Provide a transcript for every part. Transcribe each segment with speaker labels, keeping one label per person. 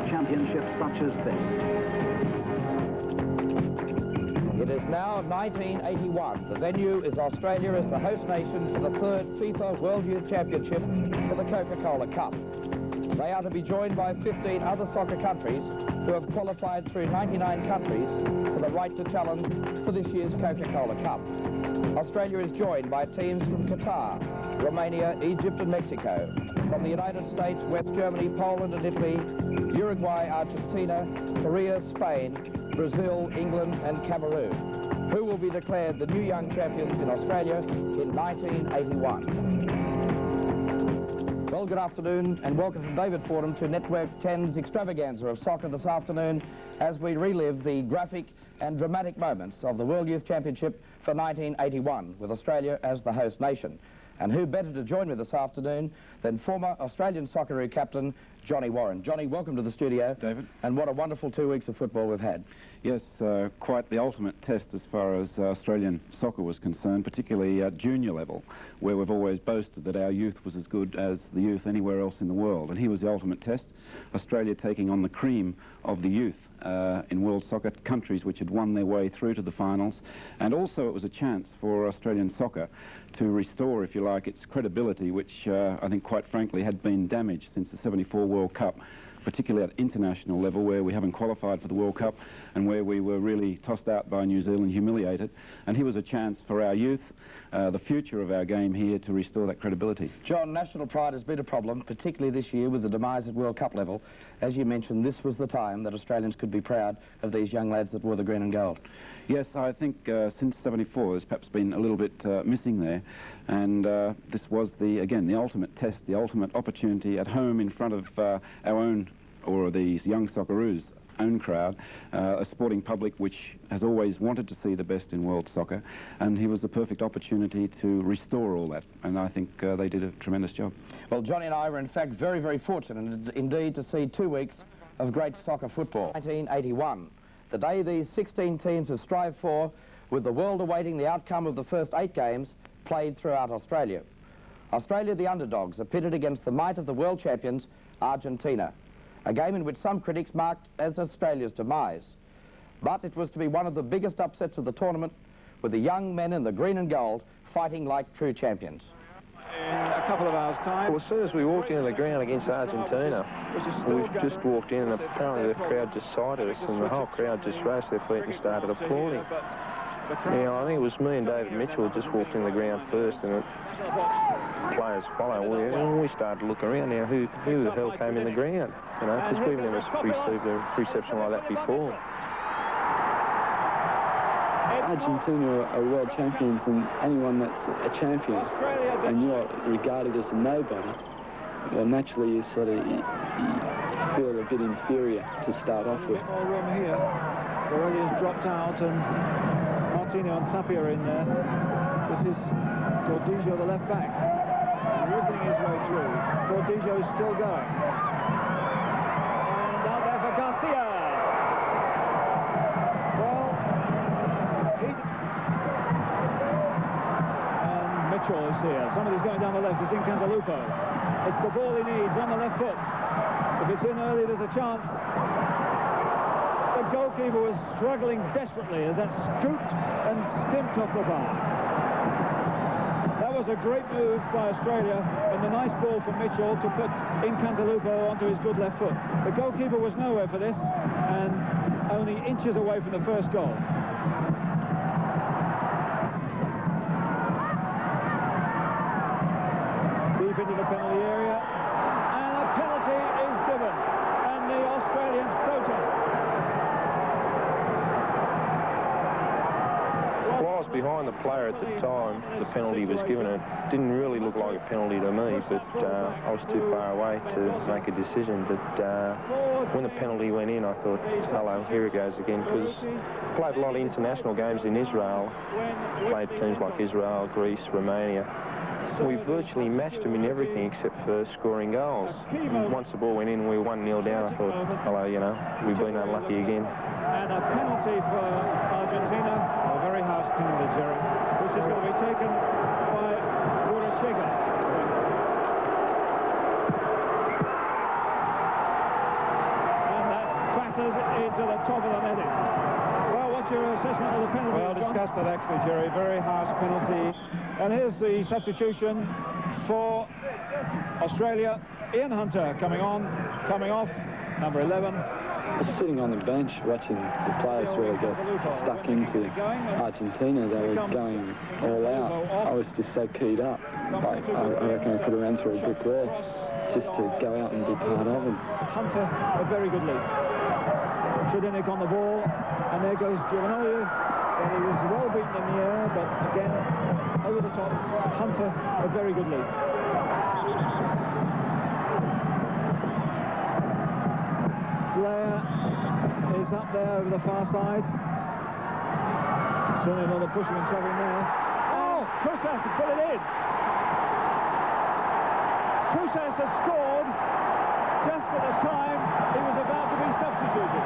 Speaker 1: Championships such as this.
Speaker 2: It is now 1981. The venue is Australia as the host nation for the third FIFA World Youth Championship for the Coca-Cola Cup. They are to be joined by 15 other soccer countries who have qualified through 99 countries for the right to challenge for this year's Coca-Cola Cup. Australia is joined by teams from Qatar, Romania, Egypt and Mexico, from the United States, West Germany, Poland and Italy, Uruguay, Argentina, Korea, Spain, Brazil, England and Cameroon, who will be declared the new young champions in Australia in 1981. Well, good afternoon and welcome from David Fordham to Network 10's extravaganza of soccer this afternoon as we relive the graphic and dramatic moments of the World Youth Championship for 1981 with Australia as the host nation. And who better to join me this afternoon than former Australian Socceroo captain Johnny Warren. Johnny, welcome to the studio.
Speaker 3: David.
Speaker 2: And what a wonderful 2 weeks of football we've had.
Speaker 3: Yes, quite the ultimate test as far as Australian soccer was concerned, particularly at junior level, where we've always boasted that our youth was as good as the youth anywhere else in the world. And here was the ultimate test, Australia taking on the cream of the youth in world soccer, countries which had won their way through to the finals. And also it was a chance for Australian soccer to restore, if you like, its credibility, which I think quite frankly had been damaged since the '74 World Cup, particularly at international level, where we haven't qualified for the World Cup and where we were really tossed out by New Zealand, humiliated. And here was a chance for our youth, the future of our game here, to restore that credibility.
Speaker 2: John, national pride has been a problem, particularly this year with the demise at World Cup level. As you mentioned, this was the time that Australians could be proud of these young lads that wore the green and gold.
Speaker 3: Yes, I think since '74 there's perhaps been a little bit missing there, and this was again the ultimate test, the ultimate opportunity at home in front of our own, or these young Socceroos' own crowd, a sporting public which has always wanted to see the best in world soccer, and here was the perfect opportunity to restore all that, and I think they did a tremendous job.
Speaker 2: Well, Johnny and I were in fact very, very fortunate indeed to see 2 weeks of great soccer football. 1981. The day these 16 teams have strived for, with the world awaiting the outcome of the first 8 games played throughout Australia. Australia, the underdogs, are pitted against the might of the world champions, Argentina, a game in which some critics marked as Australia's demise. But it was to be one of the biggest upsets of the tournament, with the young men in the green and gold fighting like true champions.
Speaker 4: In a couple of hours' time.
Speaker 5: Well, as soon as we walked into the ground against Argentina, we just walked in and apparently the crowd just sighted us and the whole crowd just rose to their feet and started applauding. Yeah, I think it was me and David Mitchell just walked in the ground first and players follow. We started to look around now, who the hell came in the ground? You know, because we've never received a reception like that before.
Speaker 6: Argentina are world champions, and anyone that's a champion and you're regarded as a nobody, well, naturally you sort of you feel a bit inferior to start off with.
Speaker 4: More room here. Aurelia's dropped out and Martino and Tapia in there. This is Cordijo, the left back, wriggling his way through. Cordijo is still going. And out there for Garcia. Mitchell is here. Somebody's going down the left. It's in Cantalupo. It's the ball he needs on the left foot. If it's in early, there's a chance. The goalkeeper was struggling desperately as that scooped and skimped off the bar. That was a great move by Australia, and the nice ball from Mitchell to put in Cantalupo onto his good left foot. The goalkeeper was nowhere for this, and only inches away from the first goal. Into the penalty area, and a penalty is given, and the Australians protest.
Speaker 5: Well, I was behind the player at the time the penalty was given. It didn't really look like a penalty to me, but I was too far away to make a decision. But when the penalty went in, I thought, hello, here it goes again, because I played a lot of international games in Israel, played teams like Israel, Greece, Romania. We virtually matched them in everything except for scoring goals. Once the ball went in and we were 1-0 down, I thought, hello, you know, we've been unlucky again.
Speaker 4: And a penalty for Argentina, a very harsh penalty, Jerry, which is going to be taken by Urechega. clatters into the top of the netting. Well, what's your assessment of the penalty?
Speaker 7: Well, discussed it actually, Jerry. Very harsh penalty.
Speaker 4: And here's the substitution for Australia. Ian Hunter coming off, number 11.
Speaker 6: I was sitting on the bench watching the players really get stuck into Argentina. They were going all out. I was just so keyed up. I reckon I could have ran through a brick wall just to go out and be part of it.
Speaker 4: Hunter, a very good lead. Tredinic on the ball, and there goes Giovanoli. And he was well beaten in the air, but again, over the top. Hunter, a very good lead. Blair is up there over the far side. Certainly another pushing and shoving there. Oh, Kousas has put it in. Kousas has scored just at the time he was about to be substituted.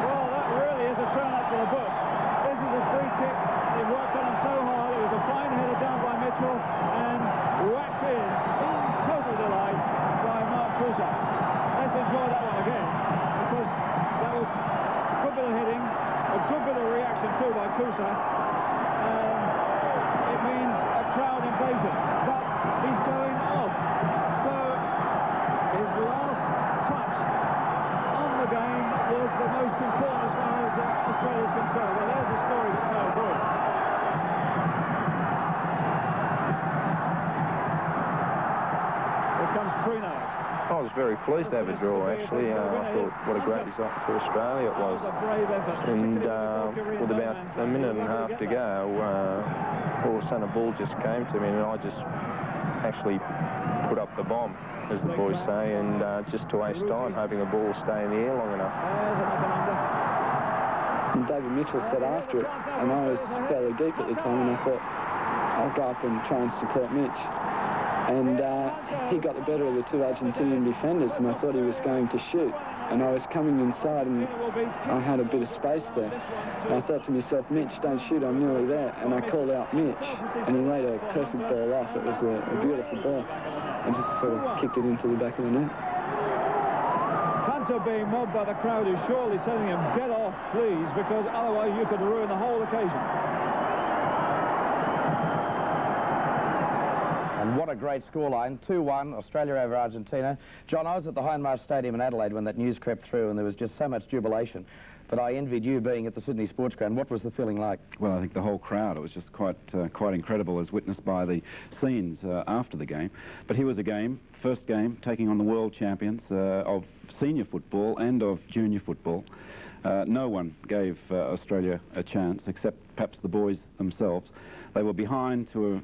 Speaker 4: Well, that really is a turn up for the book. This is a free kick. It worked on him so hard. It was a fine header down by Mitchell and whacked in total delight by Mark Kousas. Let's enjoy that one again, because that was a good bit of hitting, a good bit of reaction too by Kousas, and it means a crowd invasion, but he's going off. So his last touch on the game was the most important as far as Australia's concerned. Well, there's the story to tell through. Here comes Prino.
Speaker 5: I was very pleased to have a draw, actually. I thought what a great result for Australia it was. And with about a minute and a half to go, all of a sudden a ball just came to me, and I just actually put up the bomb, as the boys say, and just to waste time, hoping the ball will stay in the air long enough.
Speaker 6: And David Mitchell said after it, and I was fairly deep at the time, and I thought, I'll go up and try and support Mitch. And he got the better of the two Argentinian defenders, and I thought he was going to shoot. And I was coming inside, and I had a bit of space there. And I thought to myself, Mitch, don't shoot, I'm nearly there. And I called out Mitch, and he laid a perfect ball off. It was a beautiful ball. And just sort of kicked it into the back of the net.
Speaker 4: Hunter being mobbed by the crowd is surely telling him, get off, please, because otherwise you could ruin the whole occasion.
Speaker 2: And what a great scoreline, 2-1, Australia over Argentina. John, I was at the Hindmarsh Stadium in Adelaide when that news crept through, and there was just so much jubilation. But I envied you being at the Sydney Sports Ground. What was the feeling like?
Speaker 3: Well, I think the whole crowd, it was just quite incredible, as witnessed by the scenes after the game. But here was a game, first game, taking on the world champions of senior football and of junior football. No one gave Australia a chance, except perhaps the boys themselves. They were behind to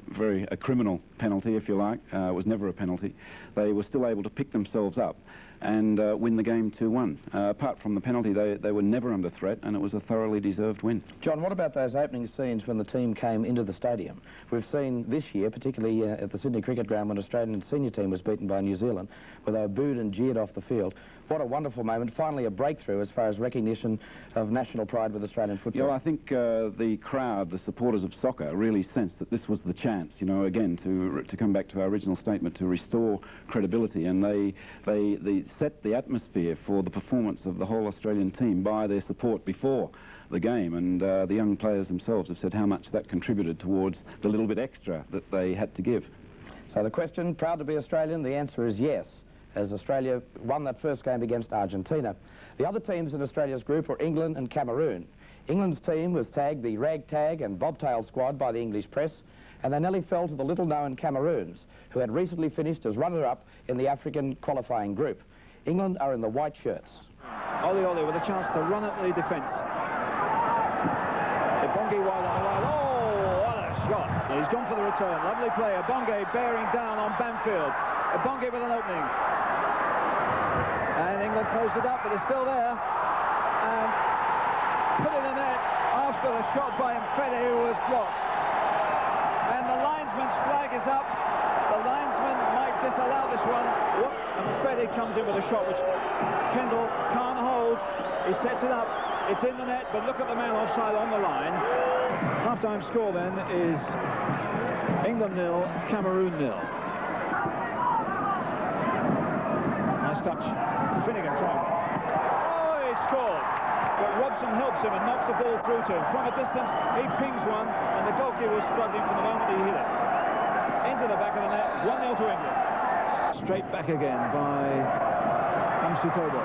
Speaker 3: a criminal penalty, if you like. It was never a penalty. They were still able to pick themselves up and win the game 2-1. Apart from the penalty, they were never under threat, and it was a thoroughly deserved win.
Speaker 2: John, what about those opening scenes when the team came into the stadium? We've seen this year, particularly at the Sydney Cricket Ground, when Australian senior team was beaten by New Zealand, where they were booed and jeered off the field. What a wonderful moment. Finally a breakthrough as far as recognition of national pride with Australian football.
Speaker 3: Yeah, well, I think the crowd, the supporters of soccer, really sensed that this was the chance, you know, again, to come back to our original statement, to restore credibility. And they set the atmosphere for the performance of the whole Australian team by their support before the game. And the young players themselves have said how much that contributed towards the little bit extra that they had to give.
Speaker 2: So the question, proud to be Australian, the answer is yes, as Australia won that first game against Argentina. The other teams in Australia's group were England and Cameroon. England's team was tagged the ragtag and bobtail squad by the English press, and they nearly fell to the little-known Cameroons, who had recently finished as runner-up in the African qualifying group. England are in the white shirts.
Speaker 4: Oli with a chance to run up the defence. Bongi wide on the line. Oh, what a shot. And he's gone for the return. Lovely play. Bongi bearing down on Banfield. Bongi with an opening. And England closed it up, but it's still there. And put in the net after the shot by Mfede, who was blocked. And the linesman's flag is up. The linesman might disallow this one. And Mfede comes in with a shot which Kendall can't hold. He sets it up. It's in the net, but look at the man offside on the line. Half-time score then is England 0, Cameroon 0. Nice touch. Finnegan trying. Oh, he scored. But Robson helps him and knocks the ball through to him. From a distance, he pings one, and the goalkeeper was struggling from the moment he hit it. Into the back of the net, 1-0 to England. Straight back again by Amsitobo.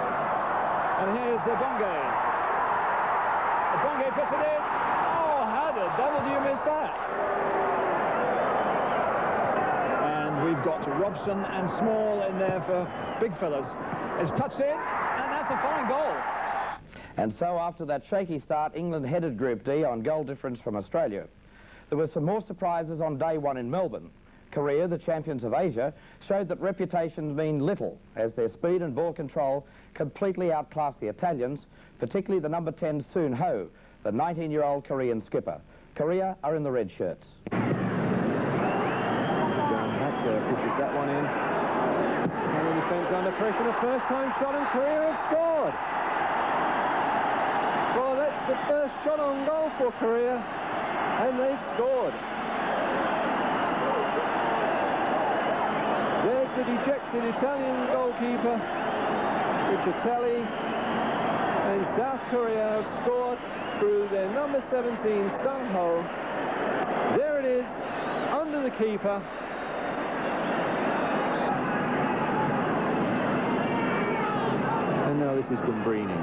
Speaker 4: And here's Bonge. Bonge puts it in. Oh, how the devil do you miss that? And we've got Robson and Small in there for big fellas. It's touched in, and that's a fine goal.
Speaker 2: And so after that shaky start, England headed Group D on goal difference from Australia. There were some more surprises on day one in Melbourne. Korea, the champions of Asia, showed that reputations mean little, as their speed and ball control completely outclassed the Italians, particularly the number 10 Soon Ho, the 19-year-old Korean skipper. Korea are in the red shirts.
Speaker 7: John Hack there pushes that one in. Italian defence under pressure. The first time shot, and Korea have scored. Well, that's the first shot on goal for Korea, and they've scored. There's the dejected Italian goalkeeper, Richatelli, and South Korea have scored through their number 17, Sung Ho. There it is, under the keeper. And now this is Gambrini.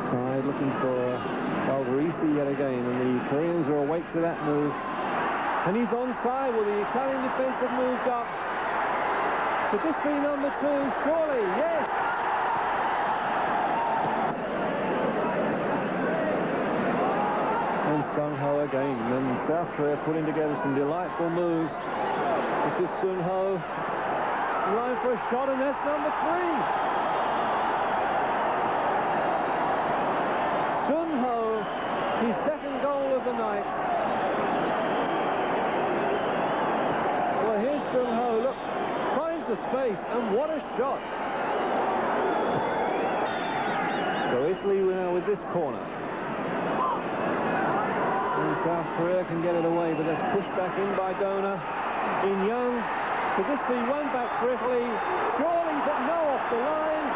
Speaker 7: Side looking for Valvarisi yet again, and the Koreans are awake to that move. And he's onside. Well, the Italian defence have moved up. Could this be number 2? Surely, yes. And Sung Ho again. And South Korea putting together some delightful moves. This is Sun Ho. Line for a shot, and that's number 3. Sun Ho, his second goal of the night. Well, here's Sun Ho, look, finds the space, and what a shot. So Italy now with this corner. And South Korea can get it away, but that's pushed back in by Dona. In Young, could this be one back for Italy? Surely, but no, off the line.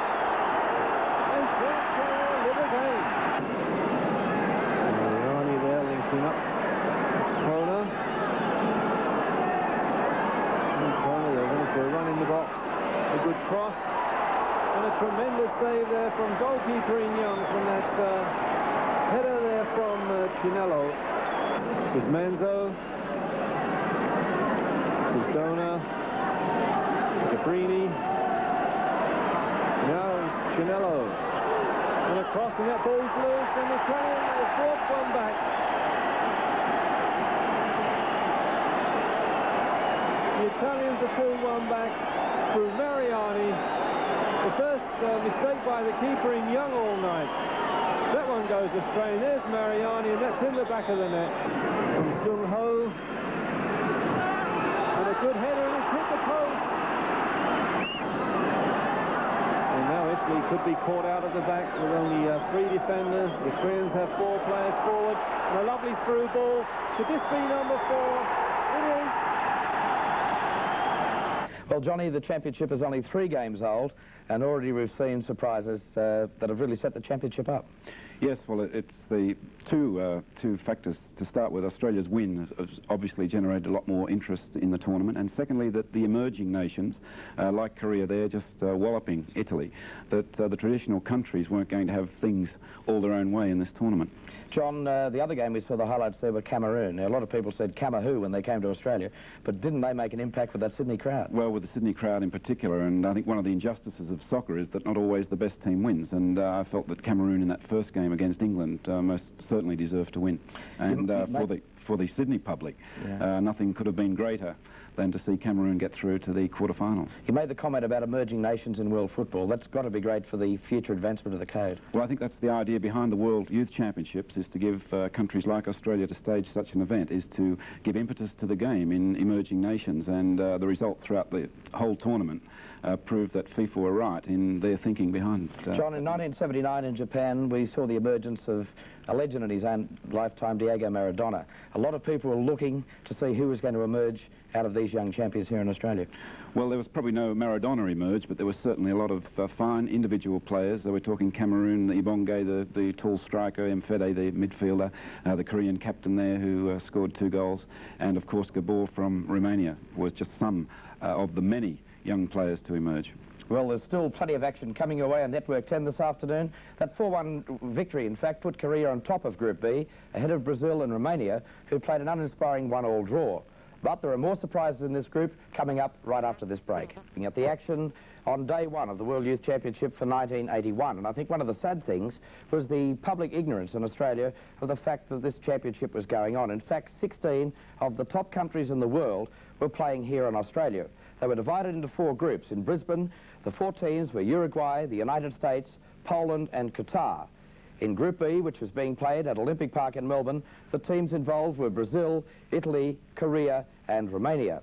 Speaker 7: And South Korea live again. Mariani there linking up. Kona. And Kona, they're going for a run in the box. A good cross. And a tremendous save there from goalkeeper In Young from that header there from Chinello. This is Manzo. This is Dona. Gabrini. Now it's Chinello. And across, and that ball's loose, and the Italian will force one back. The Italians have pulled one back through Mariani. The first mistake by the keeper In Young all night. That one goes astray, and there's Mariani, and that's in the back of the net. From Sung Ho. And a good header, and it's hit the post. And now Italy could be caught out at the back with only 3 defenders. The Koreans have 4 players forward. And a lovely through ball. Could this be number 4? It is.
Speaker 2: Well, Johnny, the championship is only 3 games old, and already we've seen surprises that have really set the championship up.
Speaker 3: Yes, well, it's the two factors. To start with, Australia's win has obviously generated a lot more interest in the tournament, and secondly, that the emerging nations, like Korea, they're just walloping Italy, that the traditional countries weren't going to have things all their own way in this tournament.
Speaker 2: John, the other game we saw the highlights there were Cameroon. Now, a lot of people said Camahoo when they came to Australia, but didn't they make an impact with that Sydney crowd?
Speaker 3: Well, with the Sydney crowd in particular, and I think one of the injustices of soccer is that not always the best team wins, and I felt that Cameroon in that first game against England most certainly deserved to win. And for the Sydney public, nothing could have been greater than to see Cameroon get through to the quarterfinals.
Speaker 2: You made the comment about emerging nations in world football. That's got to be great for the future advancement of the code.
Speaker 3: Well, I think that's the idea behind the World Youth Championships, is to give countries like Australia to stage such an event, is to give impetus to the game in emerging nations, and the results throughout the whole tournament proved that FIFA were right in their thinking behind
Speaker 2: John, in 1979 in Japan, we saw the emergence of a legend in his own lifetime, Diego Maradona. A lot of people were looking to see who was going to emerge out of these young champions here in Australia.
Speaker 3: Well, there was probably no Maradona emerge, but there was certainly a lot of fine individual players. We're talking Cameroon, Ibonge, the tall striker, Mfede, the midfielder, the Korean captain there who scored 2 goals, and of course Gabor from Romania was just some of the many young players to emerge.
Speaker 2: Well, there's still plenty of action coming away on Network 10 this afternoon. That 4-1 victory, in fact, put Korea on top of Group B, ahead of Brazil and Romania, who played an uninspiring 1-1 draw. But there are more surprises in this group coming up right after this break. Looking at the action on day 1 of the World Youth Championship for 1981. And I think one of the sad things was the public ignorance in Australia of the fact that this championship was going on. In fact, 16 of the top countries in the world were playing here in Australia. They were divided into 4 groups. In Brisbane, the 4 teams were Uruguay, the United States, Poland and Qatar. In Group B, which was being played at Olympic Park in Melbourne, the teams involved were Brazil, Italy, Korea and Romania.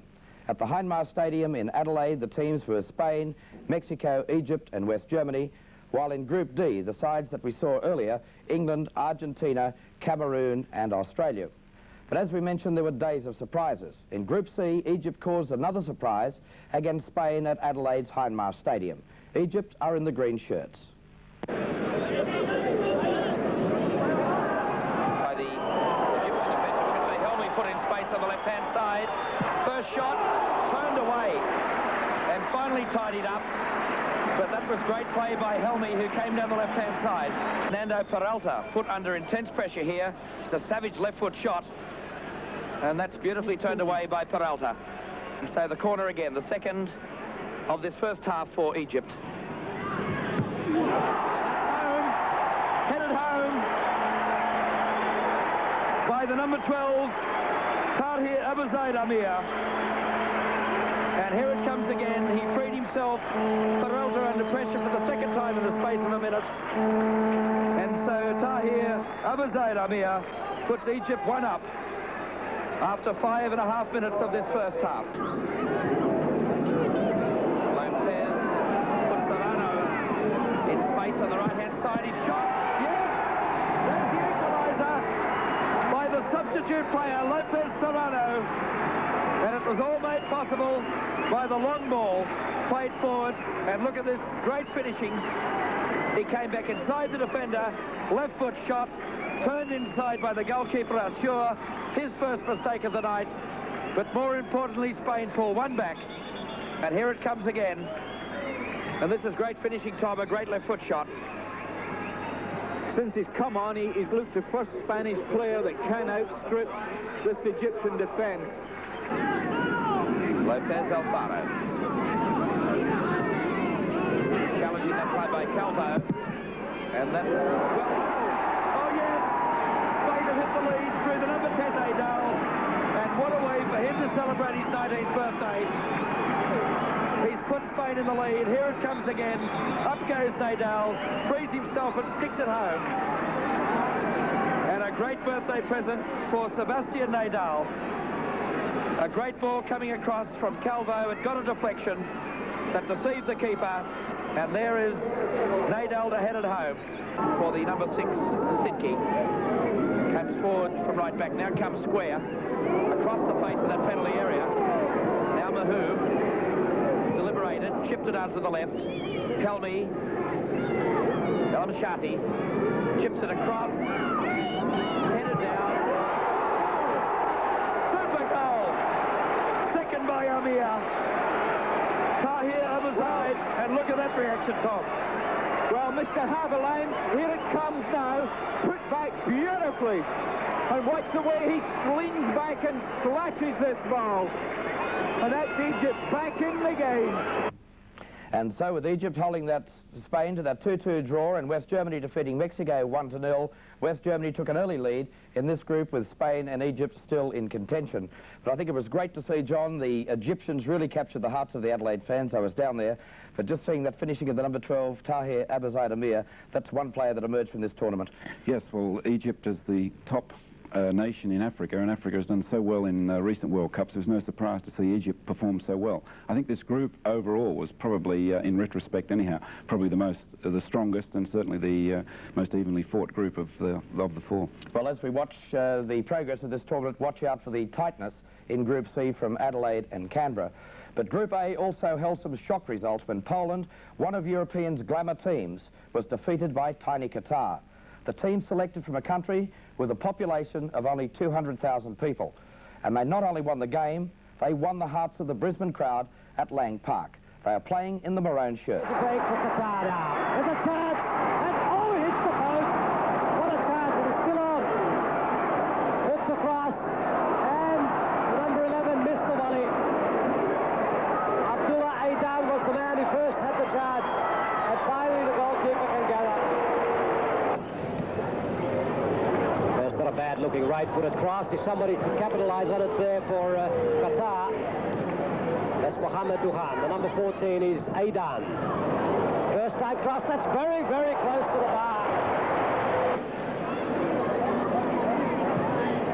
Speaker 2: At the Hindmarsh Stadium in Adelaide, the teams were Spain, Mexico, Egypt and West Germany, while in Group D, the sides that we saw earlier, England, Argentina, Cameroon and Australia. But as we mentioned, there were days of surprises. In Group C, Egypt caused another surprise against Spain at Adelaide's Hindmarsh Stadium. Egypt are in the green shirts. By the Egyptian defence, should say Helmy put in space on the left-hand side. First shot, turned away and finally tidied up. But that was great play by Helmy, who came down the left-hand side. Nando Peralta put under intense pressure here. It's a savage left-foot shot. And that's beautifully turned away by Peralta. And so the corner again, the second of this first half for Egypt. Home, headed home by the number 12, Tahir Abuzaid Amir. And here it comes again. He freed himself, Peralta under pressure for the second time in the space of a minute. And so Tahir Abuzaid Amir puts Egypt 1 up after 5.5 minutes of this first half. Lopez puts Serrano in space on the right-hand side. He's shot. Yes! That's the equaliser by the substitute player, Lopez Serrano. And it was all made possible by the long ball played forward. And look at this great finishing. He came back inside the defender, left foot shot, turned inside by the goalkeeper, Assure. His first mistake of the night, but more importantly, Spain pull 1 back. And here it comes again. And this is great finishing, Tom, a great left foot shot.
Speaker 4: Since he's come on, he's looked the first Spanish player that can outstrip this Egyptian defence.
Speaker 2: Lopez Alfaro. Challenging that play by Calvo. And that's...
Speaker 4: Oh, yes! Spain have hit the lead through the number 10, Nadal. And what a way for him to celebrate his 19th birthday. He's put Spain in the lead. Here it comes again. Up goes Nadal, frees himself and sticks it home. And a great birthday present for Sebastian Nadal. A great ball coming across from Calvo. It got a deflection that deceived the keeper. And there is Nadal to head it home for the number 6, Sidki. Comes forward from right back. Now comes square across the face of that penalty area. Now Mahou deliberated, chipped it out to the left. Helmy, Elamshati chips it across, headed down. Super goal! Second by Amir. Tahir Abuzaid, and look at that reaction, Tom.
Speaker 8: Well, Mr. Haviland, here it comes now, put back beautifully. And watch the way he slings back and slashes this ball. And that's Egypt back in the game.
Speaker 2: And so with Egypt holding that Spain to that 2-2 draw and West Germany defeating Mexico 1-0, West Germany took an early lead in this group with Spain and Egypt still in contention. But I think it was great to see, John, the Egyptians really captured the hearts of the Adelaide fans. I was down there, but just seeing that finishing of the number 12, Tahir Abuzaid Amir, that's one player that emerged from this tournament.
Speaker 3: Yes, well, Egypt is the top nation in Africa, and Africa has done so well in recent World Cups. It was no surprise to see Egypt perform so well. I think this group overall was probably, in retrospect anyhow, probably the strongest and certainly the most evenly fought group of the four.
Speaker 2: Well, as we watch the progress of this tournament, watch out for the tightness in Group C from Adelaide and Canberra. But Group A also held some shock results when Poland, one of Europeans' glamour teams, was defeated by tiny Qatar. The team selected from a country with a population of only 200,000 people. And they not only won the game, they won the hearts of the Brisbane crowd at Lang Park. They are playing in the maroon shirts.
Speaker 9: It's a break for Qatar now. There's a chance, and oh, he hits the post. What a chance, it is still on. Hooked across, and number 11 missed the volley. Abdullah Aidan was the man who first had the chance, and finally the goalkeeper can gather. There's not a bad looking right-footed cross. If somebody could capitalize on it there for Qatar. That's Mohamed Duhan. The number 14 is Aidan. First time cross, that's very, very close to the bar.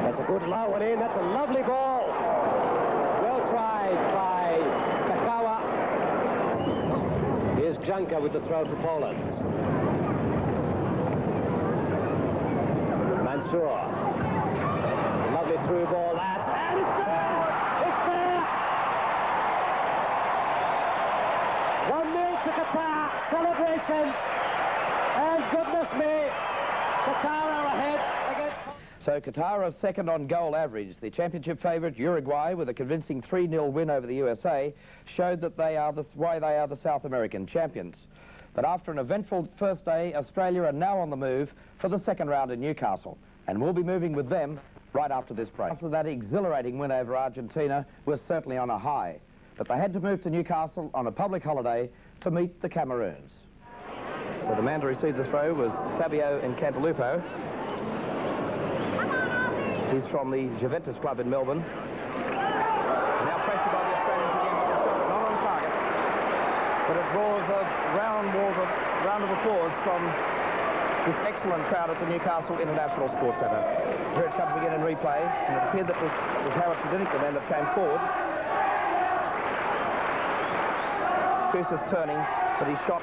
Speaker 9: That's a good low one in. That's a lovely ball. Well tried by Kakawa. Here's Janka with the throw to Poland. Mansour. Lovely through ball, lads. And it's there! It's there! 1-0 to Qatar. Celebrations. And goodness me, Qatar are ahead against...
Speaker 2: So Qatar are second on goal average. The championship favourite, Uruguay, with a convincing 3-0 win over the USA, showed that why they are the South American champions. But after an eventful first day, Australia are now on the move for the second round in Newcastle. And we'll be moving with them right after this break. After that exhilarating win over Argentina was certainly on a high. But they had to move to Newcastle on a public holiday to meet the Cameroons. So the man to receive the throw was Fabio Incantalupo. He's from the Juventus club in Melbourne. Now pressured by the Australians again, but the shot's not on target. But it draws a round of applause from this excellent crowd at the Newcastle International Sports Centre. Here it comes again in replay, and it appeared that was Howard Sedinic, the man that came forward. Crucis turning, but he shot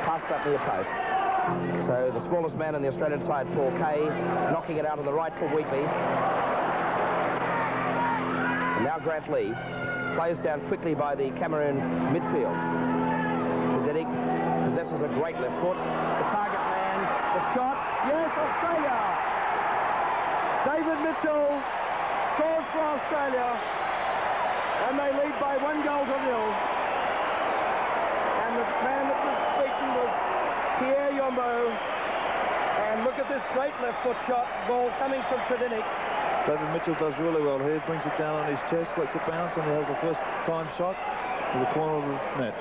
Speaker 2: past that near post. So the smallest man in the Australian side, Paul Kay, knocking it out on the right for Wheatley. And now Grant Lee, closed down quickly by the Cameroon midfield. Sedinic possesses a great left foot. The target man, the shot, yes, Australia! David Mitchell scores for Australia, and they lead by 1-0. And the man that was beaten was Pierre Yombo. And look at this great left foot shot, ball coming from Sedinic.
Speaker 10: David Mitchell does really well here, brings it down on his chest, lets it bounce, and he has a first time shot to the corner of the net.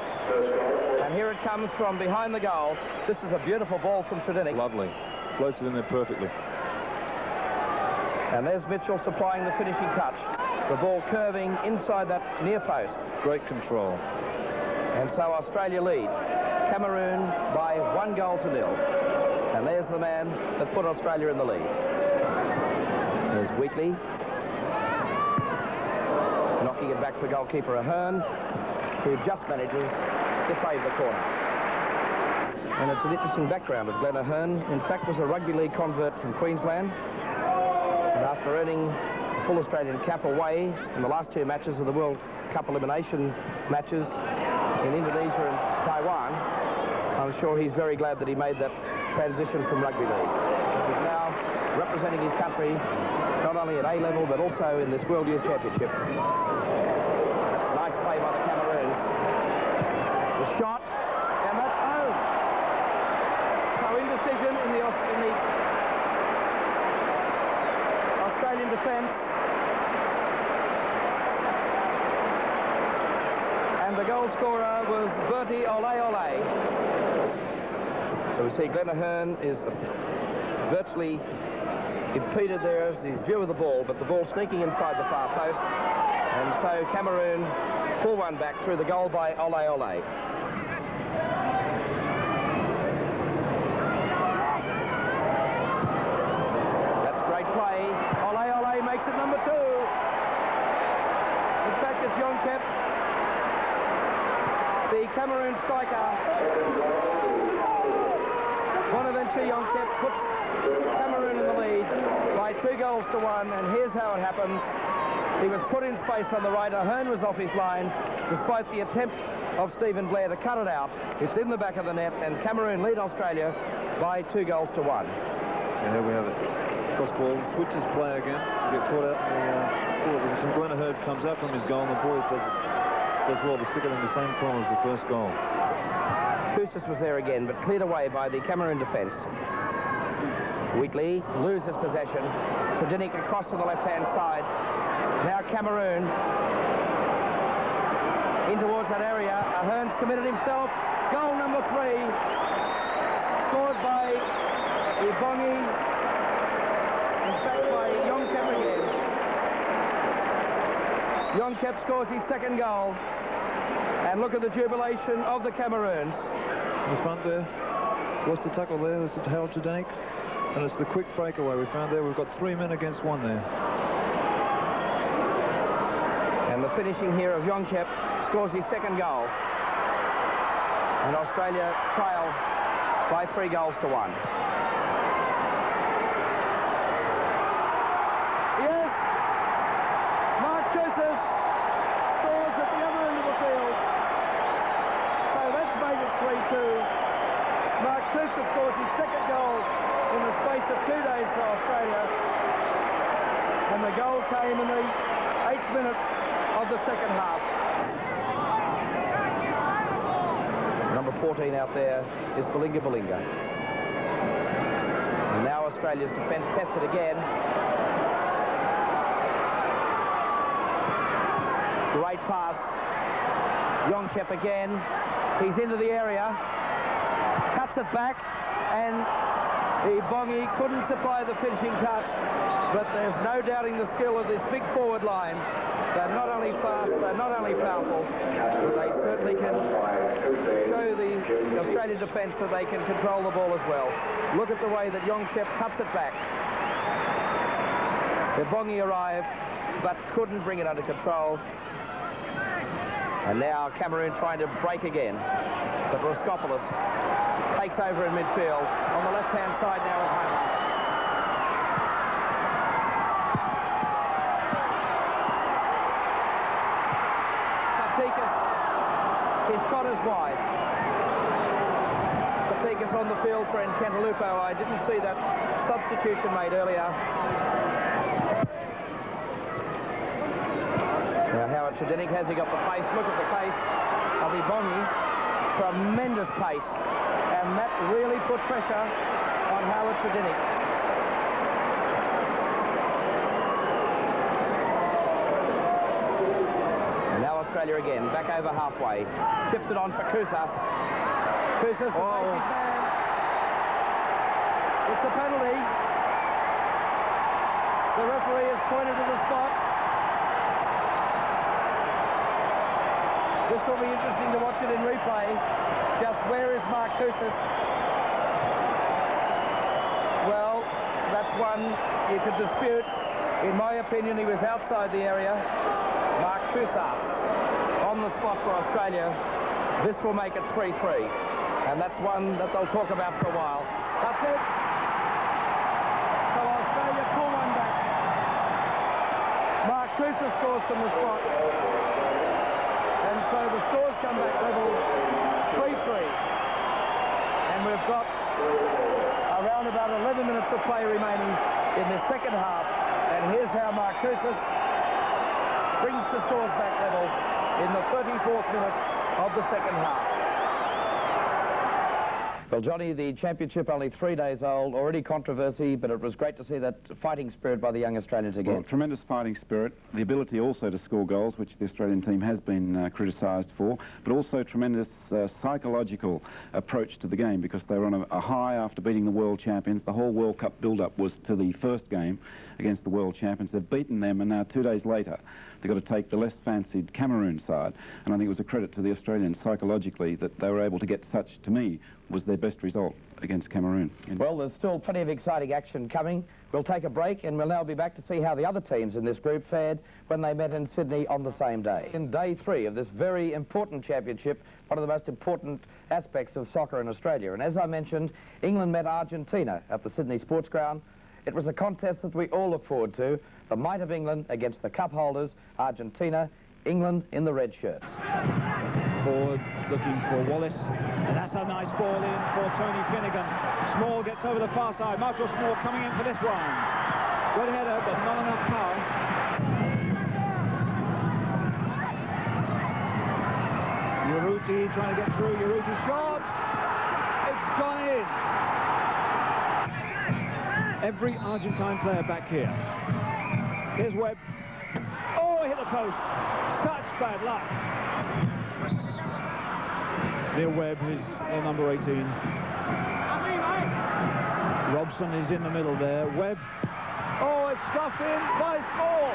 Speaker 2: And here it comes from behind the goal. This is a beautiful ball from Sedinic.
Speaker 10: Lovely. Floats it in there perfectly.
Speaker 2: And there's Mitchell supplying the finishing touch. The ball curving inside that near post.
Speaker 10: Great control.
Speaker 2: And so Australia lead Cameroon by 1-0. And there's the man that put Australia in the lead. There's Wheatley. Knocking it back for goalkeeper Ahern, who just manages to save the corner. And it's an interesting background of Glenn Ahern. In fact, was a rugby league convert from Queensland. And after earning a full Australian cap away in the last two matches of the World Cup elimination matches in Indonesia and Taiwan, I'm sure he's very glad that he made that transition from rugby league. He's now representing his country not only at A level but also in this World Youth Championship. That's nice play by the Cameroons. The shot, and that's home. So indecision in the Australian defence. And the goal scorer was Bertie Ole. So we see Glenn Ahern is virtually impeded there as his view of the ball, but the ball sneaking inside the far post. And so Cameroon pull one back through the goal by Ole. That's great play. Ole
Speaker 8: for 2. In fact, it's Yonkep, the Cameroon striker. Bonaventure Yonkep puts Cameroon in the lead by 2-1, and here's how it happens. He was put in space on the right. Ahern was off his line, despite the attempt of Stephen Blair to cut it out. It's in the back of the net, and Cameroon lead Australia by 2-1.
Speaker 10: And there we have it. Cross ball, switches play again. Get caught out in the forward position. Glenn Ahern comes out from his goal, and the boy does well to stick it in the same corner as the first goal.
Speaker 2: Kousas was there again, but cleared away by the Cameroon defence. Wheatley loses possession. Tredinik across to the left-hand side. Now Cameroon in towards that area. Ahern's committed himself. Goal number 3, scored by Ibongi. In fact, by Yonkep again. Yonkep scores his second goal. And look at the jubilation of the Cameroons.
Speaker 10: In the front there, what's the tackle there? It's Harold Tredinik. And it's the quick breakaway we found there. We've got 3 men against 1 there.
Speaker 2: And the finishing here of Yonkep scores his second goal. And Australia trail by 3-1.
Speaker 8: Yes! Mark Kousas scores at the other end of the field. So that's made it 3-2. Mark Kousas scores his second goal in the space of 2 days for Australia. And the goal came in the 8th minute of the second half.
Speaker 2: Number 14 out there is Balinga. And now Australia's defence tested again. Great pass. Yonkep again. He's into the area. Cuts it back, and Ibongi couldn't supply the finishing touch, but there's no doubting the skill of this big forward line. They're not only fast, they're not only powerful, but they certainly can show the Australian defence that they can control the ball as well. Look at the way that Yonkep cuts it back. Ibongi arrived, but couldn't bring it under control. And now Cameroon trying to break again. But Roskopoulos takes over in midfield. On the left-hand side now is Homer. His shot is wide. Patikas on the field for Nkantalupo. I didn't see that substitution made earlier. Now Howard Tredinik, has he got the pace? Look at the pace of Ibongi. Tremendous pace. And that really put pressure on Howard Tredinik. Australia again, back over halfway. Chips it on for Kousas. Kousas finds his man. It's a penalty. The referee has pointed to the spot. This will be interesting to watch it in replay. Just where is Mark Kousas? Well, that's one you could dispute. In my opinion, he was outside the area. Mark Kousas on the spot for Australia. This will make it 3-3. And that's one that they'll talk about for a while. That's it. So Australia pull one back. Mark Kousas scores from the spot. And so the scores come back level 3-3. And we've got around about 11 minutes of play remaining in the second half. And here's how Mark Kousas brings the scores back level in the 34th minute of the second half. Well, Johnny, the championship only 3 days old, already controversy, but it was great to see that fighting spirit by the young Australians again.
Speaker 3: Well, tremendous fighting spirit, the ability also to score goals, which the Australian team has been criticised for, but also tremendous psychological approach to the game, because they were on a high after beating the world champions. The whole World Cup build-up was to the first game against the world champions. They've beaten them, and now 2 days later they've got to take the less fancied Cameroon side. And I think it was a credit to the Australians psychologically that they were able to get such, to me, was their best result against Cameroon.
Speaker 2: Well, there's still plenty of exciting action coming. We'll take a break and we'll now be back to see how the other teams in this group fared when they met in Sydney on the same day. In day 3 of this very important championship, one of the most important aspects of soccer in Australia. And as I mentioned, England met Argentina at the Sydney Sports Ground. It was a contest that we all look forward to, the might of England against the cup holders, Argentina, England in the red shirts.
Speaker 4: Forward looking for Wallace, and that's a nice ball in for Tony Finnegan. Small gets over the far side. Michael Small coming in for this one. Good header, but not enough power. Urruti trying to get through. Urruti shot. It's gone in. Every Argentine player back here. Here's Webb. Oh, hit the post. Such bad luck. Neil Webb is the number 18. Robson is in the middle there. Webb. Oh, it's stuffed in by Small.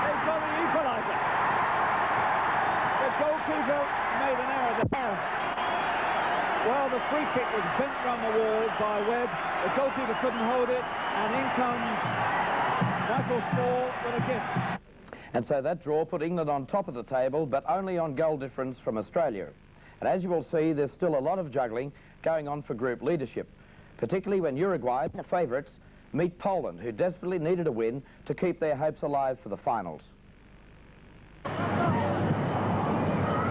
Speaker 4: They've got the equaliser. The goalkeeper made an error there. Well, the free kick was bent round the wall by Webb. The goalkeeper couldn't hold it, and in comes Michael Small with a gift.
Speaker 2: And so that draw put England on top of the table, but only on goal difference from Australia. And as you will see, there's still a lot of juggling going on for group leadership, particularly when Uruguay, the favourites, meet Poland, who desperately needed a win to keep their hopes alive for the finals.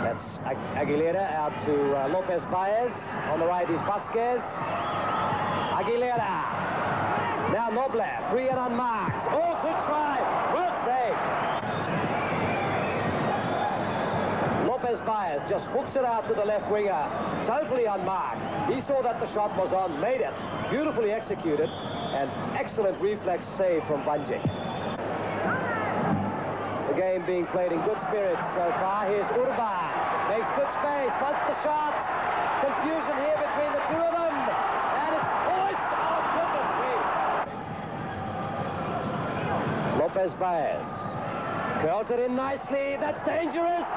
Speaker 9: That's Aguilera out to Lopez Baez. On the right is Vasquez. Aguilera. Now Nobler, free and unmarked. Oh, good try. Well saved. Lopez Baez just hooks it out to the left winger, totally unmarked. He saw that the shot was on, made it, beautifully executed, and excellent reflex save from Vanjik. The game being played in good spirits so far. Here's Urban, makes good space, wants the shots. Confusion here between the two of them, and it's oh goodness me. Lopez Baez curls it in nicely. That's dangerous.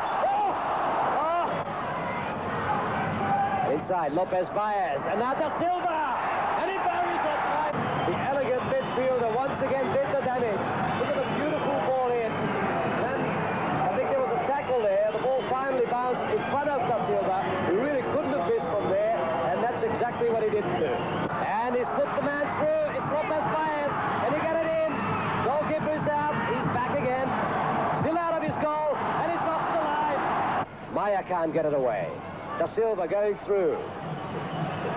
Speaker 9: Inside, Lopez Baez, and now Da Silva, and he buries it. The elegant midfielder once again did the damage. Look at the beautiful ball in. And I think there was a tackle there. The ball finally bounced in front of Da Silva. He really couldn't have missed from there, and that's exactly what he didn't do. And he's put the man through. It's Lopez Baez, and he got it in. Goalkeeper's out. He's back again. Still out of his goal, and it's off the line. Maya can't get it away. Da Silva going through.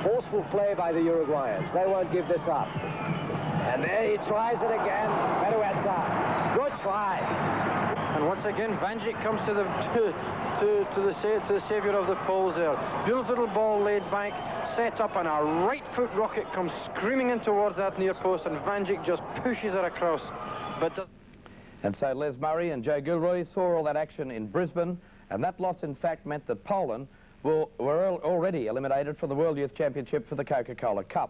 Speaker 9: Forceful play by the Uruguayans. They won't give this up. And there he tries it again. Perueta. Good try.
Speaker 11: And once again, Vanjik comes to the saviour of the Poles there. Beautiful little ball laid back, set up, and a right foot rocket comes screaming in towards that near post, and Vanjik just pushes it across.
Speaker 2: And so Les Murray and Joe Gilroy saw all that action in Brisbane, and that loss in fact meant that Poland were already eliminated from the World Youth Championship for the Coca-Cola Cup.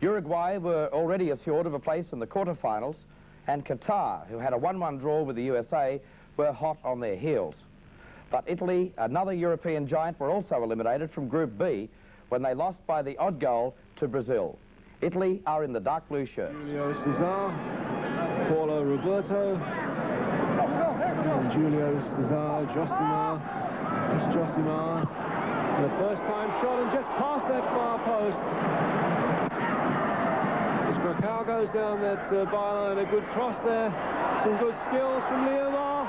Speaker 2: Uruguay were already assured of a place in the quarterfinals, and Qatar, who had a 1-1 draw with the USA, were hot on their heels. But Italy, another European giant, were also eliminated from Group B when they lost by the odd goal to Brazil. Italy are in the dark blue shirts.
Speaker 7: Julio Cesar, Paulo Roberto, and Julio Cesar, Josimar. That's Josimar. The first time shot and just past that far post. As Krakau goes down that byline, a good cross there. Some good skills from Leomar.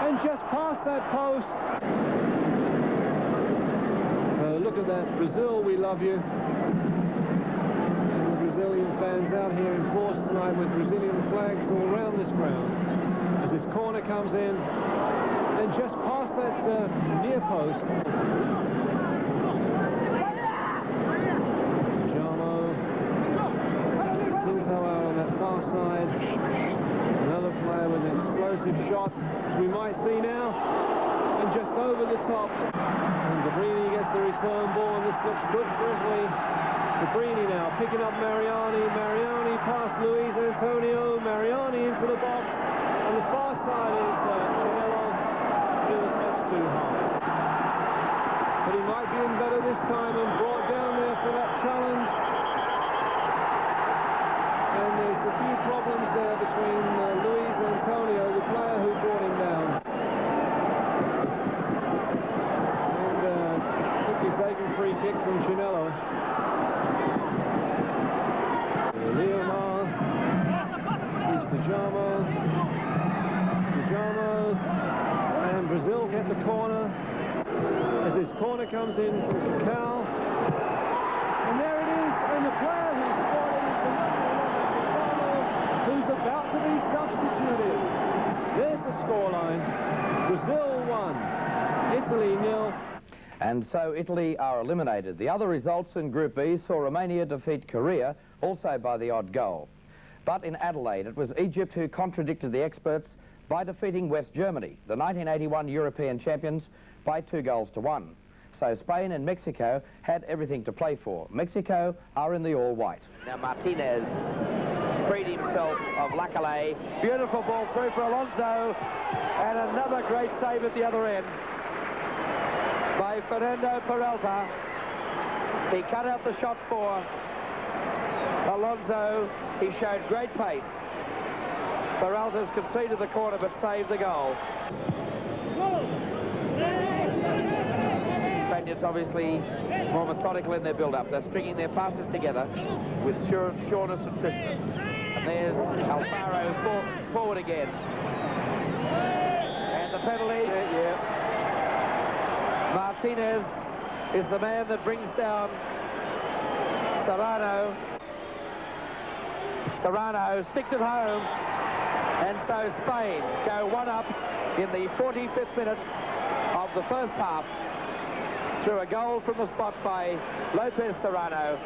Speaker 7: And just past that post. So look at that. Brazil, we love you. And the Brazilian fans out here in force tonight with Brazilian flags all around this ground. As this corner comes in. And just past that near post. Out on that far side. Another player with an explosive shot, as we might see now. And just over the top. And Cabrini gets the return ball, and this looks good for Italy. Cabrini now picking up Mariani. Mariani past Luis Antonio. Mariani into the box. On the far side is Chinello. It was much too high. But he might be in better this time and brought down there for that challenge. And there's a a few problems there between Luis Antonio, the player who brought him down. And quickly taken free kick from Chinello. Leomar sees Pajamo, and Brazil get the corner as this corner comes in from Cacao. And there it is, and the player who scored it is the number 11, Pajamo, who's about to be substituted. There's the scoreline. Brazil 1, Italy 0.
Speaker 2: And so Italy are eliminated. The other results in Group B saw Romania defeat Korea, also by the odd goal. But in Adelaide, it was Egypt who contradicted the experts by defeating West Germany, the 1981 European champions, by 2-1. So Spain and Mexico had everything to play for. Mexico are in the all-white.
Speaker 12: Now Martinez freed himself of Lacalay. Beautiful ball through for Alonso, and another great save at the other end by Fernando Peralta. He cut out the shot for Alonso. He showed great pace. Peralta's conceded the corner but saved the goal. Spaniards obviously more methodical in their build-up. They're stringing their passes together with sureness and crispness. And there's Alfaro forward again. And the penalty. Martinez is the man that brings down Serrano. Serrano sticks it home, and so Spain go 1-up in the 45th minute of the first half through a goal from the spot by Lopez Serrano.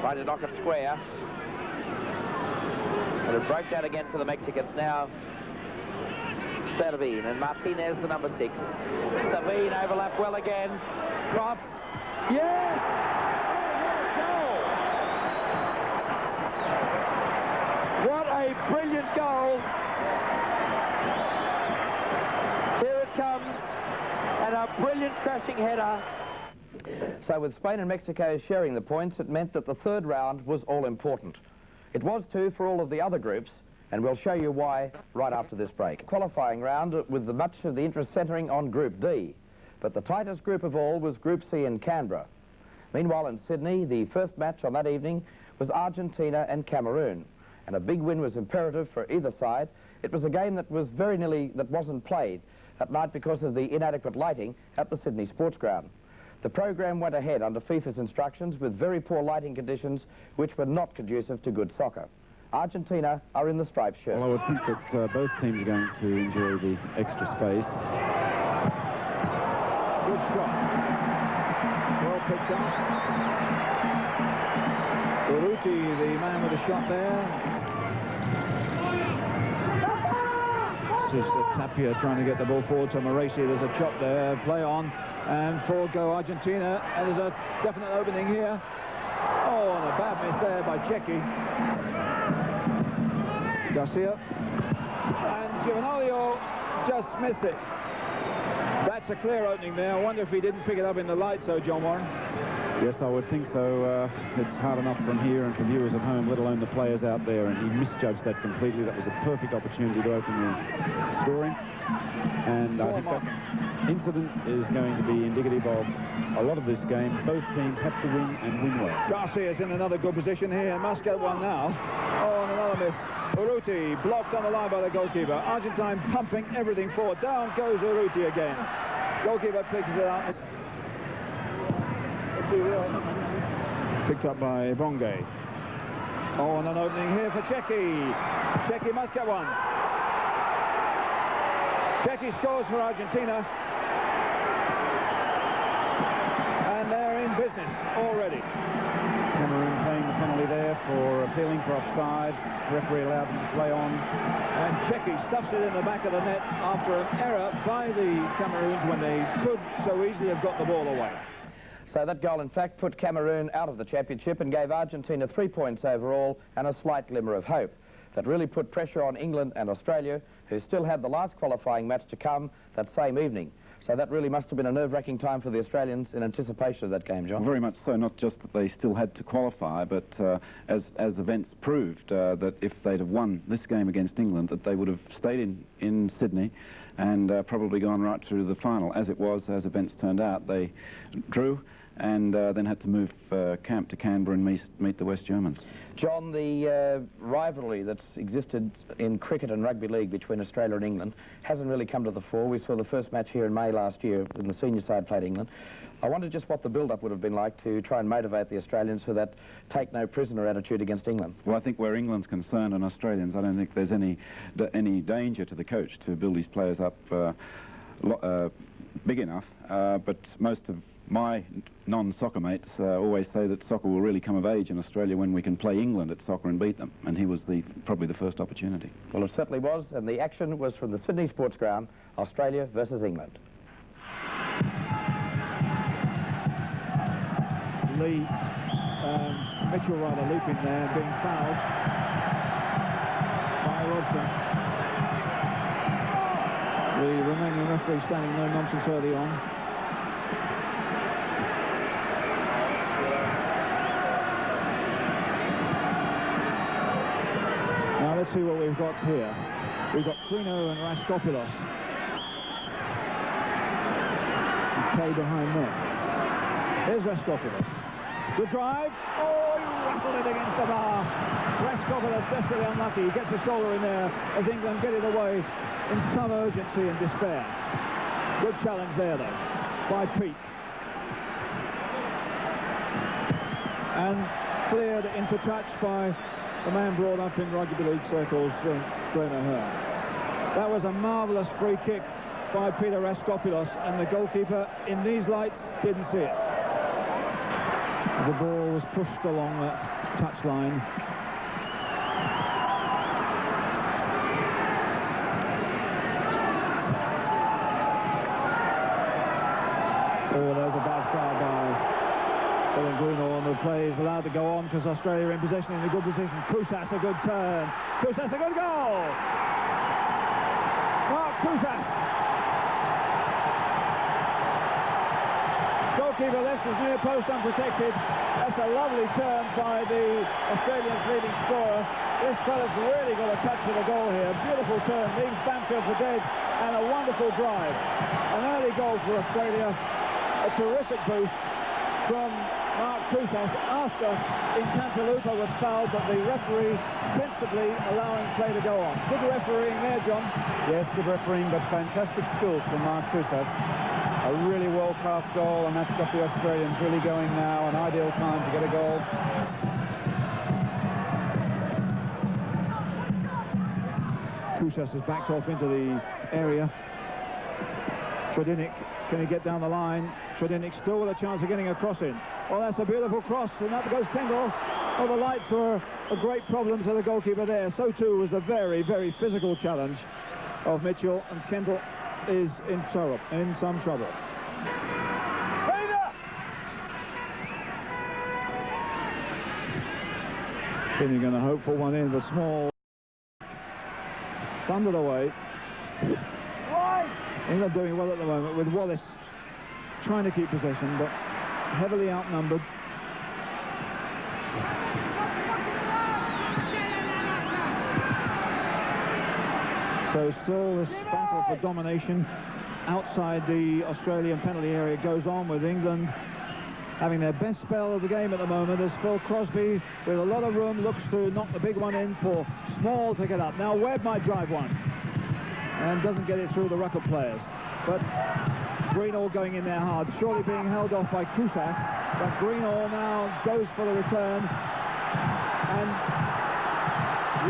Speaker 12: Trying to knock it square. And it broke down again for the Mexicans now. Servine and Martinez, the number 6. Servine overlap well again. Cross. Yes! Oh, what a brilliant goal. Here it comes. And a brilliant crashing header.
Speaker 2: So with Spain and Mexico sharing the points, it meant that the third round was all important. It was too for all of the other groups, and we'll show you why right after this break. Qualifying round with much of the interest centering on Group D, but the tightest group of all was Group C in Canberra. Meanwhile in Sydney, the first match on that evening was Argentina and Cameroon, and a big win was imperative for either side. It was a game that was very nearly that wasn't played that night because of the inadequate lighting at the Sydney Sports Ground. The program went ahead under FIFA's instructions with very poor lighting conditions which were not conducive to good soccer. Argentina are in the striped shirt.
Speaker 3: Well, I would think that both teams are going to enjoy the extra space.
Speaker 4: Good shot. Well picked up. Urruti, the man with the shot there. This is Tapia trying to get the ball forward to Moresi. There's a chop there, play on, and forward go Argentina, and there's a definite opening here. Oh, and a bad miss there by Cecchi. Garcia, and Giovanolio just missed it. That's a clear opening there. I wonder if he didn't pick it up in the light, so John Warren.
Speaker 3: Yes, I would think so. It's hard enough from here and for viewers at home, let alone the players out there, and he misjudged that completely. That was a perfect opportunity to open the scoring, and I think that incident is going to be indicative of a lot of this game. Both teams have to win and win well.
Speaker 4: Garcia's in another good position here, must get one now. Oh, and another miss. Urruti blocked on the line by the goalkeeper. Argentine pumping everything forward. Down goes Urruti again. Goalkeeper picks it up. Picked up by Bonge. Oh, and an opening here for Cecchi. Cecchi must get one. Cecchi scores for Argentina. And they're in business already.
Speaker 3: Cameroon paying the penalty there for appealing for offside. Referee allowed them to play on.
Speaker 4: And Cecchi stuffs it in the back of the net after an error by the Cameroons when they could so easily have got the ball away.
Speaker 2: So that goal, in fact, put Cameroon out of the championship and gave Argentina 3 points overall and a slight glimmer of hope. That really put pressure on England and Australia, who still had the last qualifying match to come that same evening. So that really must have been a nerve-wracking time for the Australians in anticipation of that game, John.
Speaker 3: Very much so, not just that they still had to qualify, but as events proved, that if they'd have won this game against England, that they would have stayed in Sydney and probably gone right through the final. As it was, as events turned out, they drew and then had to move camp to Canberra and meet the West Germans.
Speaker 2: John, the rivalry that's existed in cricket and rugby league between Australia and England hasn't really come to the fore. We saw the first match here in May last year when the senior side played England. I wonder just what the build-up would have been like to try and motivate the Australians for that take-no-prisoner attitude against England.
Speaker 3: Well, I think where England's concerned and Australians, I don't think there's any danger to the coach to build his players up big enough, but most of my non-soccer mates always say that soccer will really come of age in Australia when we can play England at soccer and beat them, and he was probably the first opportunity.
Speaker 2: Well, it certainly was, and the action was from the Sydney Sports Ground, Australia versus England.
Speaker 4: Lee, Mitchell rather leaping there, being fouled by Rodson. The Romanian referee standing no nonsense early on. Now let's see what we've got here. We've got Grino and Raskopoulos. Okay, behind them. Here's Raskopoulos. Good drive. Oh, he rattled it against the bar. Raskopoulos desperately unlucky. He gets a shoulder in there as England get it away in some urgency and despair. Good challenge there, though, by Pete. And cleared into touch by the man brought up in rugby league circles, Graham O'Hearn. That was a marvellous free kick by Peter Raskopoulos, and the goalkeeper in these lights didn't see it. The ball was pushed along that touchline. Oh, there's a bad foul by Colin Greenall, and the play is allowed to go on because Australia are in possession, in a good position. Kousas, a good turn. Kousas, a good goal! Mark Kousas. Goalkeeper left his near post unprotected. That's a lovely turn by the Australians' leading scorer. This fella's really got a touch for the goal here. Beautiful turn, leaves Bamfield for dead, and a wonderful drive. An early goal for Australia. A terrific boost from Mark Kousas after Incantalupa was fouled, but the referee sensibly allowing play to go on. Good refereeing there, John.
Speaker 13: Yes, good refereeing, but fantastic skills from Mark Kousas. A really world-class goal, and that's got the Australians really going now. An ideal time to get a goal.
Speaker 4: Kousas has backed off into the area. Tredinik, can he get down the line? Tredinik still with a chance of getting a cross in. Oh, that's a beautiful cross, and up goes Kendall. Oh, the lights were a great problem to the goalkeeper there. So too was the very, very physical challenge of Mitchell, and Kendall is in some trouble. Then you're going to hope for one in, but Small thundered away. England doing well at the moment, with Wallace trying to keep possession, but heavily outnumbered. So still this battle for domination outside the Australian penalty area goes on, with England having their best spell of the game at the moment as Phil Crosby, with a lot of room, looks to knock the big one in for Small to get up. Now Webb might drive one and doesn't get it through the rucker players, but Greenall going in there hard, surely being held off by Kousas, but Greenall now goes for the return, and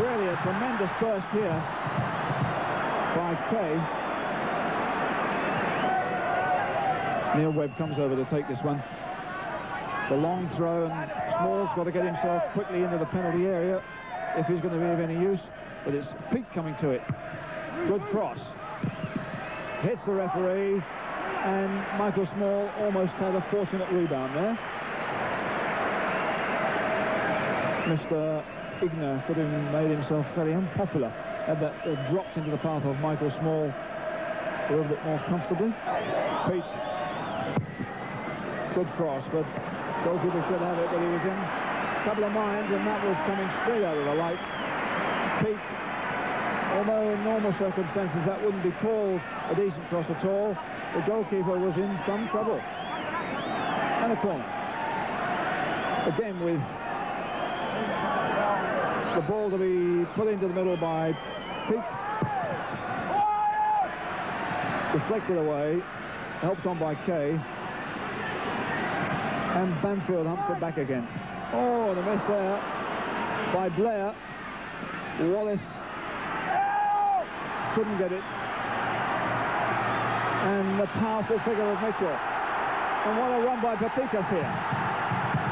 Speaker 4: really a tremendous burst here by Kay. Neil Webb comes over to take this one. The long throw, and Small's got to get himself quickly into the penalty area if he's going to be of any use, but it's Pete coming to it. Good cross. Hits the referee, and Michael Small almost had a fortunate rebound there. Mr. Igner could have made himself fairly unpopular had that dropped into the path of Michael Small a little bit more comfortably. Peak. Good cross, but goalkeeper should have it, but he was in a couple of minds, and that was coming straight out of the lights. Peak. Although in normal circumstances that wouldn't be called a decent cross at all, the goalkeeper was in some trouble. And a corner. Again with the ball to be put into the middle by Peak. Deflected away, helped on by Kay. And Banfield humps it back again. Oh, the miss there by Blair. Wallace couldn't get it. And the powerful figure of Mitchell. And what a run by Patikas here.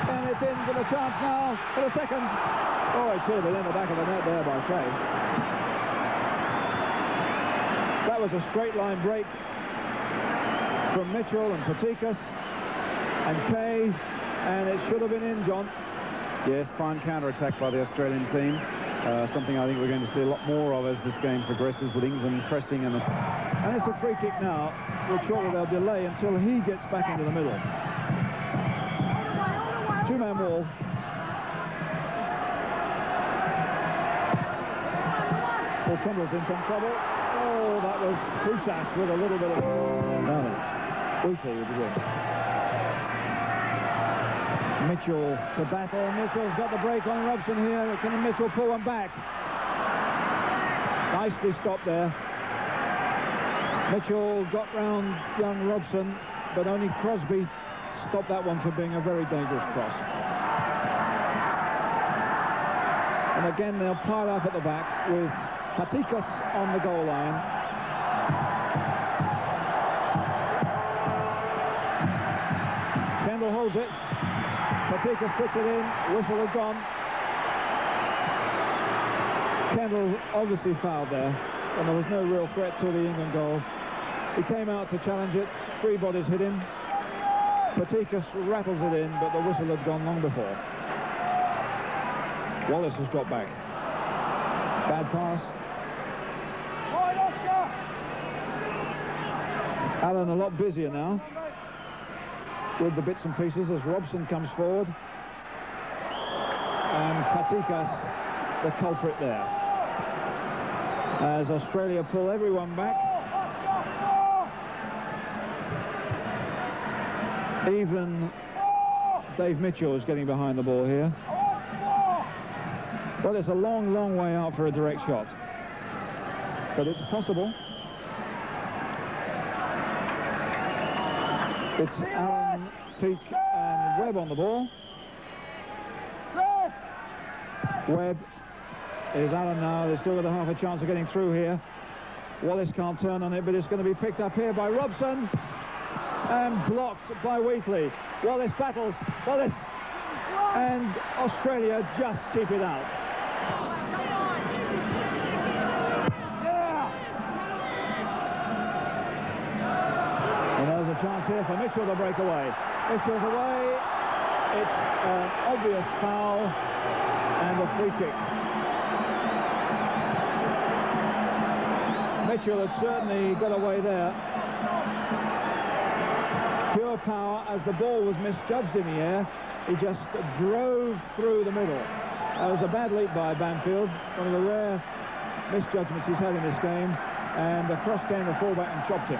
Speaker 4: And it's in for the chance now for the second. Oh, it should have been in the back of the net there by Kay. That was a straight line break from Mitchell and Patikas and Kay, and it should have been in, John.
Speaker 13: Yes, fine counter-attack by the Australian team. Something I think we're going to see a lot more of as this game progresses, with England pressing. And
Speaker 4: it's a free kick now, which surely they'll delay until he gets back into the middle. Two-man wall. Paul Kimball's in some trouble. Oh, that was Krusas with a little bit of... Brutally with the win. Mitchell to battle. Mitchell's got the break on Robson here. Can Mitchell pull one back? Nicely stopped there. Mitchell got round young Robson, but only Crosby stopped that one from being a very dangerous cross. And again, they'll pile up at the back with Patikas on the goal line. Kendall holds it. Patikas puts it in. Whistle had gone. Kendall obviously fouled there, and there was no real threat to the England goal. He came out to challenge it. Three bodies hit him. Patikas rattles it in, but the whistle had gone long before. Wallace has dropped back. Bad pass. Allen a lot busier now with the bits and pieces as Robson comes forward. And Patikas, the culprit there. As Australia pull everyone back. Even Dave Mitchell is getting behind the ball here. Well, it's a long, long way out for a direct shot. But it's possible. It's Allen, Peak and Webb on the ball. Webb is Allen now. They've still got a half a chance of getting through here. Wallace can't turn on it, but it's going to be picked up here by Robson. And blocked by Wheatley. Wallace battles. Wallace. And Australia just keep it out. And there's a chance here for Mitchell to break away. Mitchell's away. It's an obvious foul and a free kick. Mitchell had certainly got away there. Pure power as the ball was misjudged in the air. He just drove through the middle. That was a bad leap by Banfield, one of the rare misjudgments he's had in this game, and the cross came the fullback and chopped him.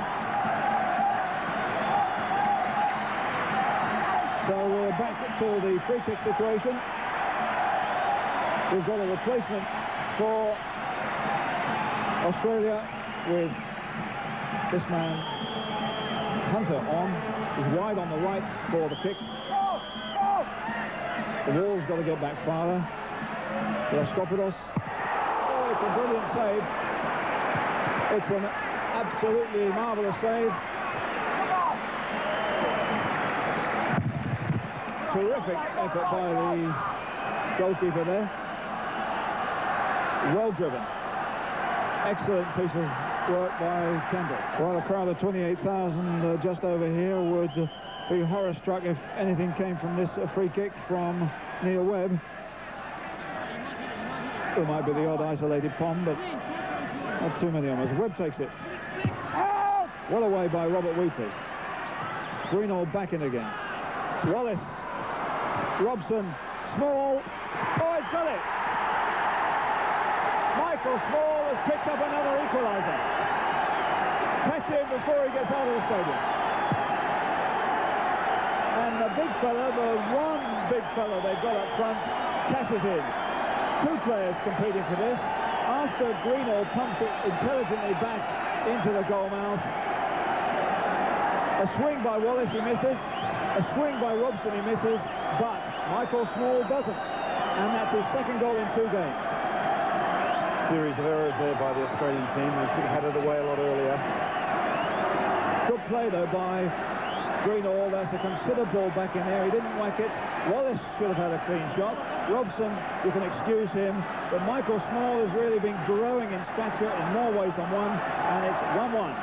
Speaker 4: So we're back to the free kick situation. We've got a replacement for Australia with this man Hunter on. He's wide on the right for the kick. The wall's got to get back farther. Raskopidos. Oh, it's a brilliant save. It's an absolutely marvellous save. Terrific effort by the goalkeeper there. Well driven. Excellent piece of work by Kendall. Well, a crowd of 28,000 just over here would be horror-struck if anything came from this free kick from Neil Webb. There might be the odd isolated pom, but not too many of us. Webb takes it. Well away by Robert Wheatley. Greenall back in again. Wallace. Robson. Small. Oh, he's got it! Michael Small has picked up another equaliser. Catch him before he gets out of the stadium. And the big fella, the one big fella they've got up front, cashes in. Two players competing for this. After Greenall pumps it intelligently back into the goal mouth. A swing by Wallace, he misses. A swing by Robson, he misses. But Michael Small doesn't. And that's his second goal in 2 games.
Speaker 7: Series of errors there by the Australian team. They should have had it away a lot earlier.
Speaker 4: Good play, though, by Greenall. That's a considered ball back in there. He didn't whack it. Wallace should have had a clean shot. Robson, you can excuse him. But Michael Small has really been growing in stature in more ways than one. And it's 1-1.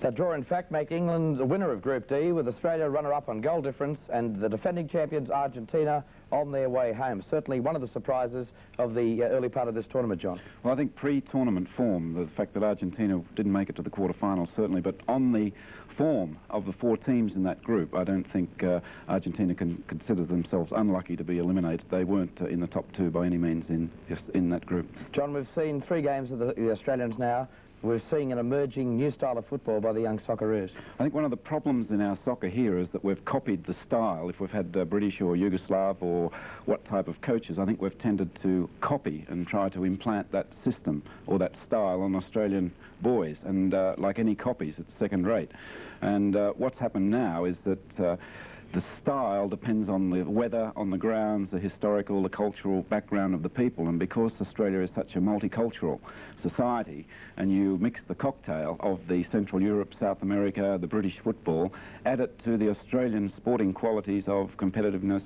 Speaker 2: That draw, in fact, make England the winner of Group D, with Australia runner-up on goal difference and the defending champions Argentina on their way home. Certainly one of the surprises of the early part of this tournament, John.
Speaker 3: Well, I think pre-tournament form, the fact that Argentina didn't make it to the quarterfinals, certainly, but on the form of the 4 teams in that group, I don't think Argentina can consider themselves unlucky to be eliminated. They weren't in the top 2 by any means in that group.
Speaker 2: John, we've seen 3 games of the Australians now. We're seeing an emerging new style of football by the young Socceroos.
Speaker 3: I think one of the problems in our soccer here is that we've copied the style. If we've had British or Yugoslav or what type of coaches, I think we've tended to copy and try to implant that system or that style on Australian boys. And like any copies, it's second rate. And what's happened now is that the style depends on the weather, on the grounds, the historical, the cultural background of the people. And because Australia is such a multicultural society, and you mix the cocktail of the Central Europe, South America, the British football, add it to the Australian sporting qualities of competitiveness,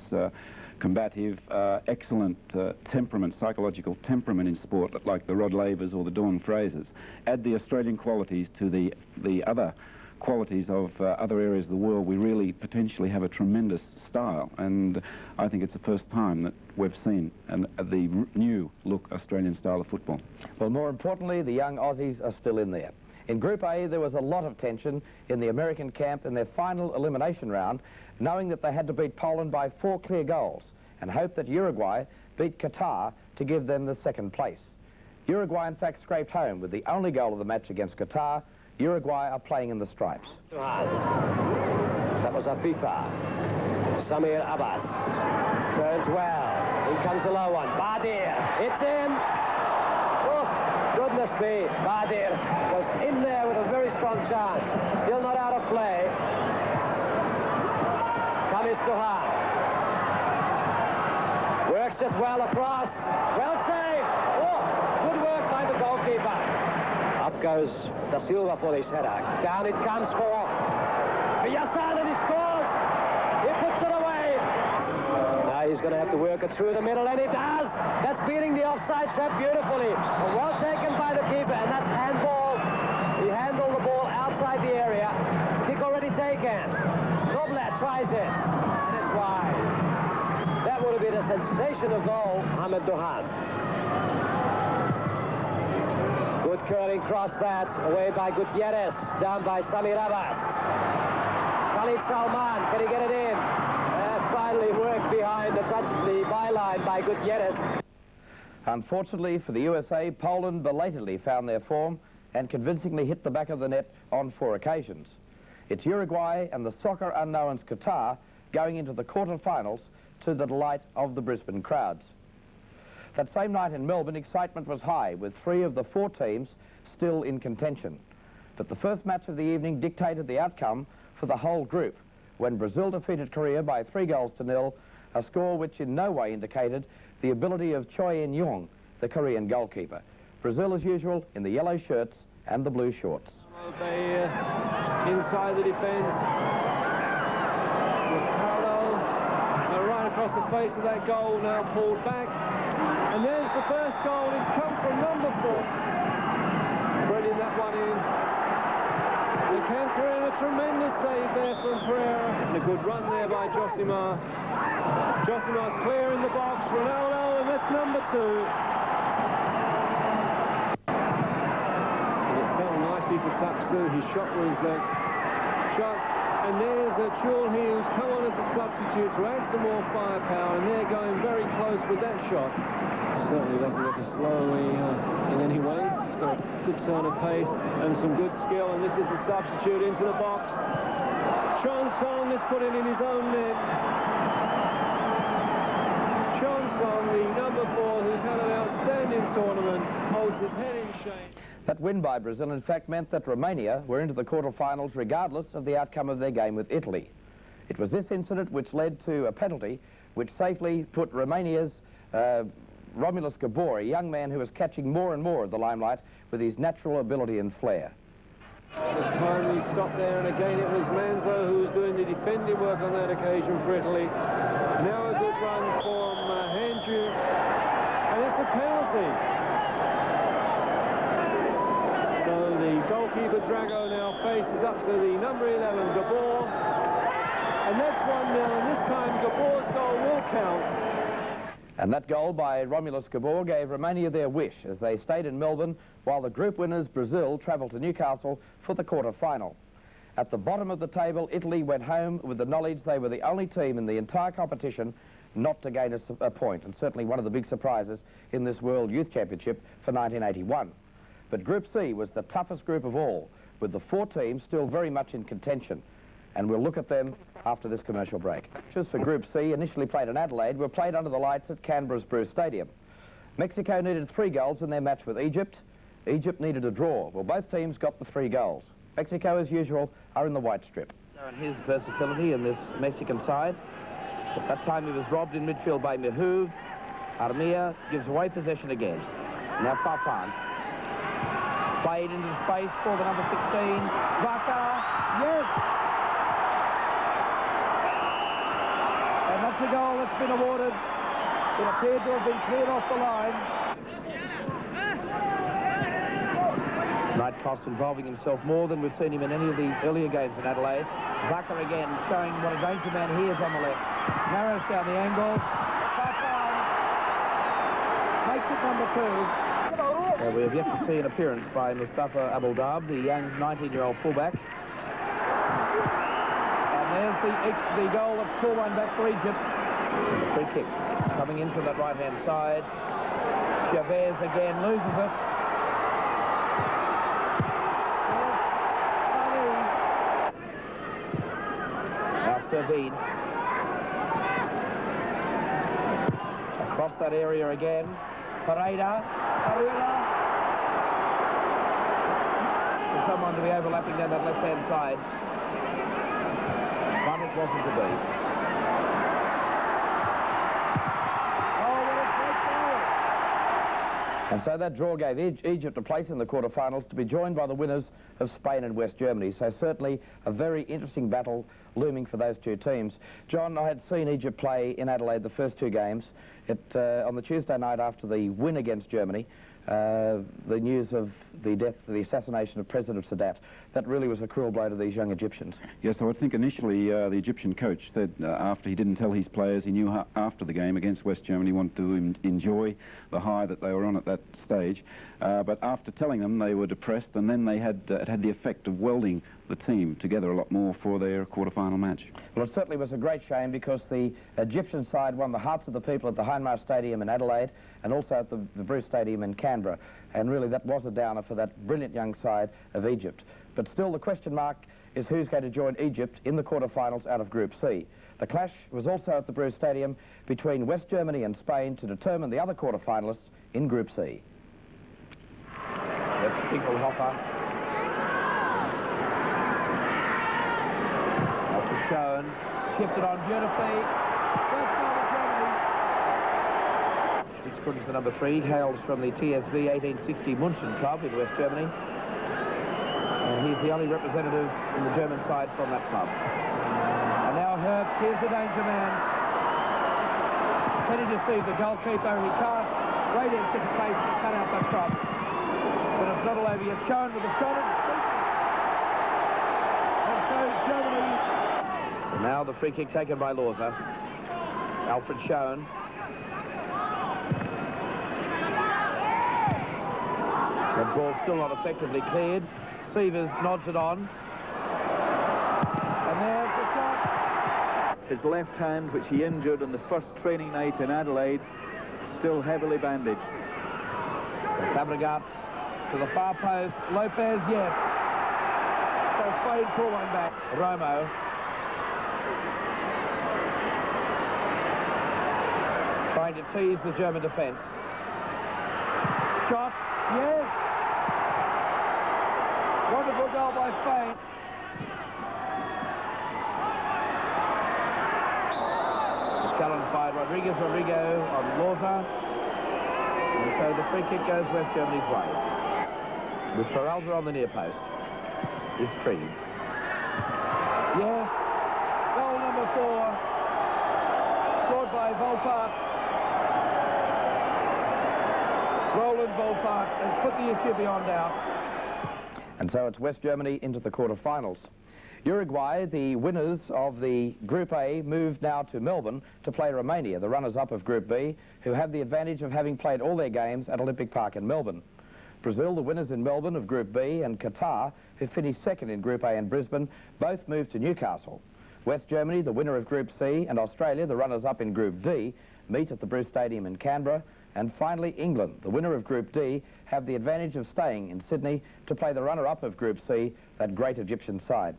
Speaker 3: combative, excellent temperament, psychological temperament in sport, like the Rod Lavers or the Dawn Frasers. Add the Australian qualities to the other qualities of other areas of the world, we really potentially have a tremendous style, and I think it's the first time that we've seen the new look Australian style of football.
Speaker 2: Well, more importantly, the young Aussies are still in there. In Group A, there was a lot of tension in the American camp in their final elimination round, knowing that they had to beat Poland by 4 clear goals and hope that Uruguay beat Qatar to give them the second place. Uruguay, in fact, scraped home with the only goal of the match against Qatar. Uruguay are playing in the stripes.
Speaker 9: That was Afifa. Samir Abbas turns well. In comes the low one. Badir. It's in. Oh, goodness me. Badir was in there with a very strong chance. Still not out of play. Kamis Duhan. Works it well across. Well saved. Oh, good work by the goalkeeper. Up goes Da Silva for his header. Down it comes for Villasan, and he scores! He puts it away! Now he's going to have to work it through the middle, and he does! That's beating the offside trap beautifully. Well taken by the keeper, and that's handball. He handled the ball outside the area. Kick already taken. Noblat tries it. And it's wide. That would have been a sensational goal, Ahmed Duhan. Good curling cross that, away by Gutierrez, down by Samir Abbas. Khalid Salman, can he get it in? Finally worked behind the byline by Gutierrez.
Speaker 2: Unfortunately for the USA, Poland belatedly found their form and convincingly hit the back of the net on 4 occasions. It's Uruguay and the soccer unknowns Qatar going into the quarterfinals to the delight of the Brisbane crowds. That same night in Melbourne, excitement was high, with 3 of the 4 teams still in contention. But the first match of the evening dictated the outcome for the whole group, when Brazil defeated Korea by 3-0, a score which in no way indicated the ability of Choi In-young, the Korean goalkeeper. Brazil, as usual, in the yellow shirts and the blue shorts.
Speaker 7: They inside the defence. Ricardo right across the face of that goal, now pulled back. And there's the first goal. It's come from number 4. Threading that one in. The Cameroon, a tremendous save there from Pereira. And a good run there by Josimar. Josimar's clear in the box. Ronaldo, and that's number 2. And it fell nicely for Taksu. His shot was shot. And there's Chul here, who's come on as a substitute to add some more firepower, and they're going very close with that shot. Certainly doesn't look as slowly in any way. He's got a good turn of pace and some good skill, and this is a substitute into the box. Chon Song has put it in his own net. Chon Song, the number 4, who's had an outstanding tournament, holds his head in shame.
Speaker 2: That win by Brazil, in fact, meant that Romania were into the quarterfinals regardless of the outcome of their game with Italy. It was this incident which led to a penalty which safely put Romania's Romulus Gabor, a young man who was catching more and more of the limelight with his natural ability and flair.
Speaker 7: The time he stopped there, and again it was Manzo who was doing the defending work on that occasion for Italy. Now a good run from Handju, and it's a penalty. So the goalkeeper Drago now faces up to the number 11, Gabor, and that's 1-0, and this time Gabor's goal will count.
Speaker 2: And that goal by Romulus Gabor gave Romania their wish as they stayed in Melbourne while the group winners Brazil travelled to Newcastle for the quarter-final. At the bottom of the table, Italy went home with the knowledge they were the only team in the entire competition not to gain a point, and certainly one of the big surprises in this World Youth Championship for 1981. But Group C was the toughest group of all, with the 4 teams still very much in contention. And we'll look at them after this commercial break. Matches for Group C, initially played in Adelaide, were played under the lights at Canberra's Bruce Stadium. Mexico needed 3 goals in their match with Egypt. Egypt needed a draw. Well, both teams got the 3 goals. Mexico, as usual, are in the white strip. And his versatility in this Mexican side. At that time, he was robbed in midfield by Mihu. Armia gives away possession again. Now Papan. Played into the space for the number 16. Vaca. Yes! And that's a goal that's been awarded. It appeared to have been cleared off the line. Night cost involving himself more than we've seen him in any of the earlier games in Adelaide. Vaca again showing what a danger man he is on the left. Narrows down the angle. Makes it number 2. We have yet to see an appearance by Mustafa Abul-Dab, the young 19-year-old fullback. There's the goal of 4-1 back for Egypt. The free kick coming in from that right-hand side. Chavez again loses it. Now Servine. Across that area again. Pereira. For someone to be overlapping down that left-hand side. But it wasn't to be. And so that draw gave Egypt a place in the quarterfinals to be joined by the winners of Spain and West Germany. So certainly a very interesting battle looming for those 2 teams. John, I had seen Egypt play in Adelaide the first 2 games. On the Tuesday night after the win against Germany, the news of the death, the assassination of President Sadat, that really was a cruel blow to these young Egyptians.
Speaker 3: Yes, I would think initially the Egyptian coach said after he didn't tell his players, he knew after the game against West Germany, he wanted to enjoy the high that they were on at that stage. But after telling them, they were depressed, and then they it had the effect of welding the team together a lot more for their quarter-final match.
Speaker 2: Well, it certainly was a great shame because the Egyptian side won the hearts of the people at the Hindmarsh Stadium in Adelaide and also at the Bruce Stadium in Canberra. And really that was a downer for that brilliant young side of Egypt. But still the question mark is who's going to join Egypt in the quarter-finals out of Group C. The clash was also at the Bruce Stadium between West Germany and Spain to determine the other quarter-finalists in Group C. That's Pinkelhofer. Shown, chipped it on beautifully. First goal of Germany. It's put into number 3, hails from the TSV 1860 München club in West Germany. And he's the only representative in the German side from that club. And now Herbst, here's the danger man. Can he deceive the goalkeeper? He can't. Great anticipation to cut out that cross. But it's not all over yet. Shown with a shot. And so Germany. So now the free kick taken by Lorza. Alfred Schoen. The ball still not effectively cleared. receivers nods it on. And there's the shot.
Speaker 13: His left hand, which he injured on the first training night in Adelaide, still heavily bandaged.
Speaker 2: So Fabregas to the far post. Lopez, yes. So Spade pull one back. Romo. Trying to tease the German defence. Shot, yes. Wonderful goal by Spain. Challenged by Rodriguez on Lorza. And so the free kick goes West Germany's way. With Peralta on the near post. Is Treaty. Yes. Goal number 4. Scored by Volpaert. Roland Volpaert has put the issue beyond doubt. And so it's West Germany into the quarterfinals. Uruguay, the winners of the Group A, moved now to Melbourne to play Romania, the runners-up of Group B, who have the advantage of having played all their games at Olympic Park in Melbourne. Brazil, the winners in Melbourne of Group B, and Qatar, who finished second in Group A in Brisbane, both moved to Newcastle. West Germany, the winner of Group C, and Australia, the runners-up in Group D, meet at the Bruce Stadium in Canberra. And finally, England, the winner of Group D, have the advantage of staying in Sydney to play the runner-up of Group C, that great Egyptian side.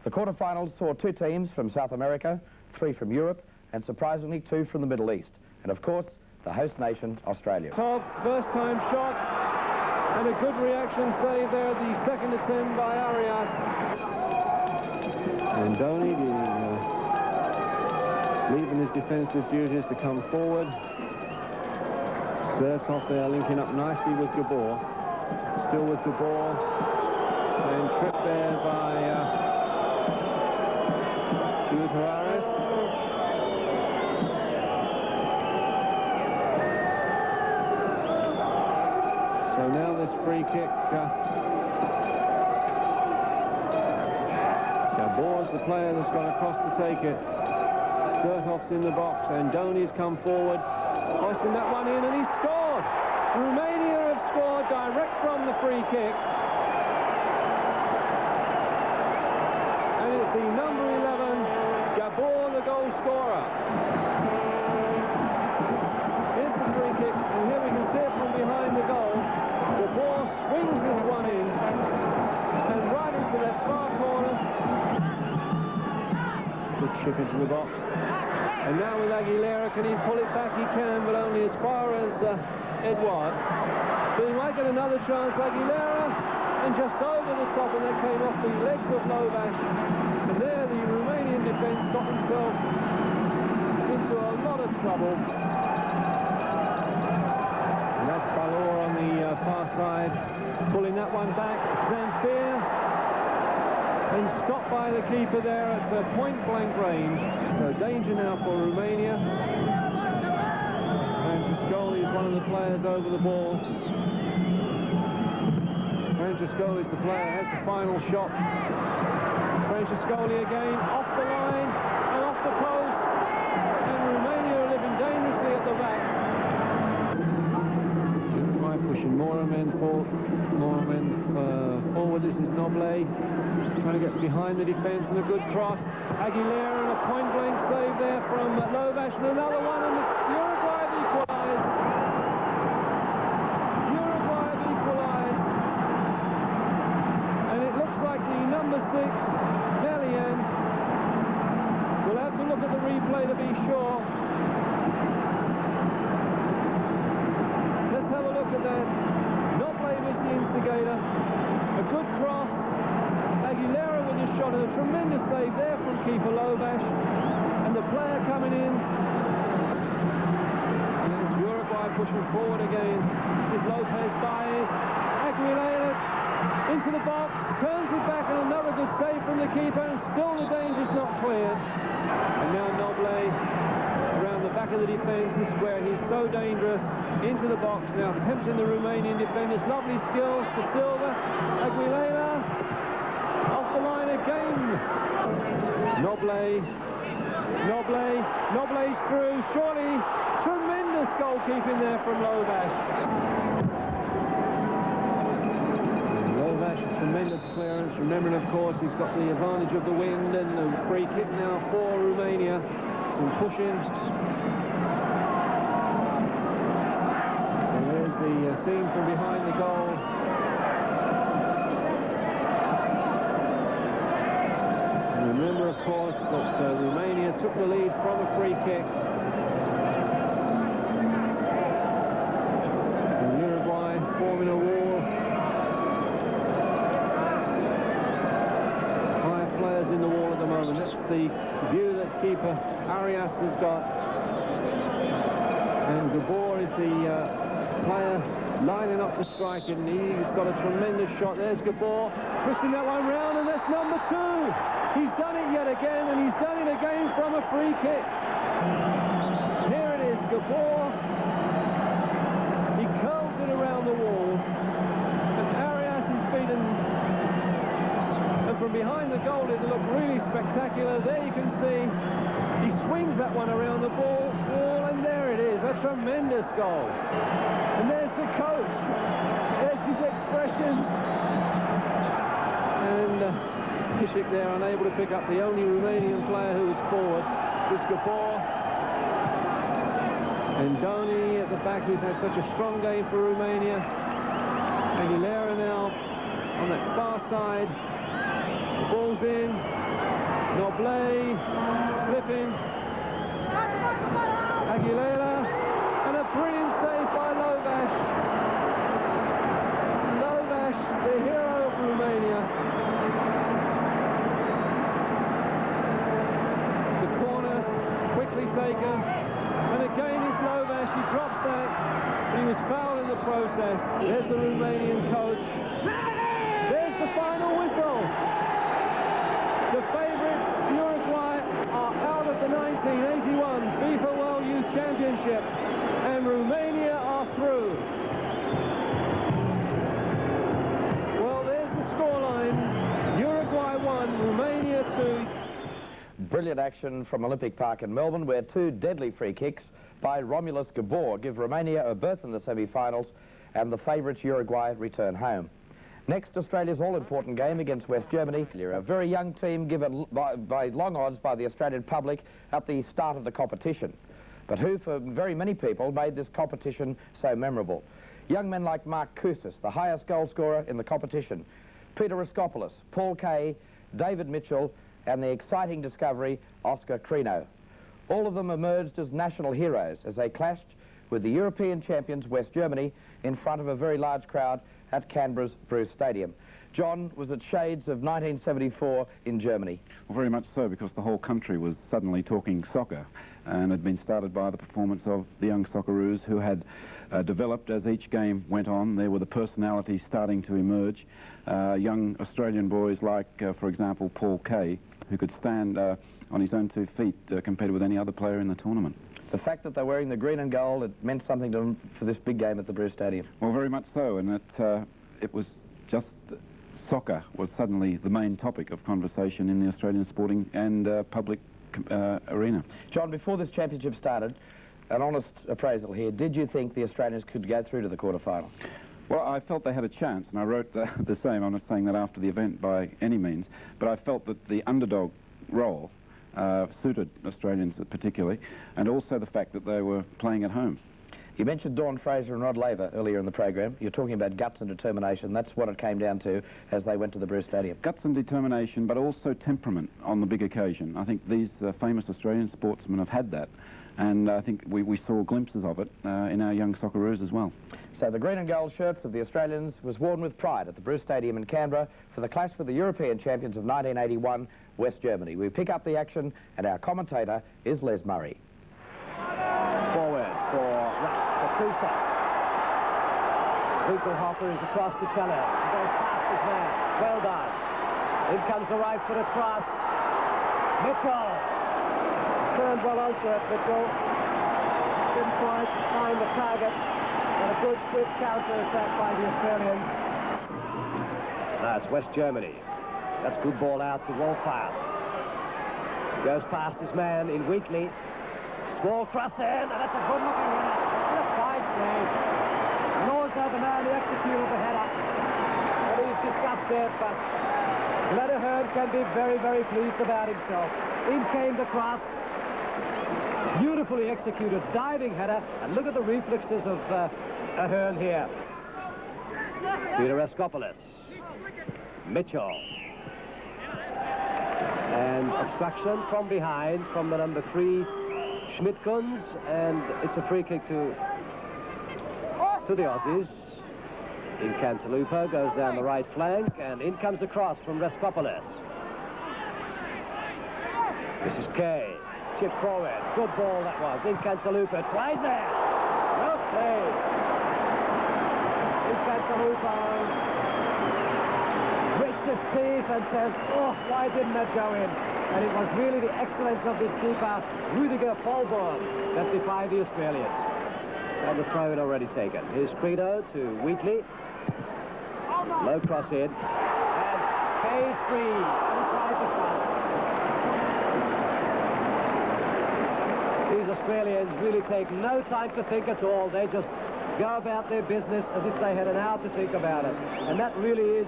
Speaker 2: The quarterfinals saw 2 teams from South America, 3 from Europe, and surprisingly 2 from the Middle East. And of course, the host nation, Australia.
Speaker 7: Top first-time shot, and a good reaction save there, the second attempt by Arias. And Donny leaving his defensive duties to come forward. Sertov there linking up nicely with Gabor. Still with Gabor. And tripped there by Gutierrez. So now this free kick. Gabor's the player that's gone across to take it. Sertov's in the box, and Donny's come forward. Hoisting that one in, and he's scored! Romania have scored direct from the free kick. And it's the number 11, Gabor, the goal scorer. Here's the free kick, and here we can see it from behind the goal. Gabor swings this one in, and right into that far corner. Good chip into the box. And now with Aguilera, can he pull it back? He can, but only as far as Edouard. But he might get another chance. Aguilera, and just over the top, and that came off the legs of Lovash. And there the Romanian defence got themselves into a lot of trouble. And that's Balor on the far side, pulling that one back. Zamfir. And stopped by the keeper there at point-blank range. So danger now for Romania. Francescoli is one of the players over the ball. Francescoli is the player, has the final shot. Francescoli again, off the line and off the post. And Romania are living dangerously at the back. Uruguay pushing more men forward. This is Noble. Trying to get behind the defence, and a good cross. Aguilera, and a point-blank save there from Lovash, and another one, and Uruguay have equalised. Uruguay have equalised. And it looks like the number 6, Melian. We'll have to look at the replay to be sure. Let's have a look at that. Noble was the instigator. A good cross. Aguilera with a shot, and a tremendous save there from keeper Lovash. And the player coming in. And it's Uruguay pushing forward again. This is Lopez Baez. Aguilera into the box, turns it back, and another good save from the keeper, and still the danger's not cleared. And now Noble around the back of the defence. This is where he's so dangerous. Into the box now, tempting the Romanian defenders. Lovely skills for Silva. Aguilera off the line again. Noble's through. Surely tremendous goalkeeping there from Lovash. Lovash, a tremendous tremendous clearance. Remembering, of course, he's got the advantage of the wind, and the free kick now for Romania. Some pushing. So there's the scene from behind the goal. And remember, of course, that Romania took the lead from a free kick. And Uruguay forming a wall. 5 players in the wall at the moment. That's the view that keeper Arias has got. And Gabor is the player lining up to strike it, and he's got a tremendous shot. There's Gabor twisting that one round, and that's number 2. He's done it yet again, and he's done it again from a free kick. Here it is, Gabor. He curls it around the wall, and Arias is beaten. And from behind the goal, it looked really spectacular. There you can see he swings that one around the wall, and there it is, a tremendous goal. And there's the coach. There's his expressions. And Kishik there, unable to pick up the only Romanian player who was forward, was Gabor. And Doni at the back, who's had such a strong game for Romania. Aguilera now on that far side. The ball's in. Noble slipping. Aguilera, and a brilliant save by Lovash. Lovash, the hero of Romania. The corner quickly taken, and again it's Lovash. He drops that. He was fouled in the process. There's the Romanian coach. There's the final whistle. The favourites, Uruguay, are out of the 1981 FIFA World Youth Championship, and Romania are through. Well, there's the scoreline. Uruguay 1, Romania 2.
Speaker 2: Brilliant action from Olympic Park in Melbourne, where 2 deadly free kicks by Romulus Gabor give Romania a berth in the semi-finals, and the favourites Uruguay return home. Next, Australia's all-important game against West Germany. A very young team given by long odds by the Australian public at the start of the competition, but who, for very many people, made this competition so memorable. Young men like Mark Kousas, the highest goal scorer in the competition, Peter Raskopoulos, Paul Kay, David Mitchell, and the exciting discovery, Oscar Crino. All of them emerged as national heroes as they clashed with the European champions West Germany in front of a very large crowd at Canberra's Bruce Stadium. John, was it shades of 1974 in Germany?
Speaker 3: Well, very much so, because the whole country was suddenly talking soccer, and had been started by the performance of the young Socceroos, who had developed as each game went on. There were the personalities starting to emerge. Young Australian boys like, for example, Paul Kay, who could stand on his own 2 feet compared with any other player in the tournament.
Speaker 2: The fact that they're wearing the green and gold, it meant something to them for this big game at the Bruce Stadium.
Speaker 3: Well, very much so, and it was just soccer was suddenly the main topic of conversation in the Australian sporting and public arena.
Speaker 2: John, before this championship started, an honest appraisal here, did you think the Australians could go through to the quarterfinal?
Speaker 3: Well, I felt they had a chance, and I wrote the same. I'm not saying that after the event by any means, but I felt that the underdog role suited Australians particularly, and also the fact that they were playing at home.
Speaker 2: You mentioned Dawn Fraser and Rod Laver earlier in the program. You're talking about guts and determination. That's what it came down to as they went to the Bruce Stadium. Guts
Speaker 3: and determination, but also temperament on the big occasion. I think these famous Australian sportsmen have had that, and I think we saw glimpses of it in our young Socceroos as well.
Speaker 2: So the green and gold shirts of the Australians was worn with pride at the Bruce Stadium in Canberra for the clash with the European champions of 1981, West Germany. We pick up the action, and our commentator is Les Murray.
Speaker 9: Forward for Kousas. Winkelhofer is across the channel. He goes past his man. Well done. In comes the right foot across. Mitchell. Turned well onto it, Mitchell. Didn't quite find the target. But a good swift counter-attack by the Australians. That's West Germany. That's good ball out to Wolfhard. Goes past his man in Wheatley. Small cross in, and that's a good-looking header. Just fine save. And Law's had the man who executed the header. And he's discussed it, but Glenn can be very, very pleased about himself. In came the cross. Beautifully executed diving header, and look at the reflexes of Ahern here. Peter Raskopoulos. Mitchell. And obstruction from behind from the number 3, Schmidt-Kunz, and it's a free kick to the Aussies. In Cantalupo goes down the right flank, and in comes the cross from Raskopoulos. This is Kay. Chip forward. Good ball that was. In Cantalupo tries it. No save. In Cantalupo grits his teeth and says, oh, why didn't that go in? And it was really the excellence of this keeper, Rudiger Folborn, that defied the Australians. And the throw in already taken. Here's Credo to Wheatley. Low cross in. And Kay's free. Inside the shot. These Australians really take no time to think at all. They just go about their business as if they had an hour to think about it. And that really is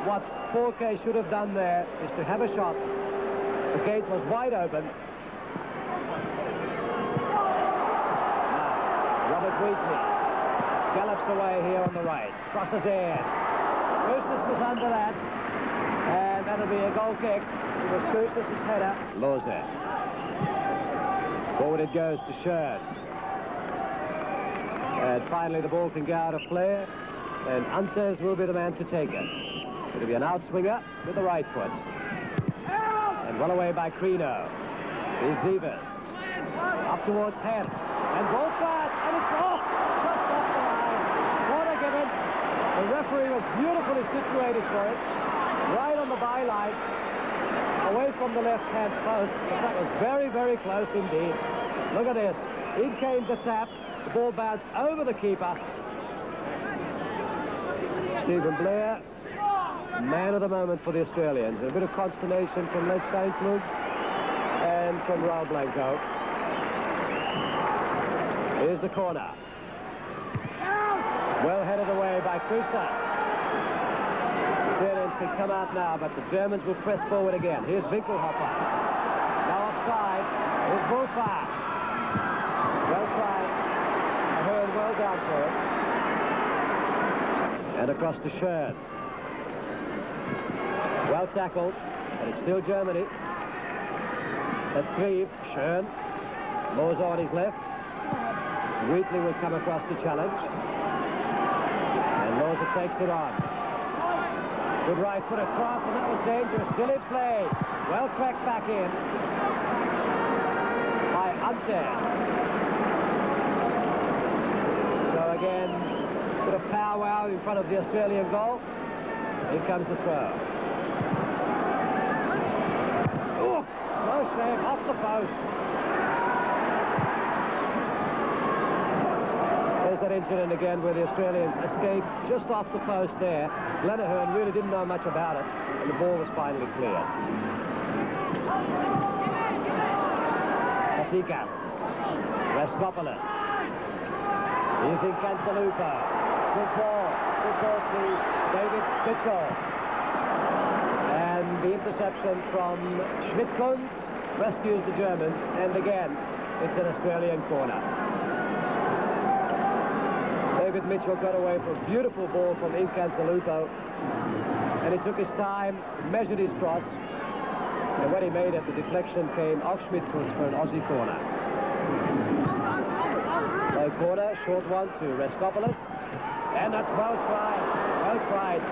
Speaker 9: what 4K should have done there, is to have a shot. The gate was wide open. Now, Robert Wheatley gallops away here on the right. Crosses in. Crucis was under that. And that'll be a goal kick. It was Crucis' header. Lawser. Forward it goes to Schön. And finally the ball can go out of play, and Antes will be the man to take it. It'll be an outswinger with the right foot. And well away by Crino. Here's Zivers. Up towards Hens. And ball flat, and it's off! Just off the line. Corner given. The referee was beautifully situated for it. Right on the byline. Away from the left-hand post, but that was very, very close indeed. Look at this. In came the tap. The ball bounced over the keeper. Stephen Blair, man of the moment for the Australians. A bit of consternation from Les Saint-Cloud and from Raul Blanco. Here's the corner. Well headed away by Crucis. Australians can come out now, but the Germans will press forward again. Here's Winkelhofer. Now offside. Here's Wolfach. Well tried. Ahern well down for it. And across to Schön. Well tackled, and it's still Germany. That's Grieve. Schön. Moores on his left. Wheatley will come across to challenge. And Moser takes it on. Good right foot across, and that was dangerous. Still in play. Well cracked back in by Antes. So again, bit of powwow in front of the Australian goal. Here comes the throw. Oh, no save, off the post. There's that incident again where the Australians escaped just off the post there. Glenn really didn't know much about it, and the ball was finally cleared. Patikas. Raskopoulos. Using Cantalupo. Good ball. Good ball to David Mitchell. And the interception from Schmidt-Kunz rescues the Germans, and again, it's an Australian corner. David Mitchell got away for a beautiful ball from Cantalupo, and he took his time, measured his cross, and when he made it, the deflection came off Schmidt-Kunz for an Aussie corner. Low corner, short one to Raskopoulos, and that's well tried, well tried.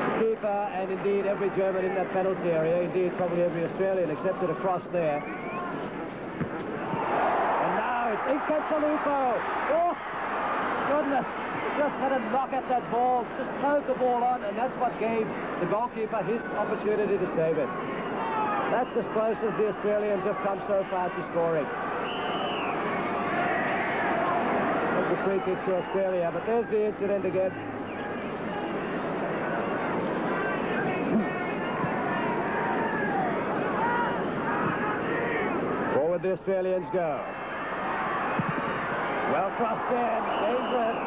Speaker 9: The keeper, and indeed every German in that penalty area, indeed probably every Australian, accepted a cross there. And now it's Cantalupo. Oh! Goodness, he just had a knock at that ball, just towed the ball on, and that's what gave the goalkeeper his opportunity to save it. That's as close as the Australians have come so far to scoring. That's a free kick to Australia, but there's the incident again. Forward the Australians go. Well crossed in, dangerous.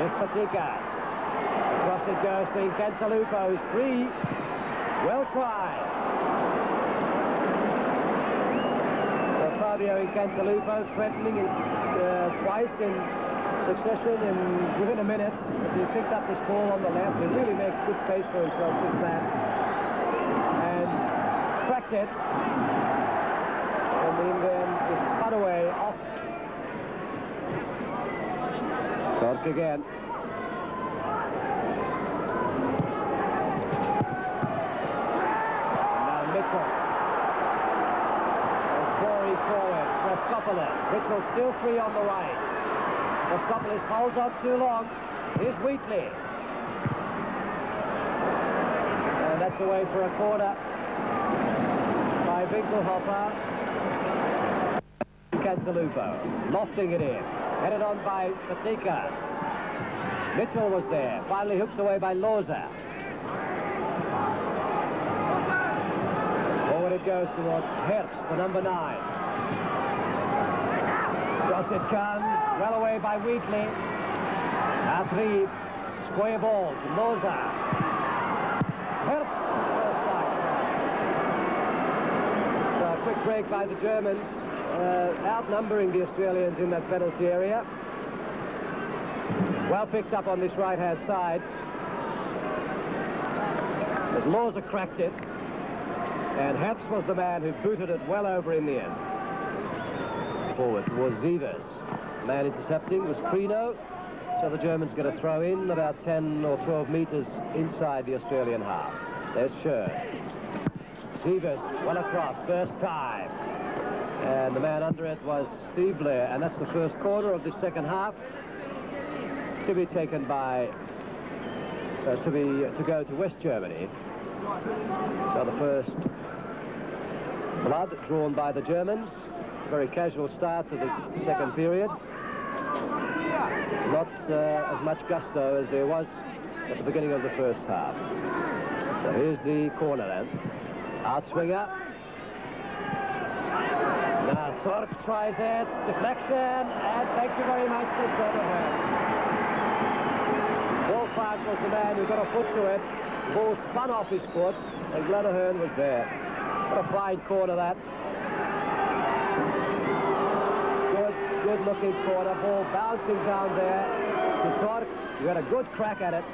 Speaker 9: Here's Patikas. Across it goes to Cantalupo's 3. Well tried. So Fabio Cantalupo threatening twice in succession and within a minute as he picked up this ball on the left. He really makes good space for himself, this man. And cracked it. And then it's spun away off. Tork again. And now Mitchell. There's Bory forward. Raskopoulos. Mitchell still free on the right. Raskopoulos holds on too long. Here's Wheatley. And that's away for a corner by Winkelhofer. Cantalupo lofting it in. Headed on by Patikas. Mitchell was there. Finally hooked away by Loza. Forward it goes towards Herbst, the number 9. Across it comes. Well away by Wheatley. Now 3. Square ball to Loza. Herbst. So a quick break by the Germans. Outnumbering the Australians in that penalty area. Well picked up on this right-hand side. As Loza cracked it. And Herbst was the man who booted it well over in the end. Forward towards Zivers. Man intercepting was Prino. So the Germans get a throw in about 10 or 12 meters inside the Australian half. There's Schön. Zivers well across, first time. And the man under it was Steve Blair, and that's the first quarter of the second half to be taken by to go to West Germany. So the first blood drawn by the Germans. Very casual start to this second period. Not as much gusto as there was at the beginning of the first half. So here's the corner then. Outswinger. Now Tork tries it, deflection, and thank you very much to Fordham. Wolfhard was the man who got a foot to it. The ball spun off his foot, and Glenahern was there. What a fine corner that. Good looking corner, ball bouncing down there to Tork. You had a good crack at it,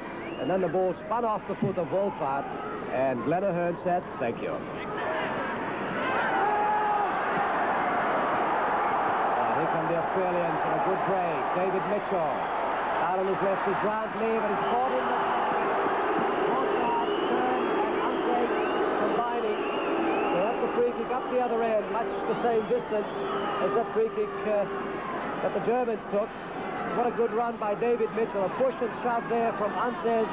Speaker 9: and then the ball spun off the foot of Wolfhard, and Glenahern said, thank you. Here come the Australians for a good break. David Mitchell. Out on his left is Brantley, but he's caught in the Wolfhard, Schön, and Antes combining. So that's a free kick up the other end, much the same distance as that free kick that the Germans took. What a good run by David Mitchell. A push and shove there from Antes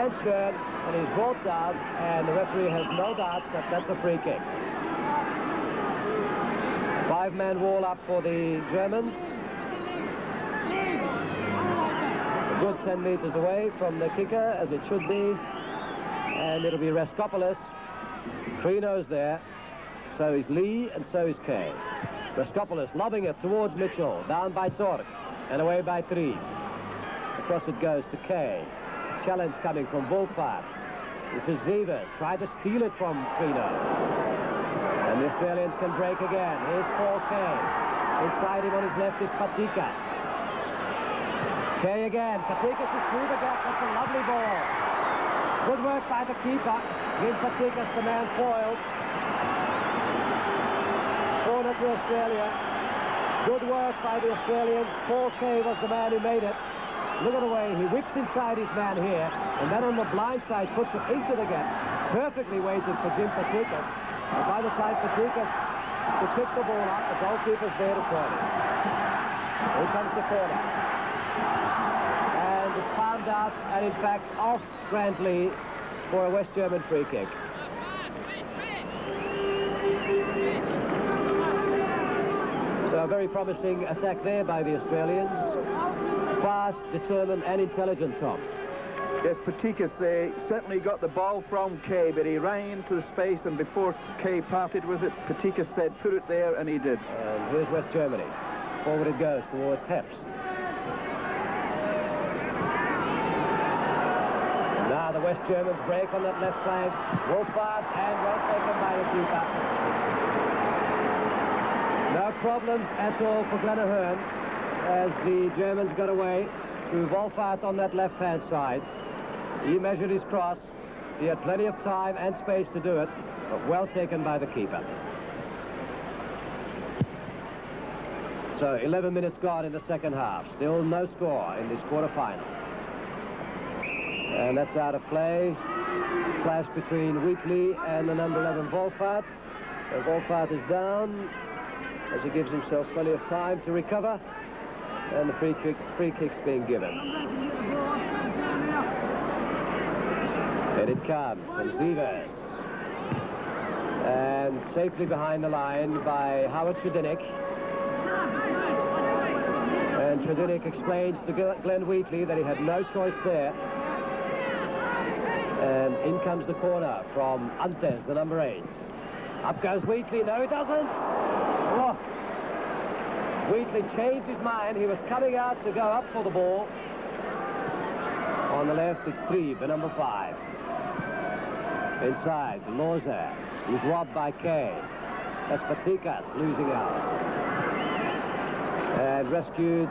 Speaker 9: and Schön, and he's brought down, and the referee has no doubts that that's a free kick. 5-man wall up for the Germans. A good 10 meters away from the kicker, as it should be. And it'll be Raskopoulos. Prino's there. So is Lee, and so is Kay. Raskopoulos lobbing it towards Mitchell. Down by Tork. And away by 3. Across it goes to Kay. Challenge coming from Wolfhard. This is Zivers. Tried to steal it from Prino. And the Australians can break again. Here's Paul Kay. Inside him on his left is Patikas. Kay again. Patikas is through the gap. That's a lovely ball. Good work by the keeper. Gives Patikas the man foiled. Corner to Australia. Good work by the Australians. Paul Kay was the man who made it. Look at the way he whips inside his man here, and then on the blind side puts it into the gap. Perfectly weighted for Jim Patikas. And by the time Patikas to pick the ball up, the goalkeeper's there to point it. Here comes the corner. And it's found out, and in fact off Brantley for a West German free kick. So a very promising attack there by the Australians. Fast, determined and intelligent, Tom.
Speaker 1: Yes, Patikas certainly got the ball from Kay, but he ran into the space, and before Kay parted with it, Patikas said, put it there, and he did.
Speaker 9: And here's West Germany. Forward it goes towards Herbst. Now the West Germans break on that left flank. Wolfart, and well taken by the keeper. No problems at all for Glenahern as the Germans got away through Wolfart on that left-hand side. He measured his cross. He had plenty of time and space to do it, but well taken by the keeper. So 11 minutes gone in the second half. Still no score in this quarter-final. And that's out of play. Clash between Wheatley and the number 11 Wolfart. Wolfart is down as he gives himself plenty of time to recover. And the free kick's being given. And it comes from Zevers. And safely behind the line by Howard Tredinik. And Tredinik explains to Glenn Wheatley that he had no choice there. And in comes the corner from Antes, the number 8. Up goes Wheatley. No, he doesn't. Oh. Wheatley changed his mind. He was coming out to go up for the ball. On the left, it's Trieb, the number 5. Inside, Loza. He's robbed by Kay. That's Patikas losing out. And rescued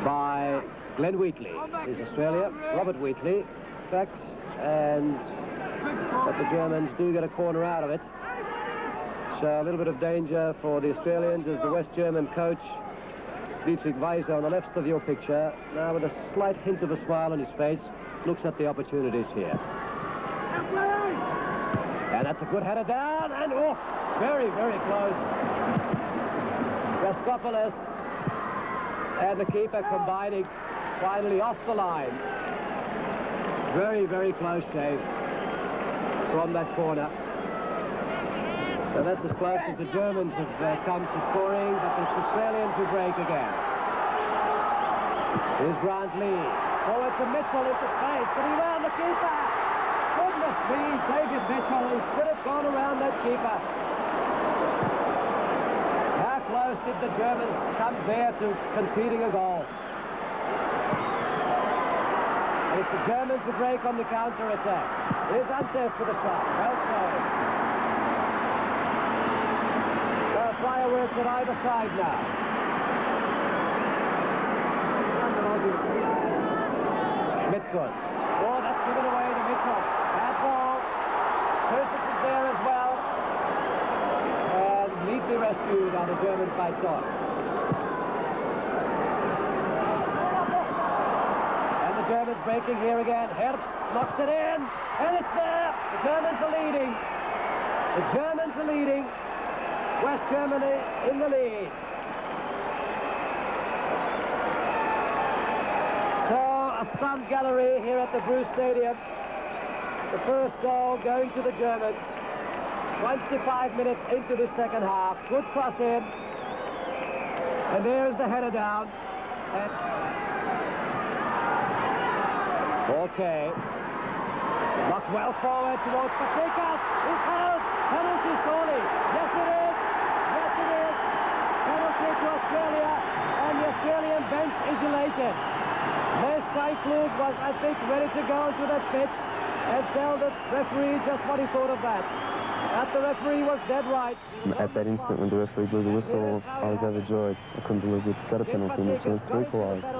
Speaker 9: by Glenn Wheatley. He's Australia. Robert Wheatley, in fact. But the Germans do get a corner out of it. So a little bit of danger for the Australians as the West German coach, Dietrich Weiser, on the left of your picture, now with a slight hint of a smile on his face, looks at the opportunities here. And that's a good header down, and oh, very, very close. Raskopoulos and the keeper combining finally off the line. Very, very close shave from that corner. So that's as close as the Germans have come to scoring, but it's Australians who break again. Here's Grant Lee. Forward to Mitchell into space, but he round the keeper. Goodness me, David Mitchell, he should have gone around that keeper. How close did the Germans come there to conceding a goal? And it's the Germans who break on the counter-attack. Here's Antes with a shot. Well played. Fireworks on either side now. Schmidt-Kunz. Oh, that's given away to Mitchell. Bad ball. Persis is there as well. And neatly rescued on the Germans by Todd. And the Germans breaking here again. Herbst knocks it in. And it's there. The Germans are leading. The Germans are leading. West Germany in the lead. So, a stunned gallery here at the Bruce Stadium. The first goal going to the Germans. 25 minutes into the second half. Good cross in. And there's the header down. And okay. Knocked well forward towards Patikas. It's held. Penalty surely. Yes, it is. Yes, it is. Penalty to Australia. And the Australian bench is elated. Les Seiflug was, I think, ready to go into that pitch and tell the referee just what he thought of that. That the referee was dead right.
Speaker 14: At that instant when the referee blew the whistle, I was overjoyed. I couldn't believe we'd got a penalty and a chance to equalise. I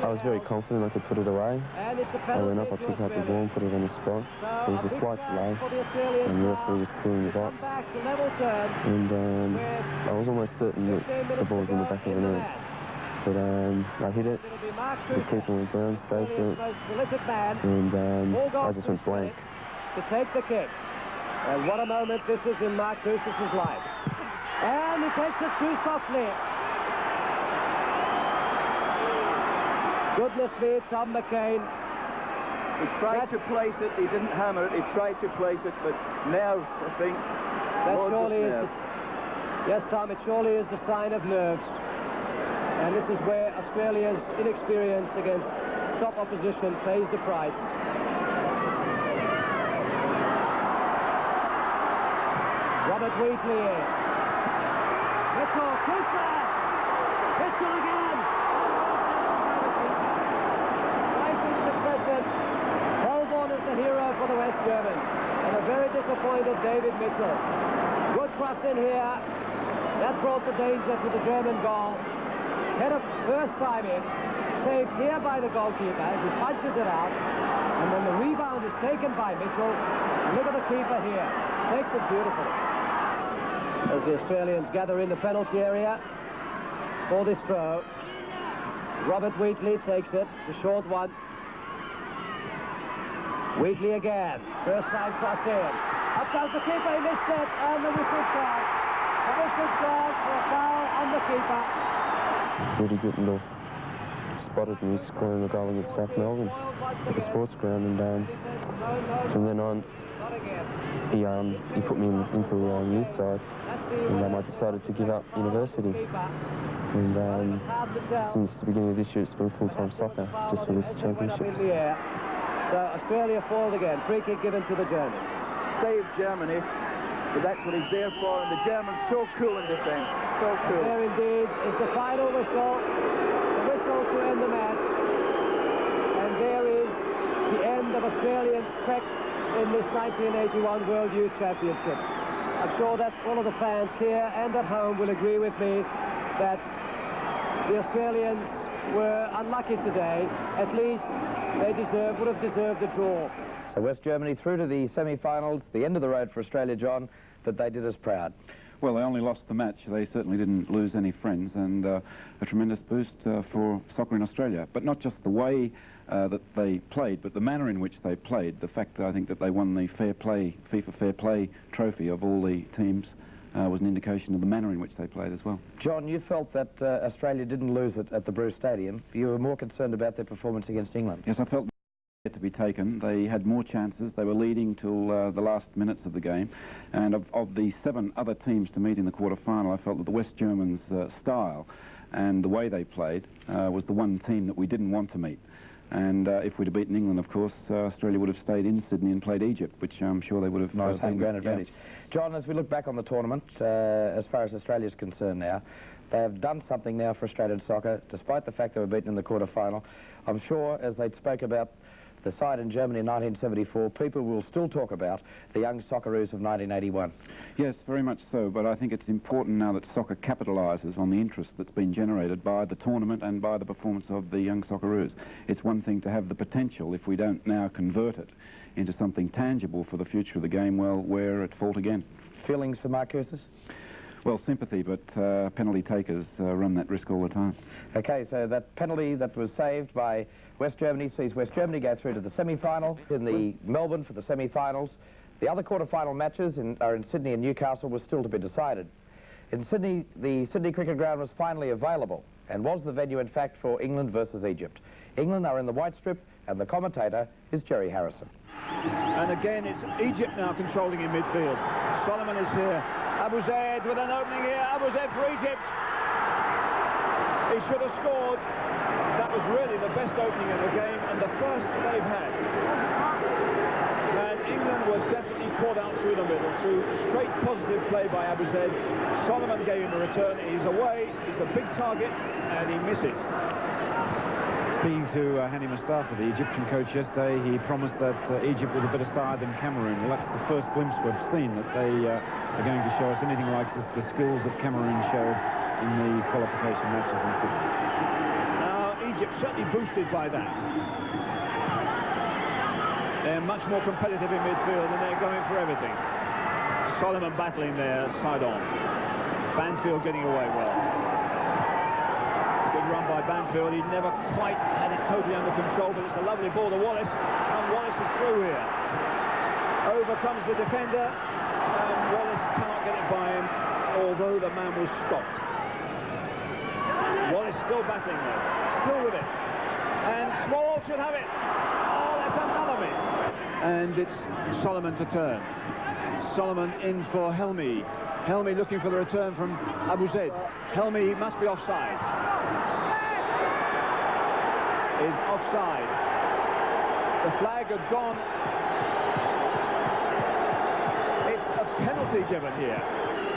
Speaker 14: was very confident I could put it away. I went up, I picked up the ball and put it on the spot. There was a slight delay and the referee was clearing the box. And I was almost certain that the ball was in the back of the net. But I hit it, the keeper went down, saved it, and I just went blank.
Speaker 9: To take the kick. And what a moment this is in Mark Kousas' life. And he takes it too softly. Goodness me, Tom McCain.
Speaker 1: He tried to place it, he didn't hammer it, he tried to place it, but nerves, I think.
Speaker 9: That surely is yes, Tom, it surely is the sign of nerves. And this is where Australia's inexperience against top opposition pays the price. Robert Wheatley in. Mitchell, Cooper! Mitchell again! for the West Germans. And a very disappointed David Mitchell. Good cross in here. That brought the danger to the German goal. Header first time in. Saved here by the goalkeeper as he punches it out. And then the rebound is taken by Mitchell. And look at the keeper here. Takes it beautifully. As the Australians gather in the penalty area for this throw. Robert Wheatley takes it. It's a short one. Wheatley again. First time cross in. Up goes the keeper. He missed it. And the whistle's gone. The whistle's gone for a foul on the keeper.
Speaker 14: Rudy Guttendorf spotted me scoring a goal against South Melbourne at the sports ground, and from then on he put me into the youth side, and I decided to give up university. And since the beginning of this year, it's been full-time soccer just for this championship.
Speaker 9: So Australia foiled again. Free kick given to the Germans.
Speaker 1: Saved Germany, but that's what he's there for, and the Germans so cool in defence. So cool.
Speaker 9: There indeed is the final whistle. The whistle to end the match. And there is the end of Australians' trek in this 1981 World Youth Championship. I'm sure that all of the fans here and at home will agree with me that the Australians were unlucky today. At least they would have deserved a draw.
Speaker 2: So West Germany through to the semi-finals, the end of the road for Australia, John, but they did us proud.
Speaker 3: Well, they only lost the match. They certainly didn't lose any friends, and a tremendous boost for soccer in Australia. But not just the way that they played, but the manner in which they played. The fact, I think, that they won the FIFA Fair Play trophy of all the teams was an indication of the manner in which they played as well.
Speaker 2: John, you felt that Australia didn't lose it at the Bruce Stadium. You were more concerned about their performance against England.
Speaker 3: Yes, I felt to be taken. They had more chances. They were leading till the last minutes of the game. And of the 7 other teams to meet in the quarter-final, I felt that the West Germans' style and the way they played was the one team that we didn't want to meet. And if we'd have beaten England, of course, Australia would have stayed in Sydney and played Egypt, which I'm sure they would have...
Speaker 2: Nice home ground advantage. John, as we look back on the tournament, as far as Australia's concerned now, they have done something now for Australian soccer, despite the fact they were beaten in the quarter-final. I'm sure, as they spoke about the side in Germany in 1974, people will still talk about the young Socceroos of 1981.
Speaker 3: Yes, very much so, but I think it's important now that soccer capitalises on the interest that's been generated by the tournament and by the performance of the young Socceroos. It's one thing to have the potential. If we don't now convert it into something tangible for the future of the game, well, we're at fault again.
Speaker 2: Feelings for Mark Curtis?
Speaker 3: Well, sympathy, but penalty takers run that risk all the time.
Speaker 2: Okay, so that penalty that was saved by West Germany sees West Germany go through to the semi-final in the Melbourne for the semi-finals. The other quarter-final matches are in Sydney and Newcastle were still to be decided. In Sydney, the Sydney Cricket Ground was finally available and was the venue, in fact, for England versus Egypt. England are in the white strip, and the commentator is Jerry Harrison.
Speaker 4: And again, it's Egypt now controlling in midfield. Solomon is here. Abu Zaid with an opening here. Abu Zaid for Egypt. He should have scored. That was really the best opening in the game and the first they've had. And England were definitely caught out through the middle, through straight positive play by Abu Zaid. Solomon gave him a return. He's away. He's a big target, and he misses.
Speaker 13: Speaking to Hani Mustafa, the Egyptian coach, yesterday, he promised that Egypt was a better side than Cameroon. Well, that's the first glimpse we've seen that they are going to show us anything like the skills that Cameroon showed in the qualification matches in Sydney.
Speaker 4: Now, Egypt certainly boosted by that. They're much more competitive in midfield and they're going for everything. Solomon battling there, side on. Banfield getting away well. Good run by Banfield. He never quite had it totally under control, but it's a lovely ball to Wallace. And Wallace is through here. Over comes the defender, and Wallace cannot get it by him, although the man was stopped. Wallace still battling there, still with it. And Small should have it. Oh, that's another miss. And it's Solomon to turn. Solomon in for Helmi. Helmi looking for the return from Abu Zaid. Helmi must be offside. Is offside. The flag had gone. It's a penalty given here.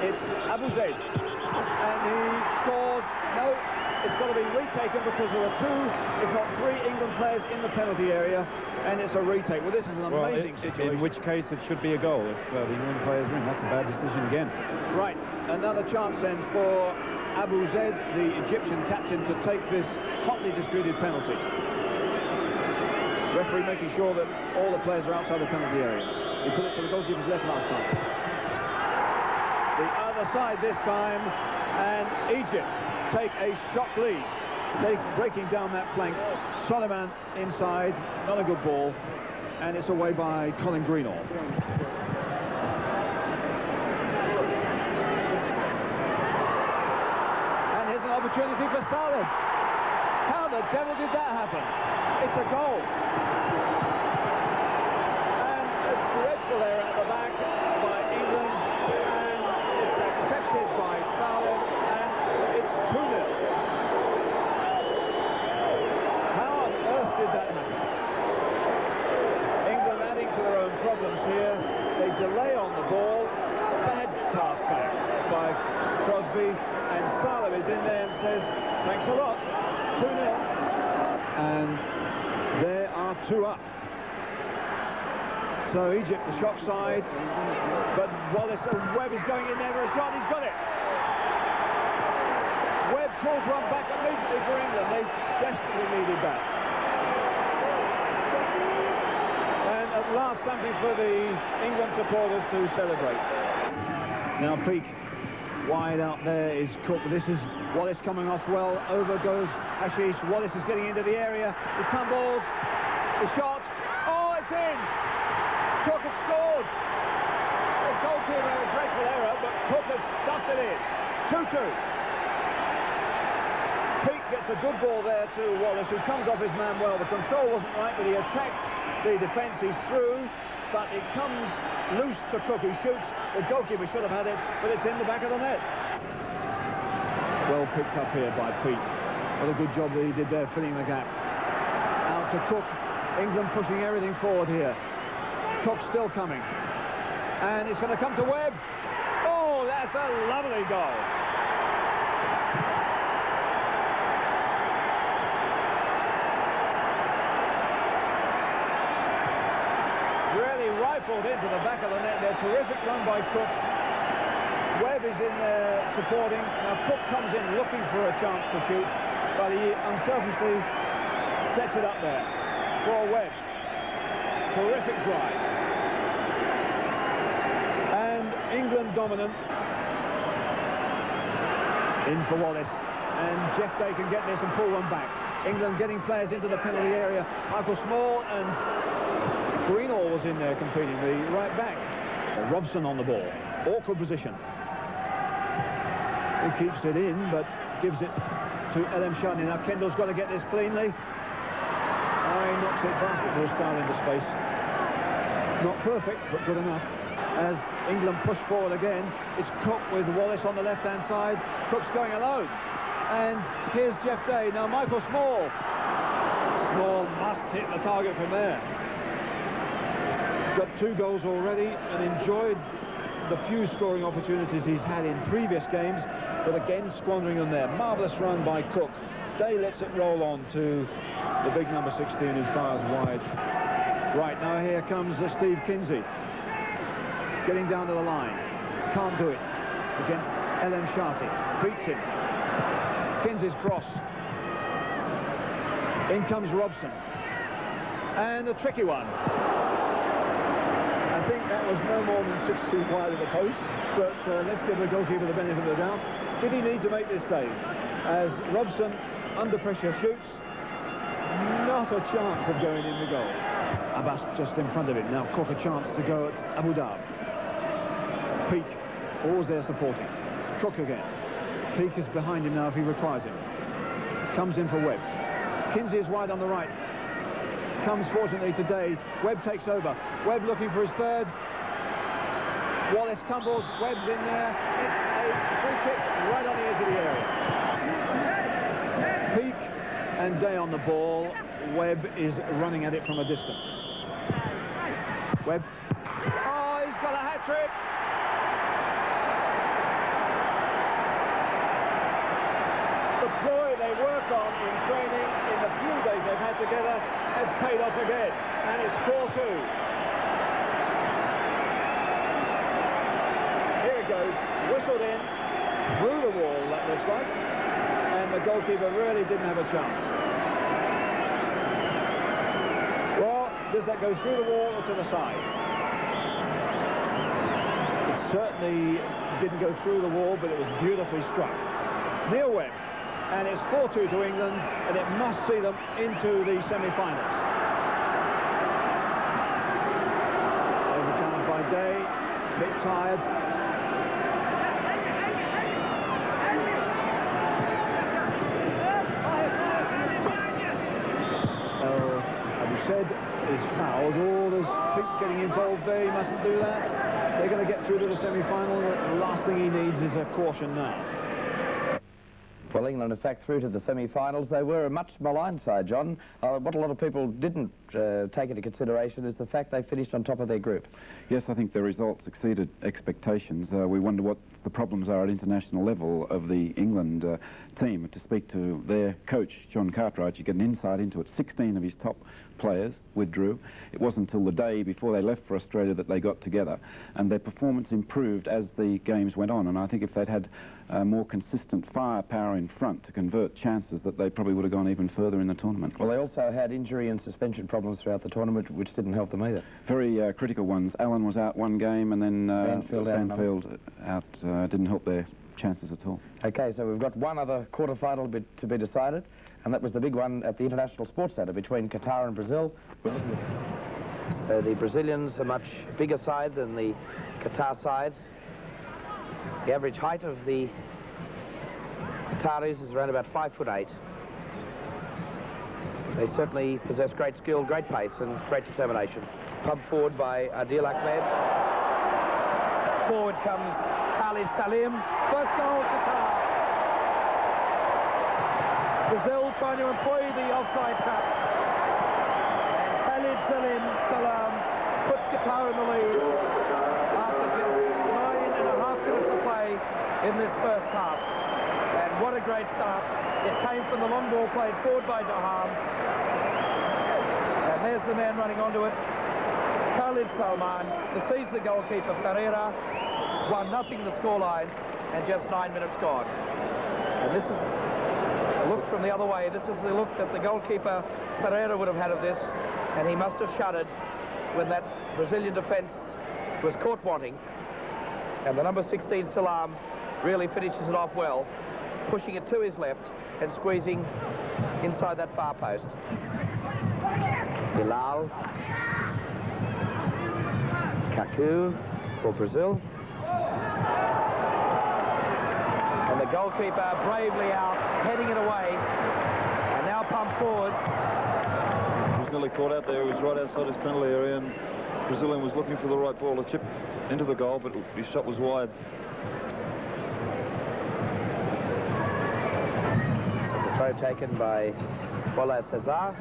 Speaker 4: It's Abu Zaid. And he scores. No, it's got to be taken because there are 2, if not 3, England players in the penalty area, and it's a retake. Well, this is an amazing situation.
Speaker 13: In which case it should be a goal if the England players win. That's a bad decision again.
Speaker 4: Right, another chance then for Abu Zaid, the Egyptian captain, to take this hotly disputed penalty. Referee making sure that all the players are outside the penalty area. He put it to the goalkeeper's left last time. The other side this time, and Egypt take a shock lead. Breaking down that flank. Soliman inside, not a good ball, and it's away by Colin Greenall. And here's an opportunity for Salim. How the devil did that happen? It's a goal. And a dreadful error at the back by England, and it's accepted by Salim, and it's 2-0. Did that happen? England adding to their own problems here. They delay on the ball. Bad pass back by Crosby, and Salah is in there and says, thanks a lot. 2-0. And there are 2 up. So Egypt, the shock side, but Wallace and Webb is going in there for a shot. He's got it. Webb calls one back immediately for England. They desperately needed that. At last, something for the England supporters to celebrate. Now Peak, wide out there is Cook. This is Wallace coming off well. Over goes Ashish. Wallace is getting into the area. He tumbles. The shot. Oh, it's in! Cook has scored. The goalkeeper, a dreadful error, but Cook has stuffed it in. 2-2. Peak gets a good ball there to Wallace, who comes off his man well. The control wasn't right, but he attacked the defence. He's through, but it comes loose to Cook, who shoots. The goalkeeper should have had it, but it's in the back of the net. Well picked up here by Peak. What a good job that he did there, filling the gap. Out to Cook. England pushing everything forward here. Cook still coming. And it's going to come to Webb. Oh, that's a lovely goal. Rifled into the back of the net there. Terrific run by Cook. Webb is in there supporting. Now Cook comes in looking for a chance to shoot, but he unselfishly sets it up there for Webb. Terrific drive. And England dominant. In for Wallace. And Jeff Day can get this and pull one back. England getting players into the penalty area. Michael Small and Greenall was in there competing, the right back. Robson on the ball. Awkward position. He keeps it in, but gives it to LM Shani. Now Kendall's got to get this cleanly. He knocks it basketball style into space. Not perfect, but good enough. As England push forward again, it's Cook with Wallace on the left-hand side. Cook's going alone. And here's Jeff Day. Now Michael Small. Small must hit the target from there. Got 2 goals already and enjoyed the few scoring opportunities he's had in previous games, but again squandering them there. Marvellous run by Cook. Day lets it roll on to the big number 16, who fires wide. Right, now here comes Steve Kinsey. Getting down to the line. Can't do it against LM Shati. Beats him. Kinsey's cross. In comes Robson. And a tricky one. I think that was no more than 6 feet wide of the post, but let's give the goalkeeper the benefit of the doubt. Did he need to make this save? As Robson, under pressure, shoots. Not a chance of going in the goal. Abbas just in front of him. Now Cook a chance to go at Abu Dhabi. Peak, always there supporting. Cook again. Peak is behind him now if he requires him. Comes in for Webb. Kinsey is wide on the right. Comes fortunately today. Webb takes over. Webb looking for his third. Wallace tumbles. Webb's in there. It's a free kick right on the edge of the area. Peak and Day on the ball. Webb is running at it from a distance. Webb. Oh, he's got a hat-trick. The ploy they work on together. It's paid off again, and it's 4-2. Here it goes, whistled in, through the wall, that looks like, and the goalkeeper really didn't have a chance. Well, does that go through the wall or to the side? It certainly didn't go through the wall, but it was beautifully struck. Neil Webb, and it's 4-2 to England, and it must see them into the semi-finals. There's a challenge by Day, a bit tired. Said is fouled. Oh, there's Pete getting involved there. He mustn't do that. They're going to get through to the semi-final. The last thing he needs is a caution now.
Speaker 2: Well, England, in fact, through to the semi-finals. They were a much maligned side, John. What a lot of people didn't take into consideration is the fact they finished on top of their group.
Speaker 3: Yes, I think the results exceeded expectations. We wonder what the problems are at international level of the England team. To speak to their coach, John Cartwright, you get an insight into it. 16 of his top players withdrew. It wasn't until the day before they left for Australia that they got together, and their performance improved as the games went on. And I think if they'd had more consistent firepower in front to convert chances, that they probably would have gone even further in the tournament.
Speaker 2: Well, they also had injury and suspension problems throughout the tournament, which didn't help them either.
Speaker 3: Very critical ones. Allen was out one game, and then
Speaker 2: Banfield
Speaker 3: out didn't help their chances at all.
Speaker 2: Okay, so we've got one other quarter-final to be decided, and that was the big one at the International Sports Centre between Qatar and Brazil. So the Brazilians are a much bigger side than the Qatar side. The average height of the Qataris is around about 5'8". They certainly possess great skill, great pace and great determination. Pumped forward by Adil Ahmed. Forward comes Khalid Salim. First goal, Qatar. Brazil trying to employ the offside trap. Khalid Salam puts Qatar in the lead after just 9.5 minutes of play in this first half. And what a great start. It came from the long ball played forward by Daham. And there's the man running onto it. Khalid Salman deceives the goalkeeper Ferreira. 1-0 the scoreline, and just 9 minutes gone. And this is a look from the other way. This is the look that the goalkeeper Ferreira would have had of this, and he must have shuddered when that Brazilian defence was caught wanting. And the number 16 Salam really finishes it off well, pushing it to his left and squeezing inside that far post. Bilal. Kaku for Brazil. And the goalkeeper bravely out, heading it away, and now pumped forward.
Speaker 10: He was nearly caught out there. He was right outside his penalty area, and Brazilian was looking for the right ball to chip into the goal, but his shot was wide.
Speaker 2: So the throw taken by Bola Cesar,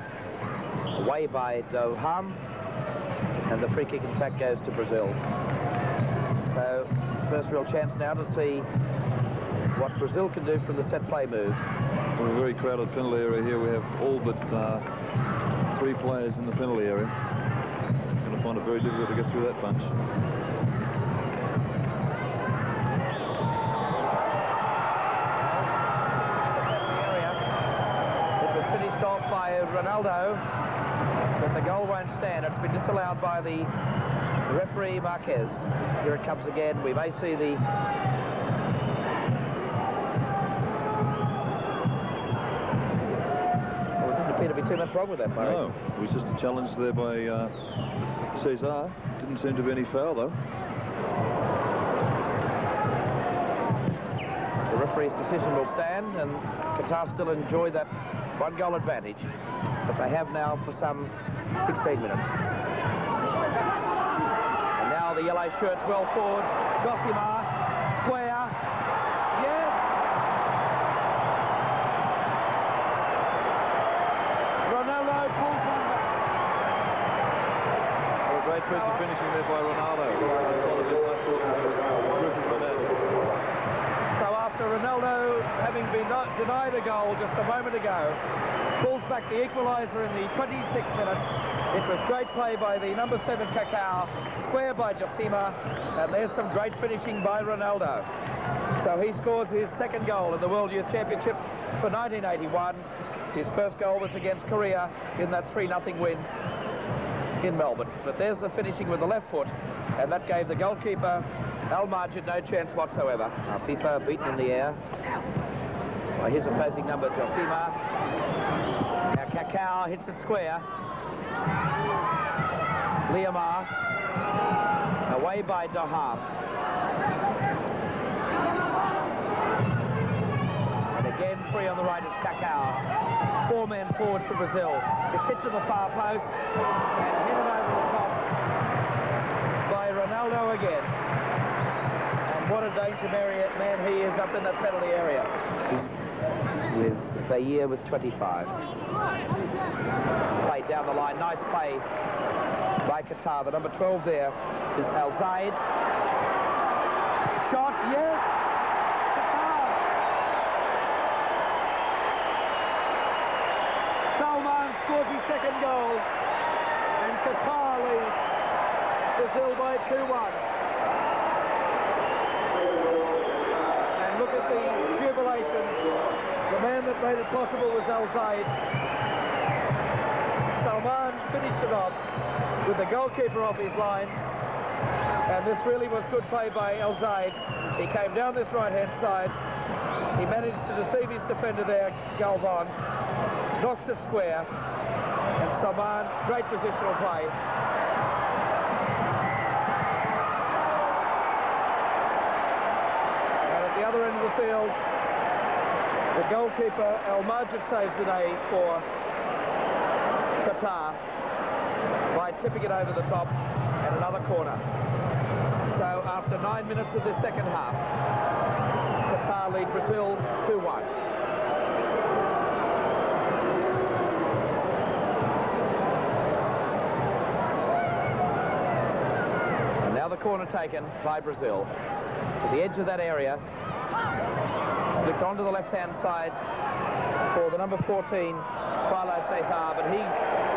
Speaker 2: away by Doham, and the free kick in fact goes to Brazil. So first real chance now to see what Brazil can do from the set play move.
Speaker 10: We're a very crowded penalty area here. We have all but 3 players in the penalty area. Going to find it very difficult to get through that bunch.
Speaker 2: It was finished off by Ronaldo, but the goal won't stand. It's been disallowed by the referee Marquez. Here it comes again. We may see the appear to be too much wrong with that, Murray.
Speaker 10: No, it was just a challenge there by Cesar. Didn't seem to be any foul, though.
Speaker 2: The referee's decision will stand, and Qatar still enjoy that 1-goal advantage that they have now for some 16 minutes. And now the yellow shirts well forward. Josimar, square. Yes! Ronaldo pulls one back.
Speaker 10: Well, a great piece of finishing there by Ronaldo.
Speaker 2: So after Ronaldo having been denied a goal just a moment ago, pulls back the equaliser in the 26th minute. It was great play by the number 7 Cacao, square by Josima, and there's some great finishing by Ronaldo. So he scores his second goal in the World Youth Championship for 1981. His first goal was against Korea in that 3-0 win in Melbourne. But there's the finishing with the left foot, and that gave the goalkeeper, Al Majid, no chance whatsoever. Now FIFA beaten in the air by his opposing number, Josima. Now Cacao hits it square. Liamar, away by Doham. And again, free on the right is Cacao. 4 men forward for Brazil. It's hit to the far post and headed over the top by Ronaldo again. And what a danger man he is up in that penalty area. With Bahia with 25. Played down the line, nice play by Qatar. The number 12 there is Al Zaid. Shot, yes! Qatar! Salman scores his second goal, and Qatar leads Brazil by 2-1. And look at the jubilation. The man that made it possible was Al Zaid. Salman finished it off with the goalkeeper off his line, and this really was good play by Al Zaid. He came down this right-hand side. He managed to deceive his defender there, Galvan, knocks it square, and Salman, great positional play. And at the other end of the field, the goalkeeper, Al Majid, saves the day for Qatar by tipping it over the top and another corner. So after 9 minutes of this second half, Qatar lead Brazil 2-1. And now the corner taken by Brazil to the edge of that area. It's flicked onto the left-hand side for the number 14, Paulo Cesar, but he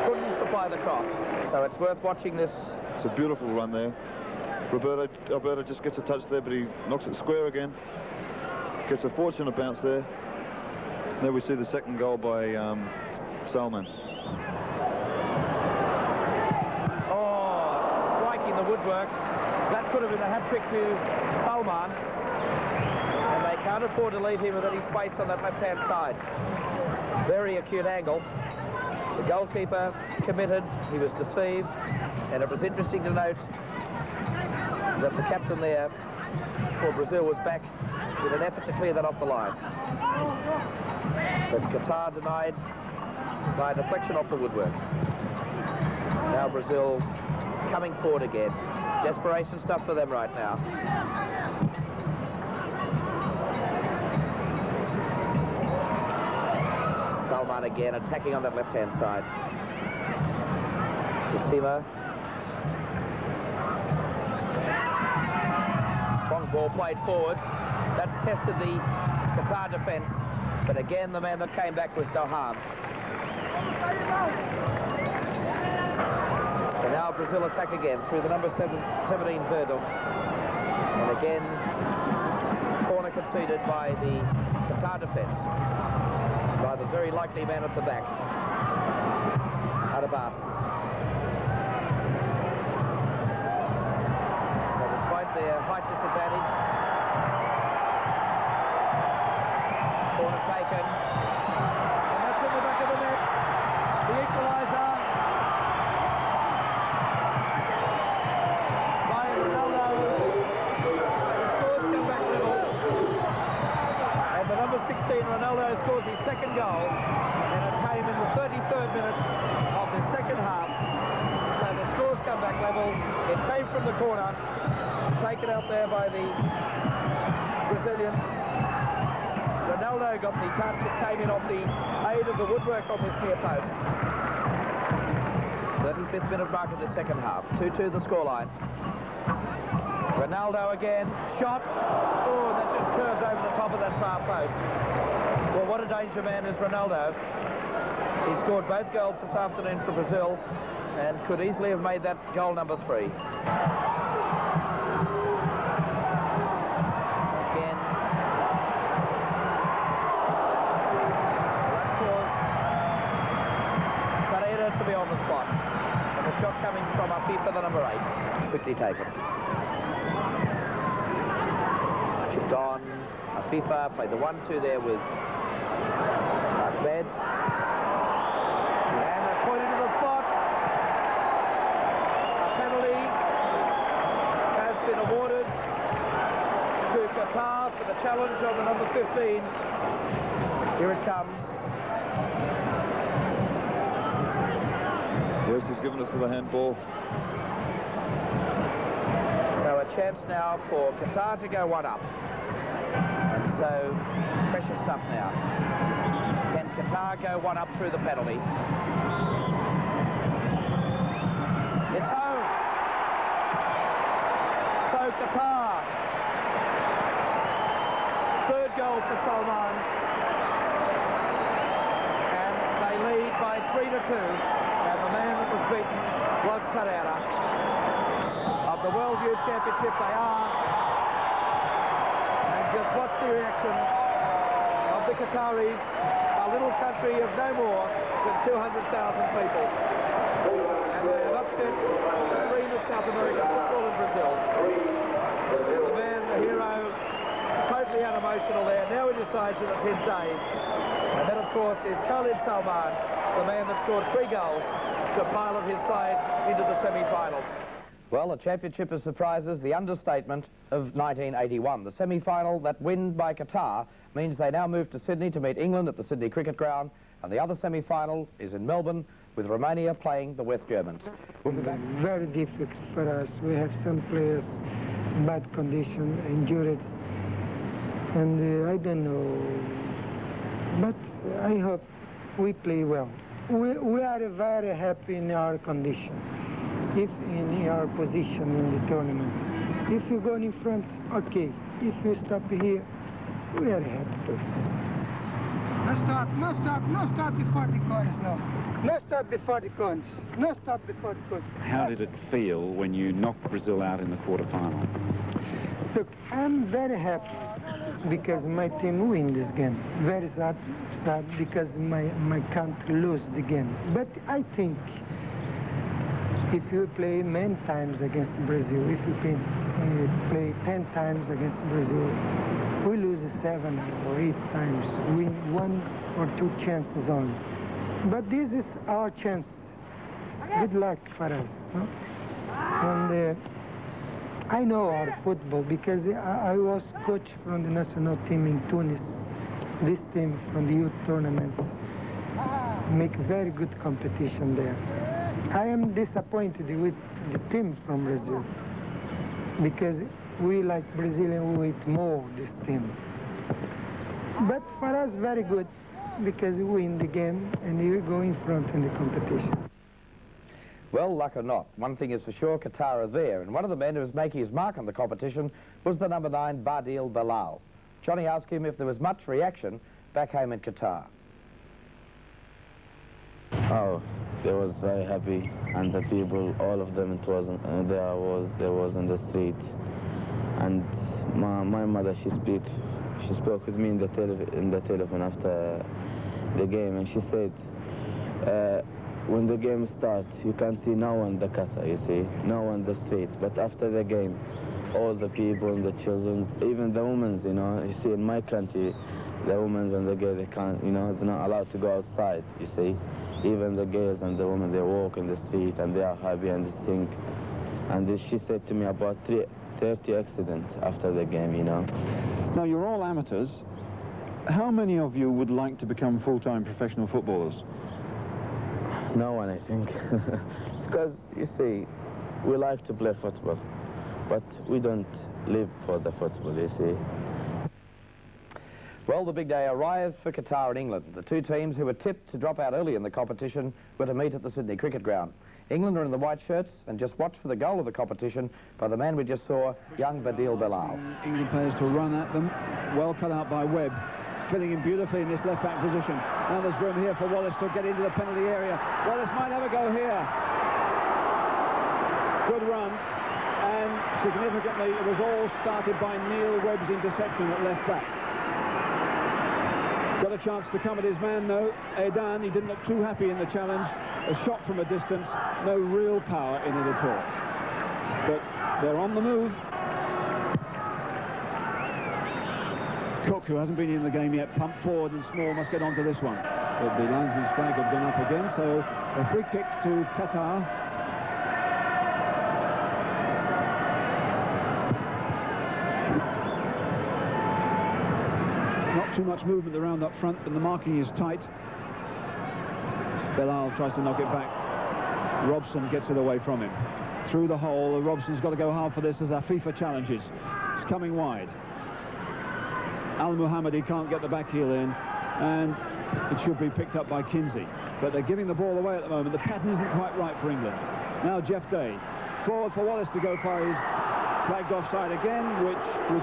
Speaker 2: couldn't supply the cross. So it's worth watching this.
Speaker 10: It's a beautiful run there. Alberto just gets a touch there, but he knocks it square again. Gets a fortunate bounce there. There we see the second goal by Salman.
Speaker 2: Oh, striking the woodwork. That could have been a hat-trick to Salman. And they can't afford to leave him with any space on that left-hand side. Very acute angle. The goalkeeper committed, he was deceived, and it was interesting to note that the captain there for Brazil was back with an effort to clear that off the line. But Qatar denied by deflection off the woodwork. Now Brazil coming forward again. Desperation stuff for them right now. Salman again attacking on that left-hand side. Josima. Long ball played forward. That's tested the Qatar defence. But again, the man that came back was Doham. So now Brazil attack again through the number 17, Fordham. And again, corner conceded by the Qatar defence. By the very likely man at the back, Adabas. So despite their height disadvantage, corner taken, and that's in the back of the net. The equaliser by Ronaldo. The scores come back level. And the number 16, Ronaldo, scores his second goal, and it came in the 33rd minute of the second half. So the scores come back level. It came from the corner, taken out there by the Brazilians. Ronaldo got the touch. It came in off the aid of the woodwork on this near post. 35th minute mark of the second half. 2-2 the scoreline. Ronaldo again, shot. Oh, that just curved over the top of that far post. Well, what a danger man is Ronaldo. He scored both goals this afternoon for Brazil and could easily have made that goal number 3. Again. That caused Pereira to be on the spot. And the shot coming from Afifa, the number 8. Quickly taken. Chipped on. Afifa played the 1-2 there with Ahmed. And a point into the spot. A penalty has been awarded to Qatar for the challenge on the number 15. Here it comes.
Speaker 10: Yes, he's given us for the handball.
Speaker 2: So a chance now for Qatar to go 1 up. And so pressure stuff now. Can Qatar go 1 up through the penalty? It's home. So Qatar. 3rd goal for Salman. And they lead by 3-2. And the man that was beaten was Pereira. Of the World Youth Championship they are. And just watch the reaction of the Qataris, a little country of no more than 200,000 people. And they have upset the dream of South American football in Brazil. And the man, the hero, totally unemotional there. Now he decides that it's his day. And that, of course, is Khalid Salman, the man that scored 3 goals to pilot his side into the semi-finals. Well, a championship of surprises, the understatement of 1981. The semi-final, that win by Qatar, means they now move to Sydney to meet England at the Sydney Cricket Ground, and the other semi-final is in Melbourne, with Romania playing the West Germans.
Speaker 15: Very difficult for us. We have some players in bad condition, injured, and I don't know, but I hope we play well. We are very happy in our condition, if in our position in the tournament. If you go in front, okay. If you stop here, we are happy too. No stop before the corners, no. No stop before the corners. No stop before the corners.
Speaker 3: How did it feel when you knocked Brazil out in the quarterfinal?
Speaker 15: Look, I'm very happy because my team win this game. Very sad because my country lose the game. But I think if you play many times against Brazil, if you play 10 times against Brazil, we lose 7 or 8 times, win 1 or 2 chances only. But this is our chance. It's good luck for us. No? And I know our football because I was coach from the national team in Tunis. This team from the youth tournament make very good competition there. I am disappointed with the team from Brazil because we like Brazilian, we eat more this team. But for us, very good because we win the game and we go in front in the competition.
Speaker 2: Well, luck or not, one thing is for sure, Qatar are there, and one of the men who was making his mark on the competition was the number 9, Badil Bilal. Johnny asked him if there was much reaction back home in Qatar.
Speaker 14: Oh, they was very happy, and the people, all of them, it wasn't. There was in the street, and my mother, she spoke with me in the telephone after the game, and she said, when the game starts, you can see no one in the Qatar, you see, no one in the street. But after the game, all the people and the children, even the women, you know, you see in my country, the women and the gays, they can't, you know, they're not allowed to go outside, you see. Even the gays and the women, they walk in the street and they are happy and they sing. And she said to me about 30 accidents after the game, you know.
Speaker 13: Now, you're all amateurs. How many of you would like to become full-time professional footballers?
Speaker 14: No one, I think. Because, you see, we like to play football, but we don't live for the football, you see.
Speaker 2: Well, the big day arrived for Qatar and England. The two teams who were tipped to drop out early in the competition were to meet at the Sydney Cricket Ground. England are in the white shirts, and just watch for the goal of the competition by the man we just saw, young Badil Bilal.
Speaker 4: England players to run at them, well cut out by Webb. filling in beautifully in this left-back position. Now there's room here for Wallace to get into the penalty area. Wallace might have a go here. Good run. And significantly, it was all started by Neil Webb's interception at left-back. Got a chance to come at his man, though. Edan, he didn't look too happy in the challenge. A shot from a distance, no real power in it at all. But they're on the move. Cook, who hasn't been in the game yet, pumped forward, and Small must get onto this one. But the linesman's flag had gone up again, so a free kick to Qatar. Not too much movement around up front, but the marking is tight. Bilal tries to knock it back. Robson gets it away from him. Through the hole, Robson's got to go hard for this as Afifa challenges. It's coming wide. Al-Muhammadi can't get the back heel in, and it should be picked up by Kinsey. But they're giving the ball away at the moment. The pattern isn't quite right for England. Now Jeff Day. Forward for Wallace to go for his flagged offside again, which was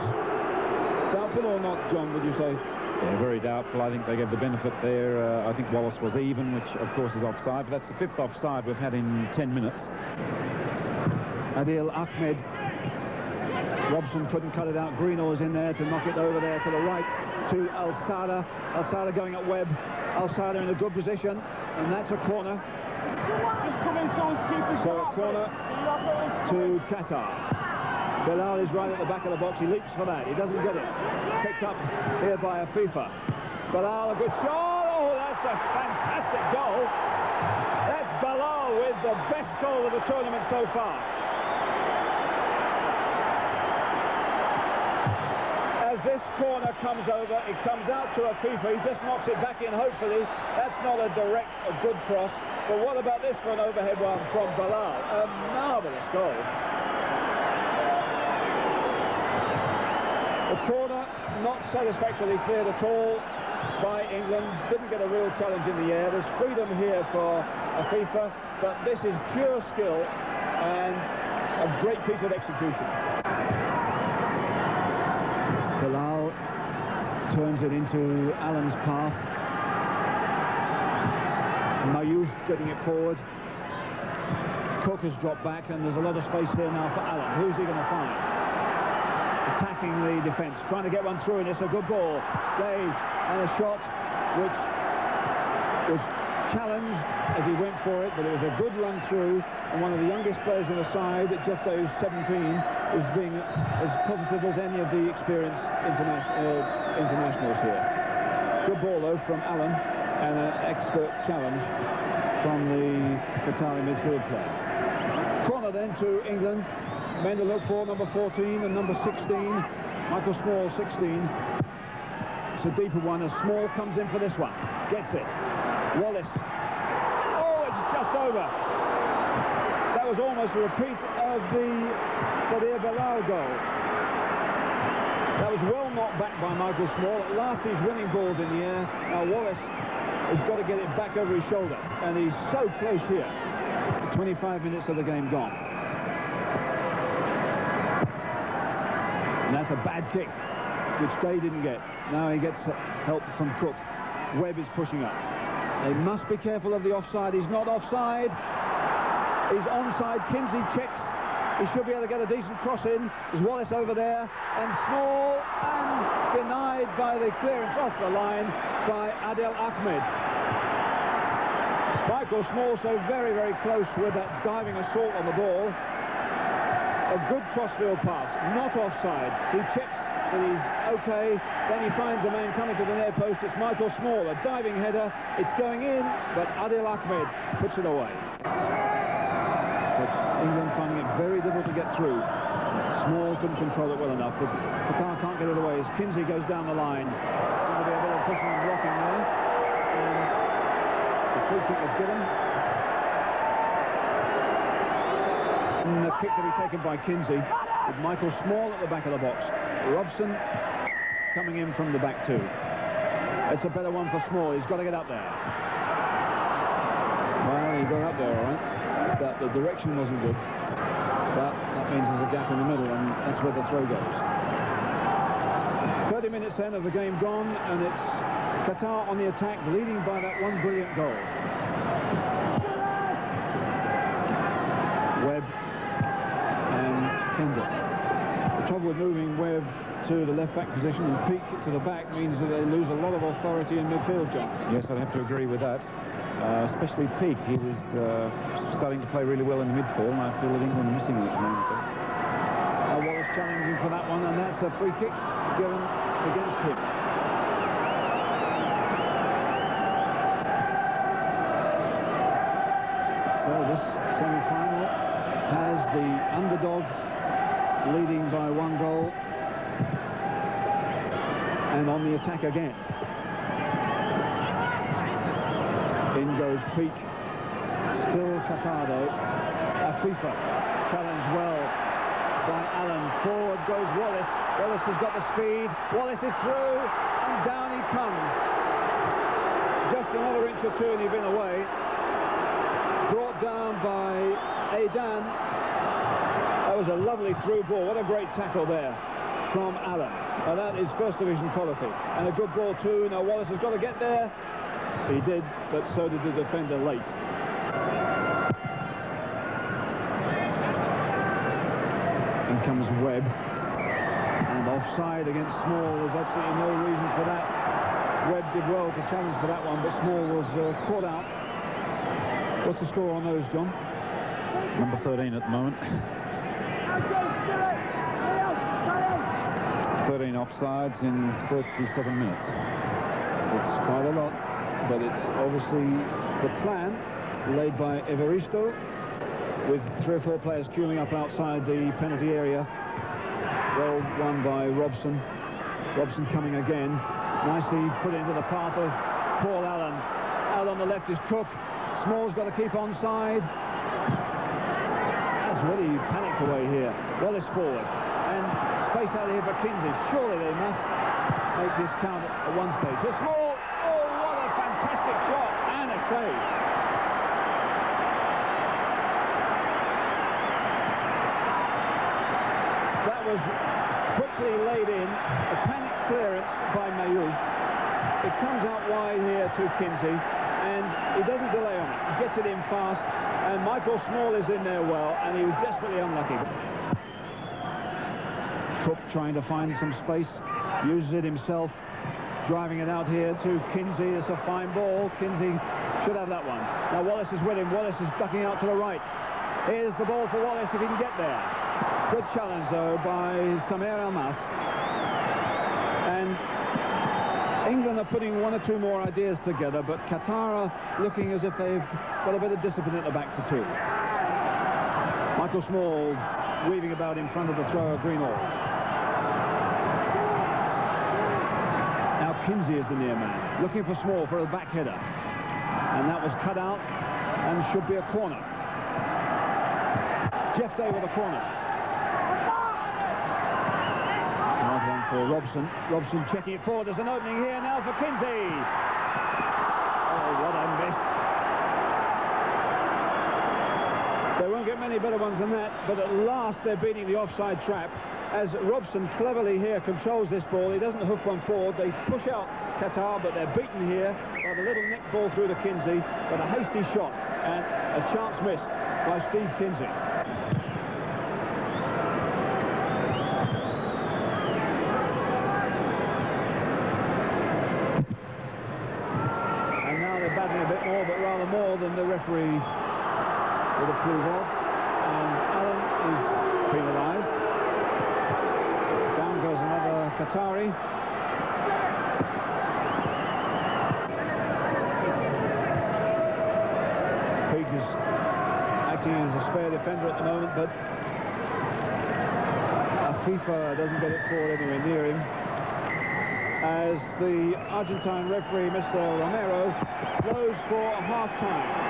Speaker 4: doubtful or not, John, would you say?
Speaker 13: Yeah, very doubtful. I think they gave the benefit there. I think Wallace was even, which of course is offside, but that's the 5th offside we've had in 10 minutes. Adil Ahmed. Robson couldn't cut it out. Greenaw's in there to knock it over there to the right to Al-Sada. Al-Sada going at Webb. Al-Sada in a good position, and that's a corner. So a corner to Qatar. Bilal is right at the back of the box. He leaps for that. He doesn't get it. It's picked up here by Afifa. Bilal, a good shot. Oh, that's a fantastic goal. That's Bilal with the best goal of the tournament so far. As this corner comes over, it comes out to Afifa. He just knocks it back in, hopefully. That's not a direct, a good cross. But what about this for an overhead one from Bilal? A marvellous goal. The corner not satisfactorily cleared at all by England. Didn't get a real challenge in the air. There's freedom here for Afifa, but this is pure skill and a great piece of execution. Bilal turns it into Allen's path. Mayouf getting it forward. Cook has dropped back, and there's a lot of space here now for Allen. Who's he going to find? Attacking the defence, trying to get one through, and it's a good ball. Day, and a shot which was challenged as he went for it, but it was a good run through, and one of the youngest players in the side, Jeff Day, who's 17, is being as positive as any of the experienced internationals here. Good ball, though, from Allen, and an expert challenge from the Qatari midfield player. Corner then to England. Men to look for, number 14 and number 16. Michael Small, 16. It's a deeper one as Small comes in for this one. Gets it. Wallace. Oh, it's just over. That was almost a repeat of the Fadir Bilal goal. That was well knocked back by Michael Small. At last he's winning balls in the air. Now Wallace has got to get it back over his shoulder. And he's so close here. 25 minutes of the game gone. And that's a bad kick, which Day didn't get. Now he gets help from Cook. Webb is pushing up. They must be careful of the offside. He's not offside. He's onside. Kinsey checks. He should be able to get a decent cross in. There's Wallace over there. And Small, and denied by the clearance off the line by Adel Ahmed. Michael Small so very, very close with that diving assault on the ball. A good crossfield pass, not offside. He checks that he's okay, then he finds a man coming to the near post. It's Michael Small, a diving header. It's going in, but Adil Ahmed puts it away. But England finding it very difficult to get through. Small couldn't control it well enough, but Qatar can't get it away as Kinsey goes down the line. Seems to be a bit of pushing and blocking there. And the free kick was given. And the kick to be taken by Kinsey with Michael Small at the back of the box. Robson coming in from the back too. It's a better one for Small. He's got to get up there. Well, he got up there all right, but the direction wasn't good. But that means there's a gap in the middle, and that's where the throw goes.
Speaker 4: 30 minutes then of the game gone, and it's Qatar on the attack, leading by that one brilliant goal. Webb and Kendall. The trouble with moving Webb to the left-back position and Peak to the back means that they lose a lot of authority in midfield, John.
Speaker 13: Yes, I'd have to agree with that. Especially Peak. He was starting to play really well in the midfield, and I feel that England are missing it at the moment.
Speaker 4: Wallace challenging for that one, and that's a free kick given against him. So this semi-final has the underdog leading by 1 goal and on the attack again. In goes Peak. Still Qatar though. Afifa challenged well by Allen. Forward goes Wallace. Wallace has got the speed. Wallace is through and down he comes. Just another inch or two and he'd been away. Brought down by Aidan. That was a lovely through ball. What a great tackle there from Allen. And that is first division quality. And a good ball too. Now Wallace has got to get there. He did, but so did the defender late. In comes Webb. And offside against Small. There's absolutely no reason for that. Webb did well to challenge for that one, but Small was caught out. What's the score on those, John?
Speaker 13: Number 13 at the moment. 13 offsides in 37 minutes.
Speaker 4: It's quite a lot, but it's obviously the plan laid by Evaristo, with 3 or 4 players queuing up outside the penalty area. Well won by Robson. Robson coming again. Nicely put into the path of Paul Allen. Out on the left is Cook. Small's got to keep onside. That's really panicked away here. Wallace forward. And space out here for Kinsey. Surely they must make this count at one stage. So Small. Oh, what a fantastic shot. And a save. That was quickly laid in. A panic clearance by Mayouf. It comes out wide here to Kinsey. And he doesn't delay on it. He gets it in fast. And Michael Small is in there well. And he was desperately unlucky. Cook trying to find some space. Uses it himself. Driving it out here to Kinsey. It's a fine ball. Kinsey should have that one. Now Wallace is with him. Wallace is ducking out to the right. Here's the ball for Wallace if he can get there. Good challenge though by Samer Almas. And England are putting 1 or 2 more ideas together, but Qatar are looking as if they've got a bit of discipline at the back to 2. Michael Small weaving about in front of the thrower, Greenall. Now Kinsey is the near man, looking for Small for a back header. And that was cut out and should be a corner. Jeff Day with a corner. Another one for Robson. Robson checking it forward. There's an opening here now for Kinsey. Oh, what a miss. They won't get many better ones than that, but at last they're beating the offside trap. As Robson cleverly here controls this ball, he doesn't hook one forward. They push out Qatar, but they're beaten here by the little neck ball through to Kinsey, but a hasty shot and a chance missed by Steve Kinsey. And now they're battling a bit more, but rather more than the referee would approve of. And Allen is penalised. Down goes another Qatari. Peak is acting as a spare defender at the moment, but Afifa doesn't get it forward anywhere near him. As the Argentine referee, Mr. Romero, blows for half-time.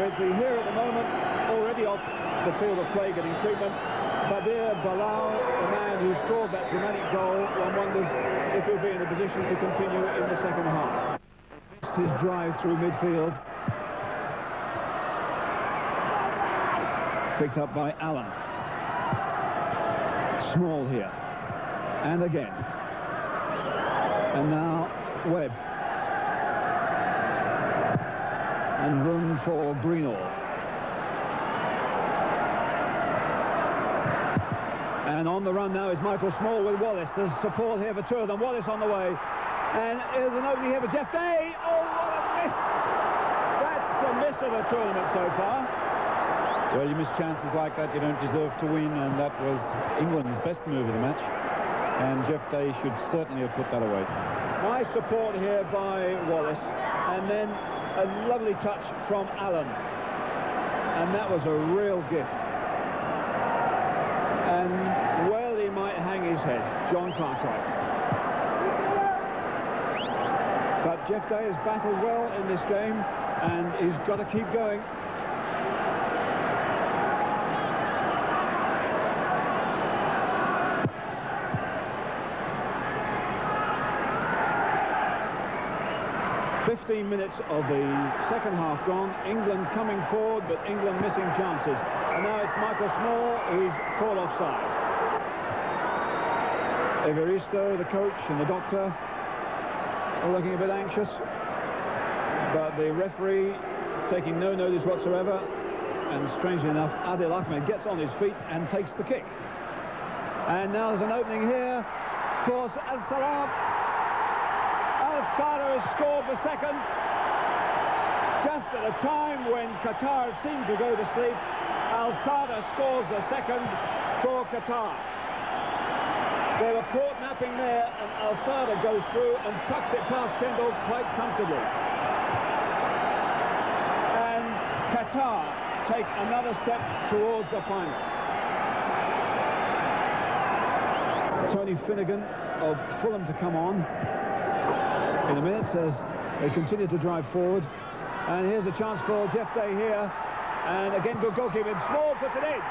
Speaker 4: With the here at the moment already off the field of play getting treatment, Badir Balao, the man who scored that dramatic goal, one wonders if he'll be in a position to continue in the second half. His drive through midfield. Picked up by Allen. Small here. And again. And now Webb. And room for Greenall. And on the run now is Michael Small with Wallace. There's support here for two of them. Wallace on the way. And there's an opening here for Jeff Day. Oh, what a miss! That's the miss of the tournament so far.
Speaker 13: Well, you miss chances like that, you don't deserve to win, and that was England's best move of the match. And Jeff Day should certainly have put that away.
Speaker 4: Nice support here by Wallace. And then a lovely touch from Allen. And that was a real gift. And well, he might hang his head, John Cartwright. But Jeff Day has battled well in this game, and he's got to keep going. "15 minutes of the second half gone. England coming forward, but England missing chances. And now it's Michael Small who's called offside. Evaristo, the coach, and the doctor are looking a bit anxious, but the referee taking no notice whatsoever. And strangely enough, Adil Ahmed gets on his feet and takes the kick. And now there's an opening here. Of course, Al-Salam. Al-Sada has scored the second. Just at a time when Qatar seemed to go to sleep, Al-Sada scores the second for Qatar. They were caught napping there, and Al-Sada goes through and tucks it past Kendall quite comfortably. And Qatar take another step towards the final. Tony Finnegan of Fulham to come on in a minute as they continue to drive forward. And here's a chance for Jeff Day here. And again, good goalkeeping. Small puts it in.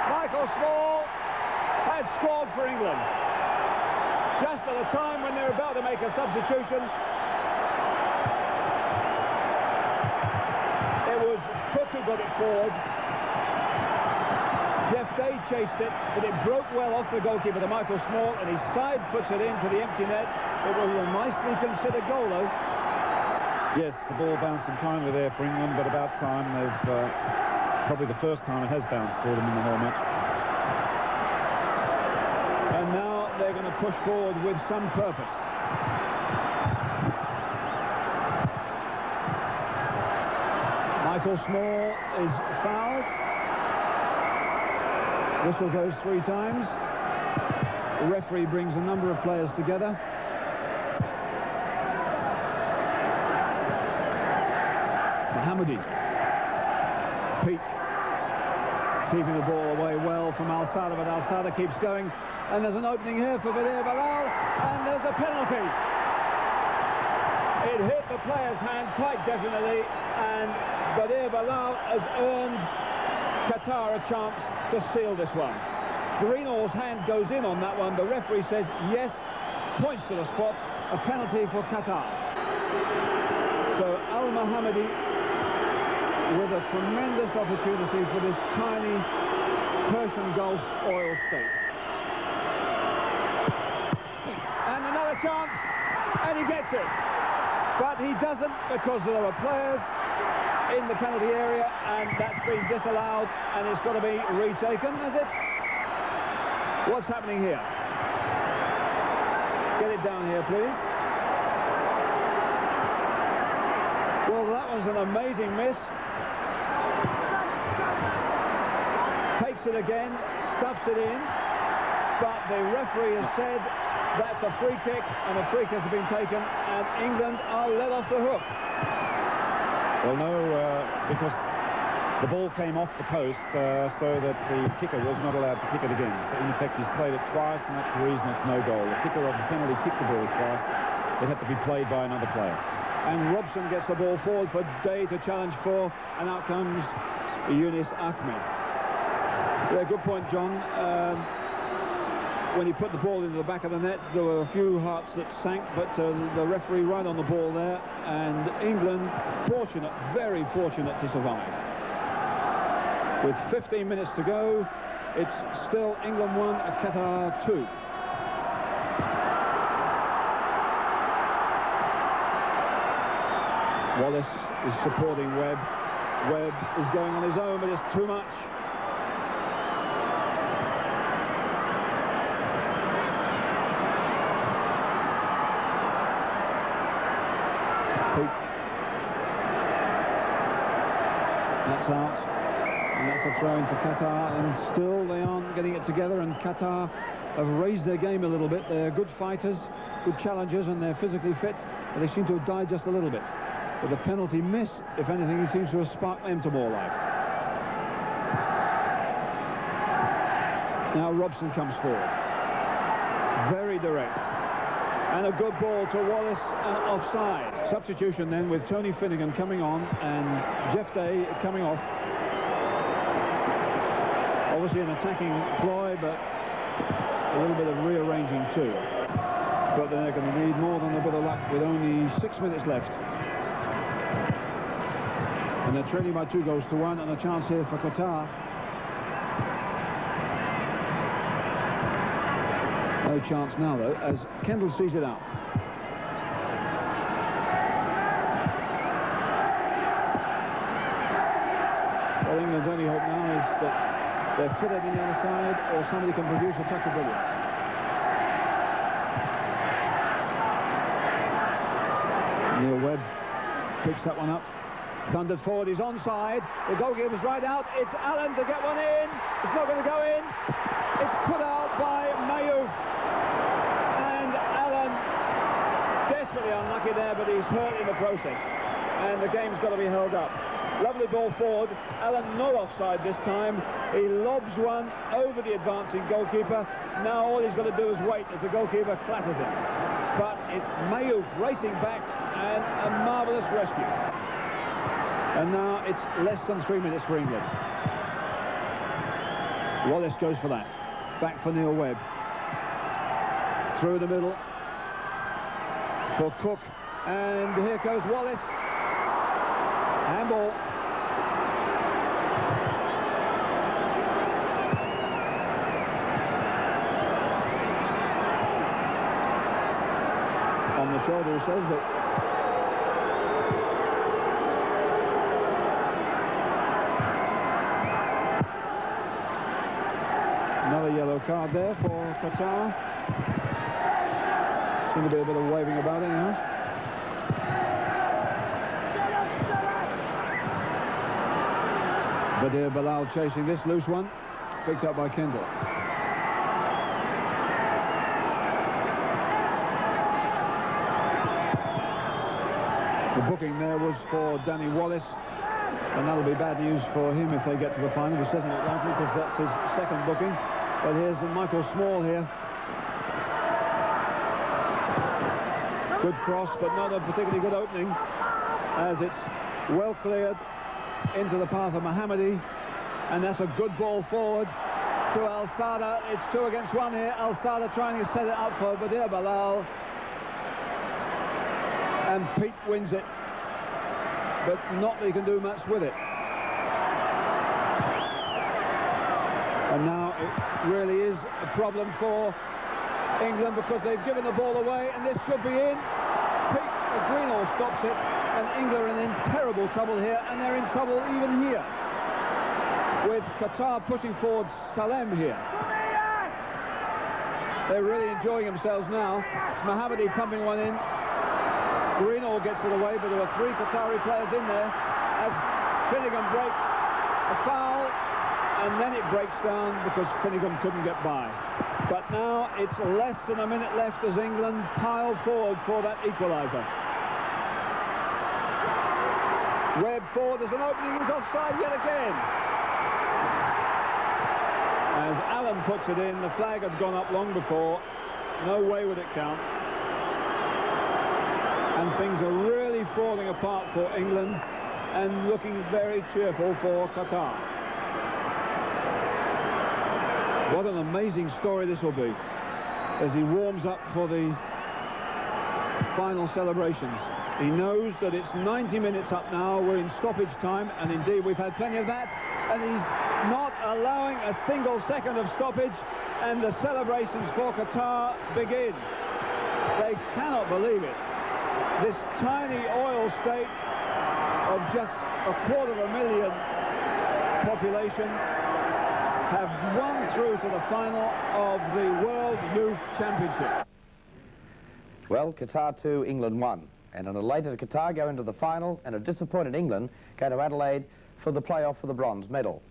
Speaker 4: Michael Small has scored for England. Just at a time when they're about to make a substitution. It was Cook who got it forward. Jeff Day chased it, but it broke well off the goalkeeper to Michael Small, and his side puts it into the empty net. It was a nicely considered goal, though.
Speaker 13: Yes, the ball bouncing kindly there for England, but about time. They've probably the first time it has bounced for them in the whole match.
Speaker 4: And now they're going to push forward with some purpose. Michael Small is fouled. Whistle goes 3 times. The referee brings a number of players together. Mohammadi. Peak. Keeping the ball away well from Al-Sada, but Al-Sada keeps going. And there's an opening here for Badir Bilal, and there's a penalty. It hit the player's hand quite definitely, and Badir Bilal has earned Qatar a chance to seal this one. Greenall's hand goes in on that one. The referee says yes, points to the spot, a penalty for Qatar. So Al-Mohammadi with a tremendous opportunity for this tiny Persian Gulf oil state. And another chance, and he gets it. But he doesn't, because there are players in the penalty area, and that's been disallowed, and it's got to be retaken, has it? What's happening here? Get it down here, please. Well, that was an amazing miss. Takes it again, stuffs it in, but the referee has said that's a free kick, and a free kick has been taken, and England are let off the hook.
Speaker 13: Well, no, because the ball came off the post, so that the kicker was not allowed to kick it again. So, in effect, he's played it twice, and that's the reason it's no goal. The kicker of the penalty kicked the ball twice. It had to be played by another player.
Speaker 4: And Robson gets the ball forward for Day to challenge for, and out comes Yunus Ahmed. Yeah, good point, John. When he put the ball into the back of the net, there were a few hearts that sank, but the referee right on the ball there, and England fortunate, very fortunate to survive. With 15 minutes to go, it's still England 1, Qatar 2. Wallace is supporting Webb. Webb is going on his own, but it's too much. Peak. That's out. And that's a throw into Qatar, and still they aren't getting it together, and Qatar have raised their game a little bit. They're good fighters, good challengers, and they're physically fit, but they seem to have died just a little bit. But the penalty miss, if anything, he seems to have sparked them to more life. Now Robson comes forward. Very direct. And a good ball to Wallace and offside. Substitution then with Tony Finnegan coming on and Jeff Day coming off. Obviously an attacking ploy, but a little bit of rearranging too. But they're going to need more than a bit of luck with only 6 minutes left. And they're trailing by 2-1, and a chance here for Qatar. No chance now, though, as Kendall sees it out. Well, England's only hope now is that they're fitted on the other side, or somebody can produce a touch of brilliance. Neil Webb picks that one up. Thundered forward, he's onside. The goalkeeper's right out. It's Allen to get one in. It's not going to go in. It's put out by Mayouf. And Allen, desperately unlucky there, but he's hurt in the process. And the game's got to be held up. Lovely ball forward. Allen not offside this time. He lobs one over the advancing goalkeeper. Now all he's got to do is wait as the goalkeeper clatters him. But it's Mayouf racing back, and a marvellous rescue. And now it's less than 3 minutes for England. Wallace goes for that. Back for Neil Webb. Through the middle for Cook. And here goes Wallace. Handball. On the shoulder, he says, but another yellow card there for Qatar. Seems to be a bit of waving about it now. Badir Bilal chasing this loose one. Picked up by Kendall. The booking there was for Danny Wallace. And that'll be bad news for him if they get to the final. He doesn't look likely because that's his second booking. But here's Michael Small here. Good cross, but not a particularly good opening, as it's well cleared into the path of Mohammadi. And that's a good ball forward to Al-Sada. It's 2 against 1 here. Al-Sada trying to set it up for Badir Bilal. And Pete wins it. But not that he can do much with it. And now it really is a problem for England because they've given the ball away, and this should be in. Pete Greenall stops it, and England are in terrible trouble here, and they're in trouble even here. With Qatar pushing forward Salem here. They're really enjoying themselves now. It's Mohammadi pumping one in. Greenall gets it away, but there are 3 Qatari players in there as Finnegan breaks a foul, and then it breaks down because Finnegan couldn't get by. But now it's less than a minute left as England pile forward for that equaliser. Webb forward, there's an opening, he's offside yet again. As Allen puts it in, the flag had gone up long before. No way would it count. And things are really falling apart for England and looking very cheerful for Qatar. What an amazing story this will be as he warms up for the final celebrations. He knows that it's 90 minutes up now, we're in stoppage time, and indeed we've had plenty of that, and he's not allowing a single second of stoppage, and the celebrations for Qatar begin. They cannot believe it. This tiny oil state of just 250,000 population have won through to the final of the World Youth Championship.
Speaker 2: Well, Qatar 2, England 1. And an elated Qatar go into the final, and a disappointed England go to Adelaide for the playoff for the bronze medal.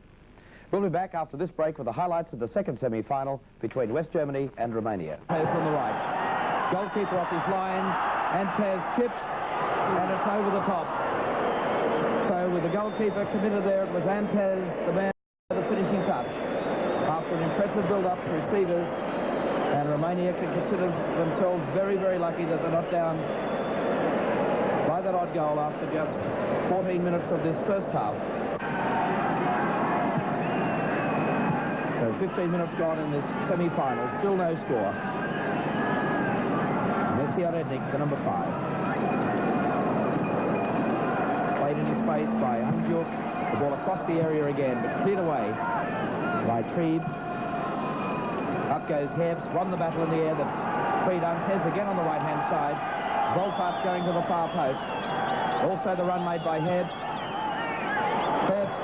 Speaker 2: We'll be back after this break with the highlights of the second semi-final between West Germany and Romania.
Speaker 12: Tez on the right. Goalkeeper off his line, and Tez chips, and it's over the top. So with the goalkeeper committed there, it was Antez, the man with the finishing touch. After an impressive build-up through Stevens, and Romania can consider themselves very, very lucky that they're not down by that odd goal after just 14 minutes of this first half. So 15 minutes gone in this semi-final, still no score. Messi Rednik, the number 5. Played in his space by Anjuk. The ball across the area again, but cleared away by Trieb. Up goes Herbst, won the battle in the air. That's freed Antez again on the right-hand side. Volfart's going to the far post. Also the run made by Herbst. Herbst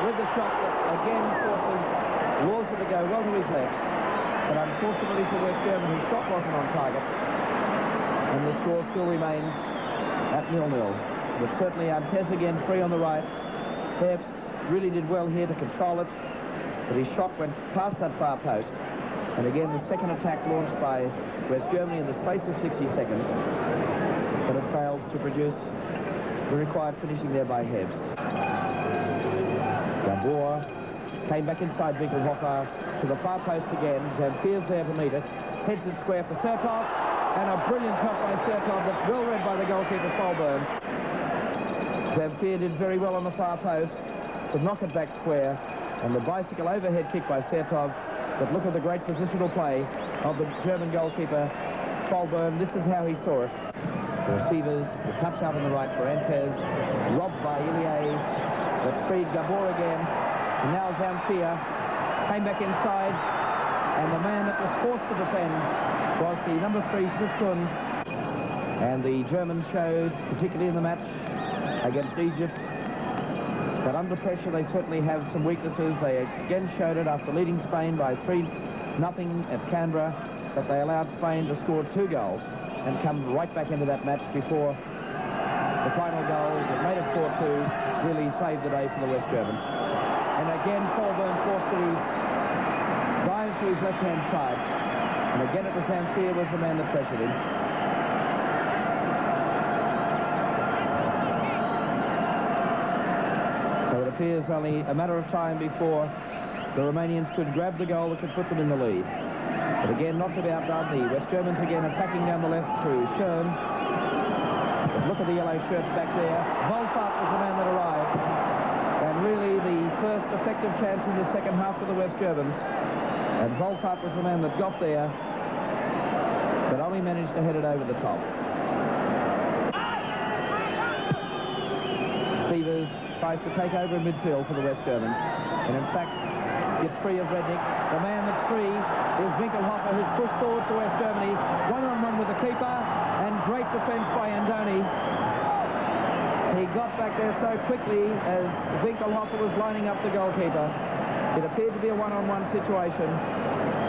Speaker 12: with the shot that again forces Lawson to go well to his left. But unfortunately for West Germany, his shot wasn't on target. And the score still remains at 0-0. But certainly Antez again free on the right. Herbst really did well here to control it. But his shot went past that far post. And again, the second attack launched by West Germany in the space of 60 seconds. But it fails to produce the required finishing there by Herbst. Gabor came back inside Winkelhofer to the far post again. Zamfir's there to meet it. Heads it square for Sertov. And a brilliant shot by Sertov that's well read by the goalkeeper, Fordham. Zamfir did very well on the far post to knock it back square. And the bicycle overhead kick by Sertov. But look at the great positional play of the German goalkeeper, Fordham. This is how he saw it. The receivers, the touch out on the right for Antez, robbed by Ilie. That's freed Gabor again. And now Zamfir came back inside. And the man that was forced to defend was the number 3, Smitskunz. And the Germans showed, particularly in the match against Egypt, that under pressure they certainly have some weaknesses. They again showed it after leading Spain by 3-0 at Canberra, that they allowed Spain to score 2 goals and come right back into that match before the final goal that made it 4-2 really saved the day for the West Germans. And again, Fordham forced to dive to his left-hand side. And again, it was Zamfir was the man that pressured him. So it appears only a matter of time before the Romanians could grab the goal that could put them in the lead. But again, not to be outdone, the West Germans again attacking down the left through Schön. But look at the yellow shirts back there. Volfart was the man that arrived. And really the first effective chance in the second half for the West Germans. And Volfart was the man that got there, but only managed to head it over the top. Sievers tries to take over in midfield for the West Germans. And in fact, gets free of Rednik. The man that's free is Winkelhofer, who's pushed forward for West Germany. One-on-one with the keeper, and great defence by Andoni. He got back there so quickly as Winkelhofer was lining up the goalkeeper. It appeared to be a one-on-one situation,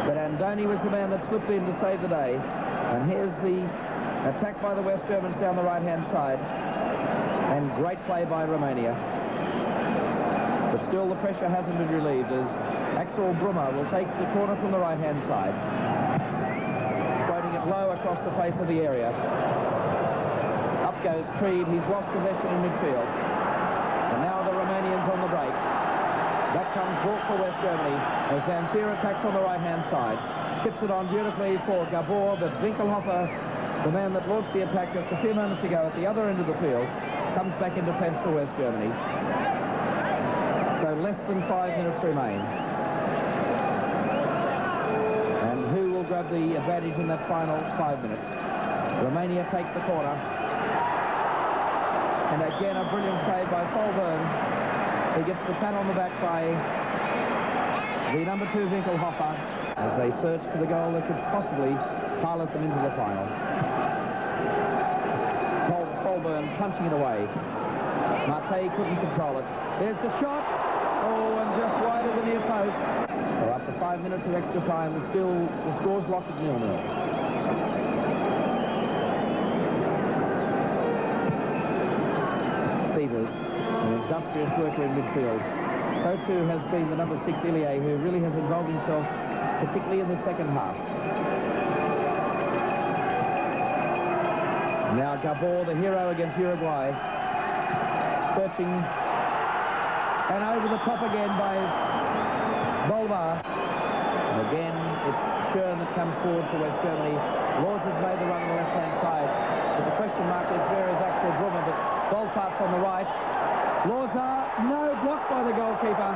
Speaker 12: but Andoni was the man that slipped in to save the day. And here's the attack by the West Germans down the right-hand side. And great play by Romania. But still the pressure hasn't been relieved as Axel Brummer will take the corner from the right-hand side. Floating it low across the face of the area. Up goes Trieb. He's lost possession in midfield. And now the Romanians on the break. Back comes Wolf for West Germany as Zamfir attacks on the right-hand side. Chips it on beautifully for Gabor, but Winkelhofer, the man that launched the attack just a few moments ago at the other end of the field, comes back in defence for West Germany. So less than 5 minutes remain. And who will grab the advantage in that final 5 minutes? Romania take the corner. And again, a brilliant save by Fordham. He gets the pat on the back by the number 2 Winkelhofer as they search for the goal that could possibly pilot them into the final. Fordham punching it away.
Speaker 2: Mate couldn't control it. There's the shot. Oh, and just wide of the near post. So after 5 minutes of extra time, the score's locked at 0-0. Severs, an industrious worker in midfield. So too has been the number 6 Ilie, who really has involved himself, particularly in the second half. Now Gabor, the hero against Uruguay, searching, and over the top again by Bolvar. And again, it's Schön that comes forward for West Germany. Laws has made the run on the left-hand side, but the question mark is where is Axel Brummer, but Bolfart's on the right. Lawser, no, blocked by the goalkeeper.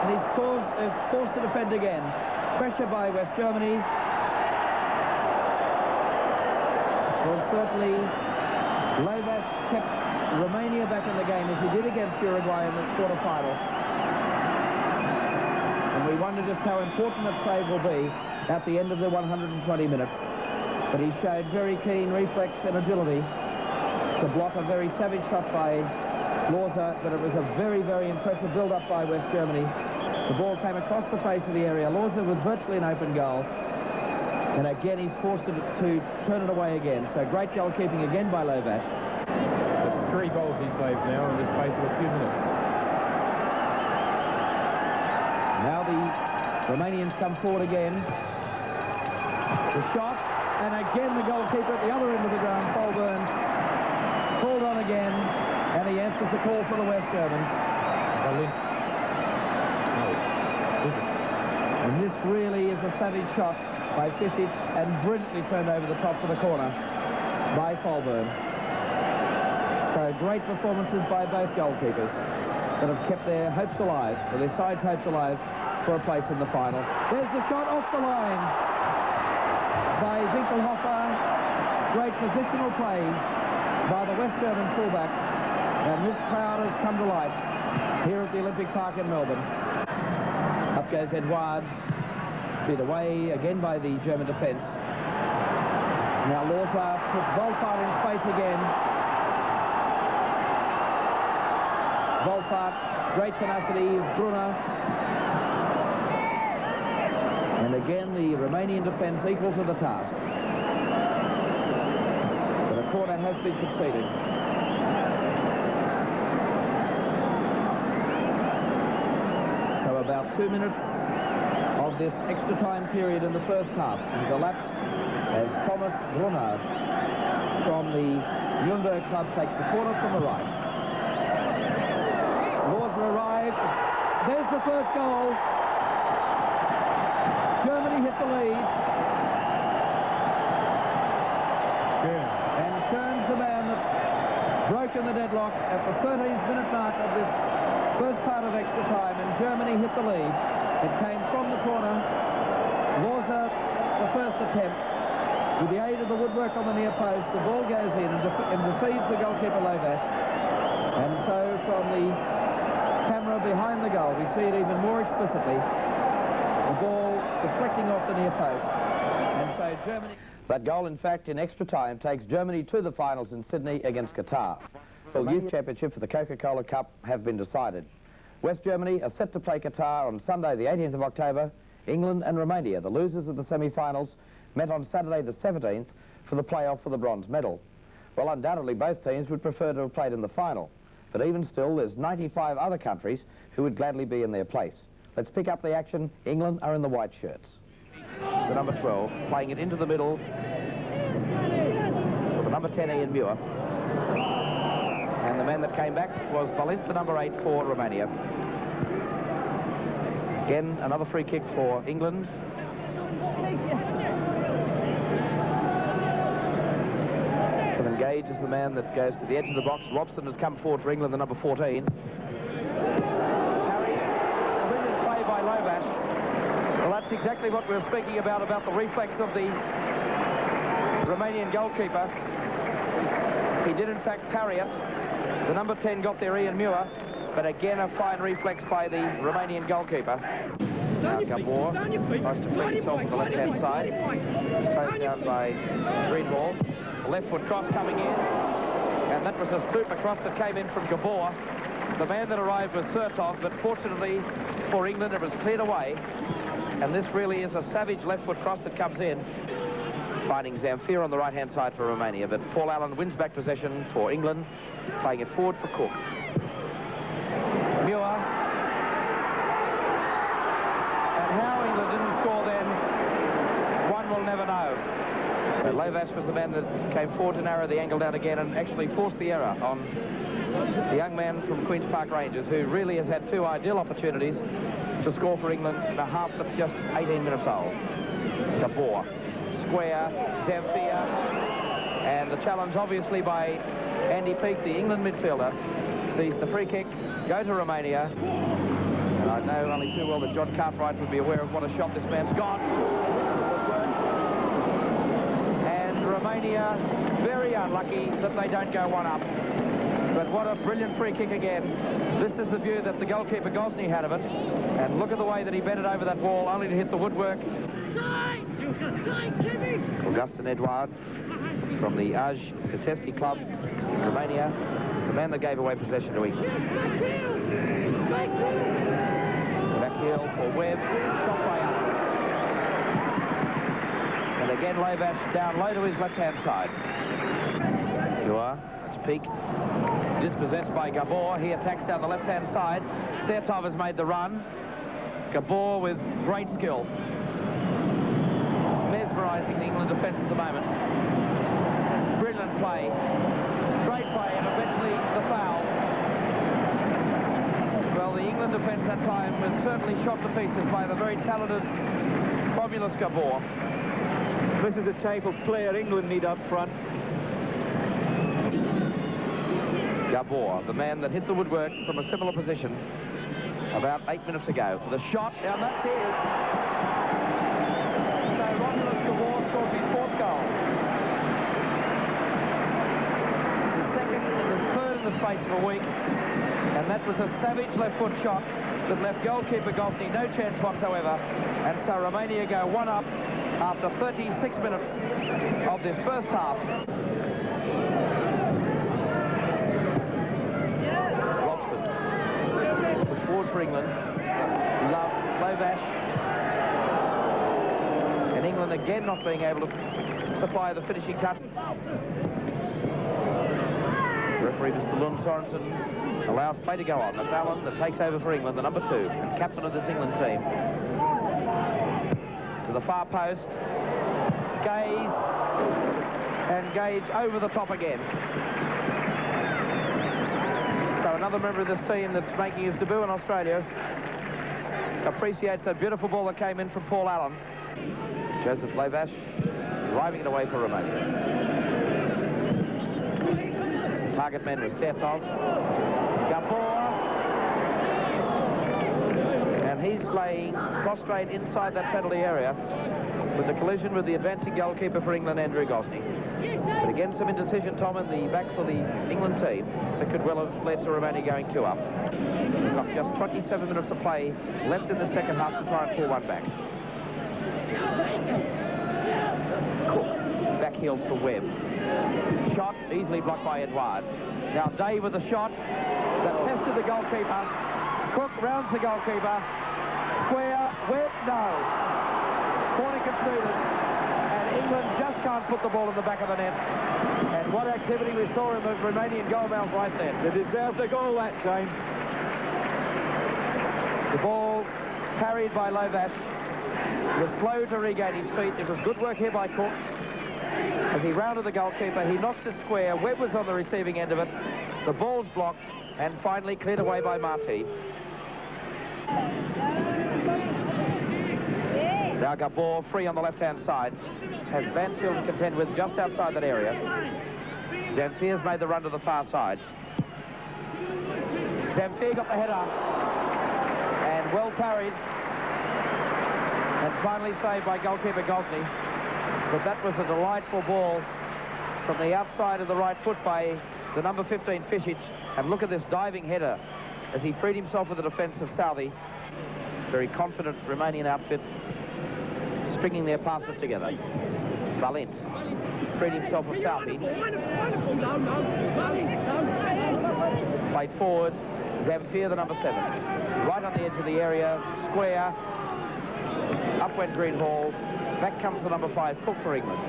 Speaker 2: And he's forced to defend again. Pressure by West Germany. Well, certainly, Lovash kept Romania back in the game as he did against Uruguay in the quarter-final. And we wonder just how important that save will be at the end of the 120 minutes. But he showed very keen reflex and agility to block a very savage shot by Lawser, but it was a very, very impressive build-up by West Germany. The ball came across the face of the area. Lawser with virtually an open goal. And again, he's forced to turn it away again. So great goalkeeping again by Lovash.
Speaker 7: That's 3 goals he saved now in the space of a few minutes.
Speaker 2: Now the Romanians come forward again. The shot, and again the goalkeeper at the other end of the ground, Fordham, called on again, and he answers the call for the West Germans. And this really is a savage shot by Fisic, and brilliantly turned over the top for the corner by Fordham. So great performances by both goalkeepers that have kept their hopes alive, or their sides' hopes alive, for a place in the final. There's the shot off the line by Winkelhofer. Great positional play by the West German fullback, and this crowd has come to life here at the Olympic Park in Melbourne. Up goes Edouard, feed away again by the German defence. Now Lawser puts Bolfart in space again. Bolfart, great tenacity, Brunner. And again the Romanian defence equal to the task. But a corner has been conceded. So about 2 minutes of this extra time period in the first half has elapsed as Thomas Brunner from the Nuremberg club takes the corner from the right. Lawser arrived. There's the first goal. Germany hit the lead.
Speaker 7: Schön.
Speaker 2: And Schön's the man that's broken the deadlock at the 13th minute mark of this first part of extra time, and Germany hit the lead. It came from the corner. Lawser, the first attempt. With the aid of the woodwork on the near post, the ball goes in and deceives the goalkeeper Lovash. And so from the camera behind the goal, we see it even more explicitly. The ball deflecting off the near post. And so Germany... That goal, in fact, in extra time, takes Germany to the finals in Sydney against Qatar. The Youth Championship for the Coca-Cola Cup have been decided. West Germany are set to play Qatar on Sunday, the 18th of October. England and Romania, the losers of the semi-finals, met on Saturday the 17th for the playoff for the bronze medal. Well, undoubtedly both teams would prefer to have played in the final, but even still there's 95 other countries who would gladly be in their place. Let's pick up the action. England are in the white shirts. The number 12 playing it into the middle for the number 10 Ian Muir. And the man that came back was Balint, the number 8 for Romania. Again, another free kick for England. Engage is the man that goes to the edge of the box. Robson has come forward for England, the number 14. Harry, brilliant play by Lovash. Well, that's exactly what we were speaking about the reflex of the Romanian goalkeeper. He did, in fact, parry it. The number 10 got there, Ian Muir, but again, a fine reflex by the Romanian goalkeeper. Now Gabor tries to flee himself on the left-hand side. Straight down by Greenwald. Left foot cross coming in, And that was a super cross that came in from Gabor. The man that arrived was Surtov, but fortunately for England, it was cleared away. And this really is a savage left foot cross that comes in, finding Zamfir on the right-hand side for Romania. But Paul Allen wins back possession for England, playing it forward for Cook. Muir. And how England didn't score then, one will never know. But Lovash was the man that came forward to narrow the angle down again and actually forced the error on the young man from Queen's Park Rangers, who really has had two ideal opportunities to score for England in a half that's just 18 minutes old. Gabor, square, Zamfir, and the challenge obviously by Andy Peake, the England midfielder, sees the free kick go to Romania. And I know only too well that John Cartwright would be aware of what a shot this man's got. And Romania very unlucky that they don't go one up. But what a brilliant free kick again. This is the view that the goalkeeper Gosney had of it. And look at the way that he bent it over that wall, only to hit the woodwork. Augustin Edouard from the Aj Vitesse Club in Romania is the man that gave away possession to England. Back heel for Webb, shot by up. And again Lovash down low to his left-hand side. That's Peake. Dispossessed by Gabor. He attacks down the left-hand side. Sertov has made the run. Gabor with great skill. Mesmerising the England defence at the moment. Brilliant play. Great play, and eventually the foul. Well, the England defence that time was certainly shot to pieces by the very talented, fabulous Gabor.
Speaker 4: This is the type of player England need up front.
Speaker 2: Gabor, the man that hit the woodwork from a similar position about 8 minutes ago. The shot, and that's it. So Romulus Gabor scores his fourth goal. The second and the third in the space of a week. And that was a savage left foot shot that left goalkeeper Gosney no chance whatsoever. And so Romania go one up after 36 minutes of this first half. Forward for England. Love, Lovash. And England again not being able to supply the finishing touch. Referee Mr. Lund Sorensen allows play to go on. That's Allen that takes over for England, the number 2, and captain of this England team. To the far post. Gaze. And Gage over the top again. So another member of this team that's making his debut in Australia appreciates that beautiful ball that came in from Paul Allen. Joseph Lovash driving it away for Romania. Target man was Sertov. Gabor. And he's laying prostrate inside that penalty area with the collision with the advancing goalkeeper for England, Andrew Gosney. But again, some indecision, Tom, in the back for the England team that could well have led to Romania going 2 up. We've got just 27 minutes of play left in the second half to try and pull one back. Cook, back heels for Webb. Shot easily blocked by Edouard. Now Day with a shot that tested the goalkeeper. Cook rounds the goalkeeper. Square, Webb, no. Corner conceded. England just can't put the ball in the back of the net. And what activity we saw in the Romanian goal mouth right there.
Speaker 4: They deserved a goal that time.
Speaker 2: The ball carried by Lovash was slow to regain his feet. It was good work here by Cook. As he rounded the goalkeeper, he knocks it square. Webb was on the receiving end of it. The ball's blocked and finally cleared away by Marty. Now Gabor free on the left-hand side. Has Banfield to contend with just outside that area. Zamfir's made the run to the far side. Zamfir got the header. And well parried. And finally saved by goalkeeper Gosney. But that was a delightful ball from the outside of the right foot by the number 15 Fisic. And look at this diving header as he freed himself with the defence of Southey. Very confident Romanian outfit, stringing their passes together. Valent freed himself of Southey. Played forward, Zamfir, the number 7. Right on the edge of the area, square. Up went Greenhall. Back comes the number 5, Cook for England.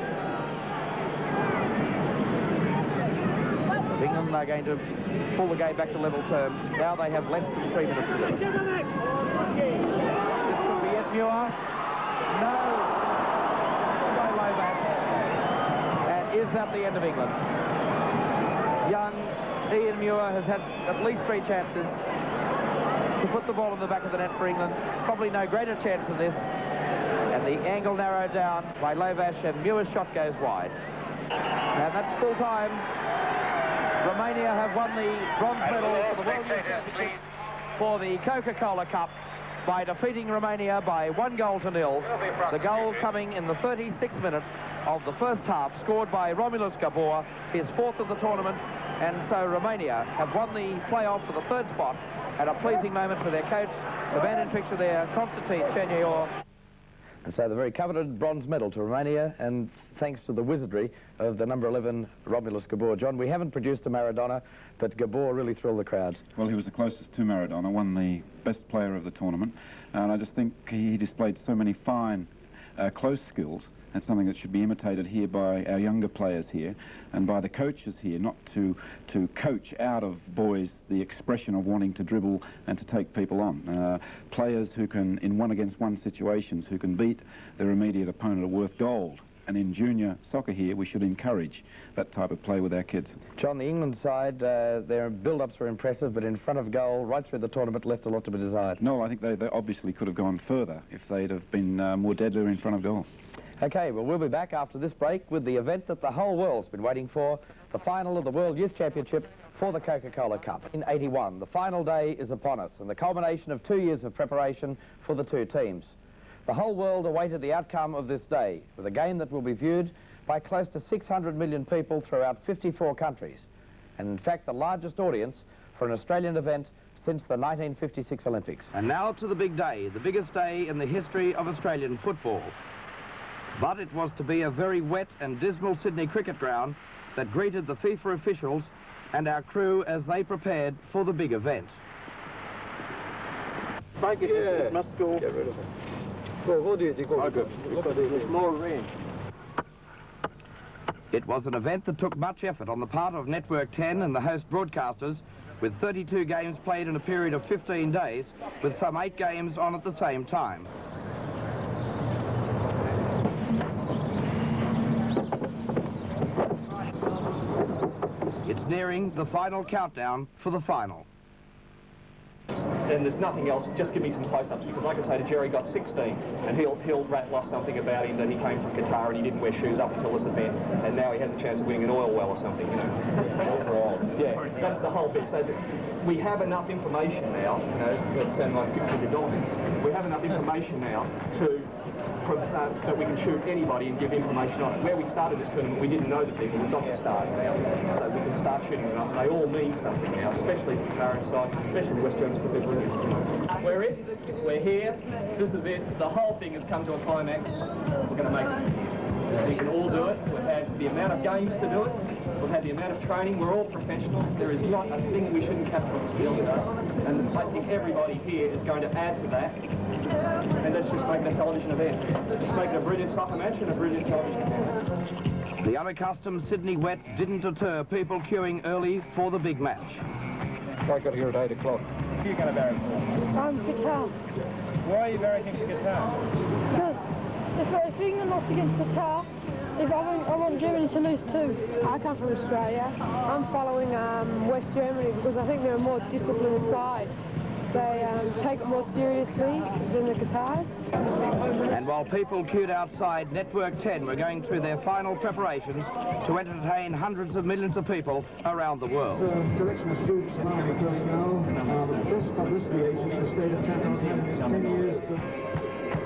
Speaker 2: England are going to pull the game back to level terms. Now they have less than 3 minutes to do it. This could be it, Muir. No. By Lovash. And is that the end of England? Young Ian Muir has had at least 3 chances to put the ball in the back of the net for England. Probably no greater chance than this. And the angle narrowed down by Lovash, and Muir's shot goes wide. And that's full time. Romania have won the bronze medal for the World Youth Championship for the Coca-Cola Cup by defeating Romania by 1-0. The goal coming in the 36th minute of the first half, scored by Romulus Gabor, his 4th of the tournament. And so Romania have won the playoff for the 3rd spot, and a pleasing moment for their coach, the man in picture there, Constantine Chernior. And so the very coveted bronze medal to Romania, and thanks to the wizardry of the number 11 Romulus Gabor. John, we haven't produced a Maradona, but Gabor really thrilled the crowds.
Speaker 3: Well, he was the closest to Maradona, won the best player of the tournament, and I just think he displayed so many fine close skills. That's something that should be imitated here by our younger players here and by the coaches here, not to coach out of boys the expression of wanting to dribble and to take people on. Players who can, in 1-against-1 situations, who can beat their immediate opponent are worth gold. And in junior soccer here, we should encourage that type of play with our kids.
Speaker 2: John, the England side, their build-ups were impressive, but in front of goal, right through the tournament, left a lot to be desired.
Speaker 3: No, I think they obviously could have gone further if they'd have been more deadly in front of goal.
Speaker 2: Okay, well, we'll be back after this break with the event that the whole world's been waiting for, the final of the World Youth Championship for the Coca-Cola Cup. In '81, the final day is upon us, and the culmination of 2 years of preparation for the 2 teams. The whole world awaited the outcome of this day, with a game that will be viewed by close to 600 million people throughout 54 countries, and in fact the largest audience for an Australian event since the 1956 Olympics. And now to the big day, the biggest day in the history of Australian football. But it was to be a very wet and dismal Sydney cricket ground that greeted the FIFA officials and our crew as they prepared for the big event.
Speaker 11: Break it, it must go. Get rid of it. So what do you think? There's more rain.
Speaker 2: It was an event that took much effort on the part of Network 10 and the host broadcasters, with 32 games played in a period of 15 days, with some 8 games on at the same time. It's nearing the final countdown for the final.
Speaker 16: And there's nothing else, just give me some close-ups, because I can say to Jerry got 16, and he'll rattle off something about him that he came from Qatar and he didn't wear shoes up until this event, and now he has a chance of winning an oil well or something, you know. Yeah, that's the whole bit. So we have enough information now, you know, that sound like $6 million. We have enough information now to that we can shoot anybody and give information on it. Where we started this tournament, we didn't know the people. We've got the stars now, so we can start shooting them up. They all mean something now, especially for the Claret side, especially the West Germans, because they're brilliant. We're it. We're here. This is it. The whole thing has come to a climax. We're going to make it. We can all do it. We've had the amount of games to do it. We've had the amount of training. We're all professionals. There is not a thing we shouldn't capture on the field today. And I think everybody here is going to add to that. And let's just make the television event. Just make it a brilliant soccer match and a brilliant television event.
Speaker 2: The unaccustomed Sydney wet didn't deter people queuing early for the big match.
Speaker 11: I got here at 8 o'clock. Who are you going to barrack for?
Speaker 17: I'm Qatar.
Speaker 11: Why are you barracking for Qatar?
Speaker 17: Because if England lost against Qatar, I want Germany to lose too. I come from Australia. I'm following West Germany because I think they're a more disciplined side. They take it more seriously than the Qatars.
Speaker 2: And while people queued outside, Network 10 were going through their final preparations to entertain hundreds of millions of people around the world.
Speaker 18: It's a collection of students and army personnel. The best publicity agency in the state of Qatar has had in its 10 years of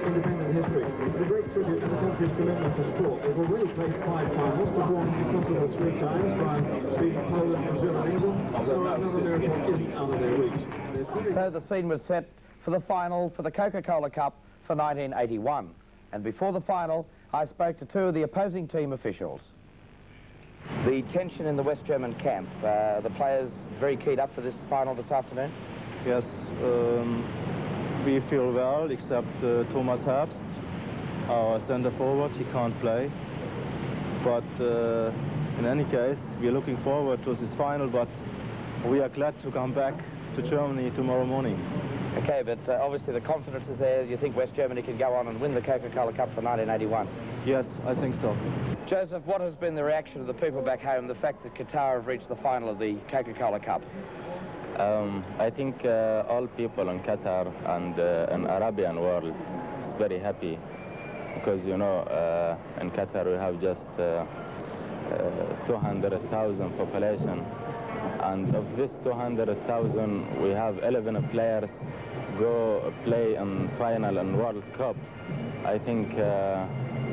Speaker 18: independent history. The great tribute to the country's commitment to sport. They've already played 5 finals. They've won impossible 3 times by beating Poland, Brazil and England. So another miracle isn't out of their reach.
Speaker 2: So the scene was set for the final for the Coca-Cola Cup for 1981. And before the final, I spoke to 2 of the opposing team officials. The tension in the West German camp, the players very keyed up for this final this afternoon?
Speaker 5: Yes, we feel well, except Thomas Herbst, our centre forward. He can't play. But in any case, we are looking forward to this final, but we are glad to come back to Germany tomorrow morning.
Speaker 2: Okay, but obviously the confidence is there. You think West Germany can go on and win the Coca-Cola Cup for 1981?
Speaker 5: Yes, I think so.
Speaker 2: Joseph, what has been the reaction of the people back home, the fact that Qatar have reached the final of the Coca-Cola Cup?
Speaker 14: I think all people in Qatar and in Arabian world is very happy because, you know, in Qatar we have just 200,000 population, and of this 200,000 we have 11 players go play in final in World Cup. I think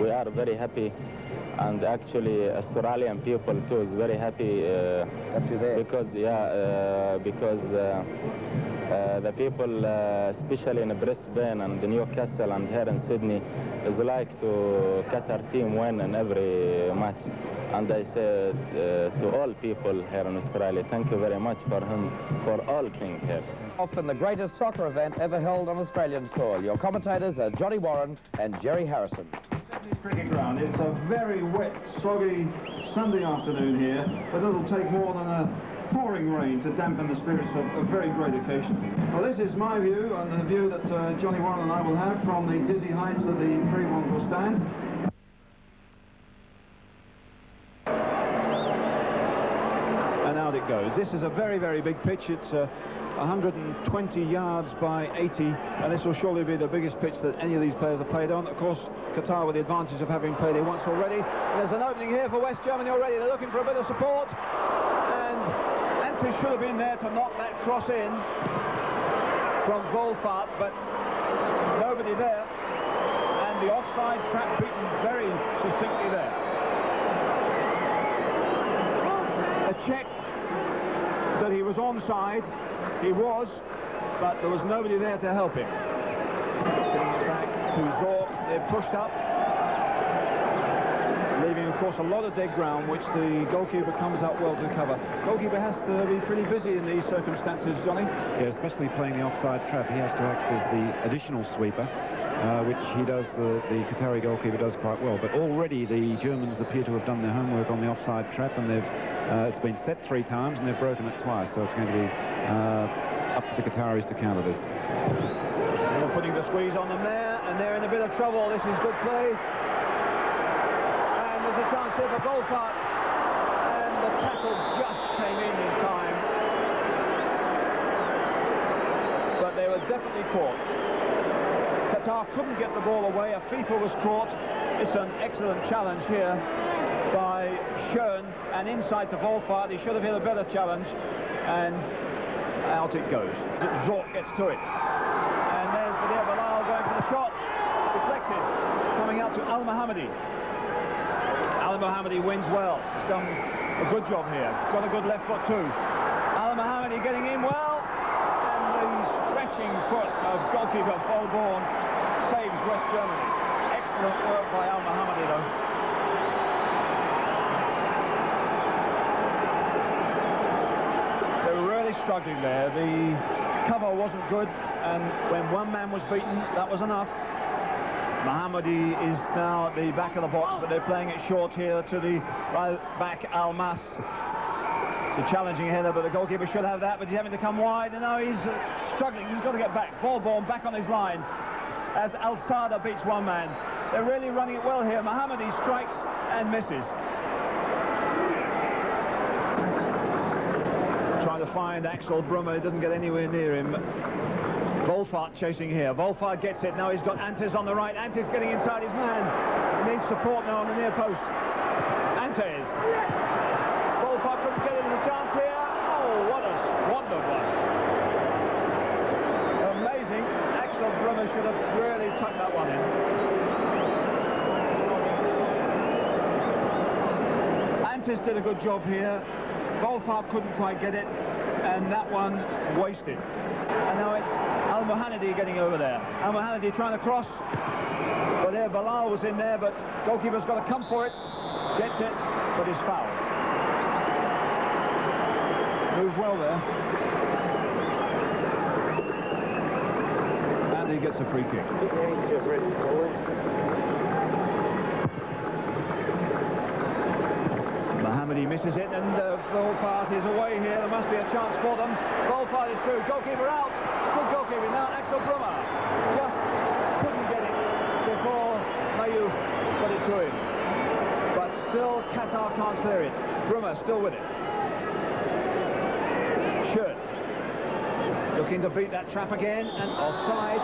Speaker 14: we are very happy, and actually Australian people too is very happy because the people especially in Brisbane and Newcastle and here in Sydney is like to Qatar team win in every match. And I say to all people here in Australia, thank you very much for all being here.
Speaker 2: Often the greatest soccer event ever held on Australian soil. Your commentators are Johnny Warren and Jerry Harrison.
Speaker 13: Cricket ground. It's a very wet, soggy Sunday afternoon here, but it'll take more than a pouring rain to dampen the spirits of a very great occasion. Well, this is my view, and the view that Johnny Warren and I will have from the dizzy heights of the Tribune will stand. And out it goes. This is a very, very big pitch. It's 120 yards by 80, and this will surely be the biggest pitch that any of these players have played on. Of course, Qatar with the advantage of having played it once already. And there's an opening here for West Germany already. They're looking for a bit of support, and Antis should have been there to knock that cross in from Wolfart, but nobody there, and the offside trap beaten very succinctly there. A check that he was onside. He was, but there was nobody there to help him. Getting it back to Zorc. They've pushed up, leaving, of course, a lot of dead ground, which the goalkeeper comes out well to cover. Goalkeeper has to be pretty busy in these circumstances, Johnny.
Speaker 3: Yeah, especially playing the offside trap. He has to act as the additional sweeper, which he does, the Qatari goalkeeper does quite well. But already the Germans appear to have done their homework on the offside trap, and they've it's been set 3 times and they've broken it twice, so it's going to be up to the Qataris to counter this.
Speaker 13: They're putting the squeeze on them there, and they're in a bit of trouble. This is good play. And there's a chance here for Wolfart, and the tackle just came in time. But they were definitely caught. Qatar couldn't get the ball away. A FIFA was caught. It's an excellent challenge here by Schoen, and inside to Wolfart. He should have hit a better challenge, and out it goes. Zorc gets to it, and there's Bilal going for the shot, deflected, coming out to Al Mohammadi. Al Mohammadi wins well. He's done a good job here. Got a good left foot too. Al Mohammadi getting in well, and the stretching foot of goalkeeper Fordham saves West Germany. Excellent work by Al Mohammadi though. Struggling there. The cover wasn't good, and when one man was beaten, that was enough. Mohammadi is now at the back of the box, but they're playing it short here to the right back, Almas. It's a challenging header, but the goalkeeper should have that, but he's having to come wide, and now he's struggling. He's got to get back. Ball born back on his line as Al Sada beats one man. They're really running it well here. Mohammadi strikes and misses. Trying to find Axel Brummer, he doesn't get anywhere near him. Wolfart chasing here. Wolfart gets it. Now he's got Antes on the right. Antes getting inside his man. He needs support now on the near post. Antes. Wolfart couldn't get it. There's a chance here. Oh, what a squander one. Amazing. Axel Brummer should have really tucked that one in. Antes did a good job here. Wolfart couldn't quite get it, and that one wasted. And now it's Al Mohammadi getting over there. Al Mohammadi trying to cross, but there Bilal was in there, but goalkeeper's got to come for it. Gets it, but is fouled.
Speaker 4: well there. And he gets a free kick. Mohammed misses it, and Volpart is away here. There must be a chance for them. Volpart is through. Goalkeeper out. Good goalkeeper now. Axel Brummer just couldn't get it before Mayouf got it to him. But still, Qatar can't clear it. Brummer still with it. Schön looking to beat that trap again, and offside.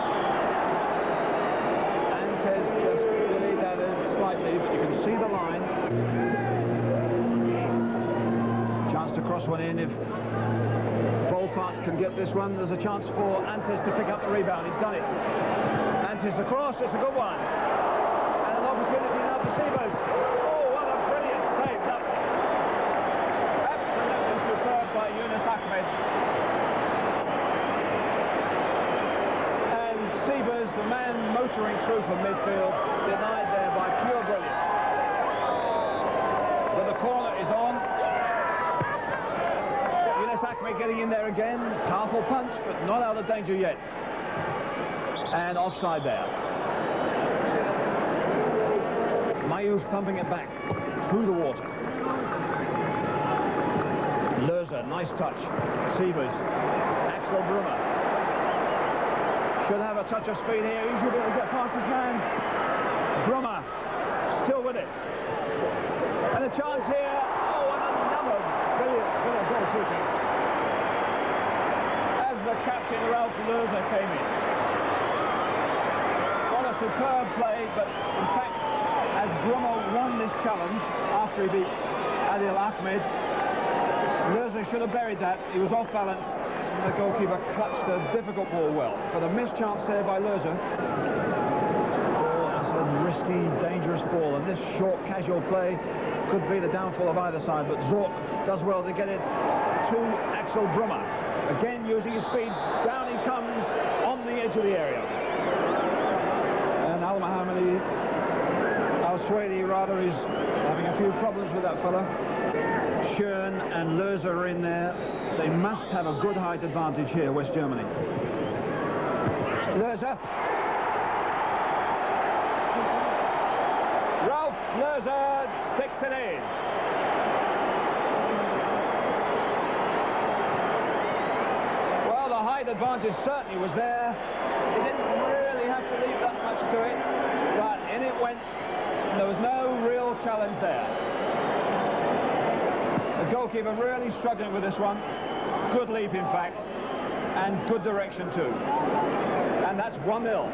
Speaker 4: Antes just really down slightly, but you can see the line. Chance to cross one in. If Volfart can get this one, there's a chance for Antes to pick up the rebound. He's done it. Antes the cross, it's a good one. And an opportunity now for Sievers. Oh, what a brilliant save that was. Absolutely superb by Yunus Ahmed. And Sievers, the man motoring through from midfield, denied there by pure brilliance. But the corner is on. Ahmed getting in there again. Powerful punch, but not out of danger yet. And offside there. Mayouf thumping it back through the water. Lerzer, nice touch. Sievers. Axel Brummer. Should have a touch of speed here. He should be able to get past his man. Brummer still with it. And a chance here. Oh, and another brilliant goalkeeping. The captain, Ralph Lerzer, came in. What a superb play, but in fact, as Brummer won this challenge after he beats Adil Ahmed, Lerzer should have buried that. He was off balance, and the goalkeeper clutched a difficult ball well. But a missed chance there by Lerzer. Oh, that's a risky, dangerous ball, and this short, casual play could be the downfall of either side, but Zorc does well to get it to Axel Brummer. Again, using his speed, down he comes on the edge of the area. And Al-Mohammadi, Al-Swedi rather, is having a few problems with that fella. Schön and Lerzer are in there. They must have a good height advantage here, West Germany. Lerzer. Ralph Lerzer sticks it in. The advantage certainly was there. He didn't really have to leave that much to it, but in it went, and there was no real challenge there. The goalkeeper really struggling with this one. Good leap, in fact, and good direction too. And that's 1-0.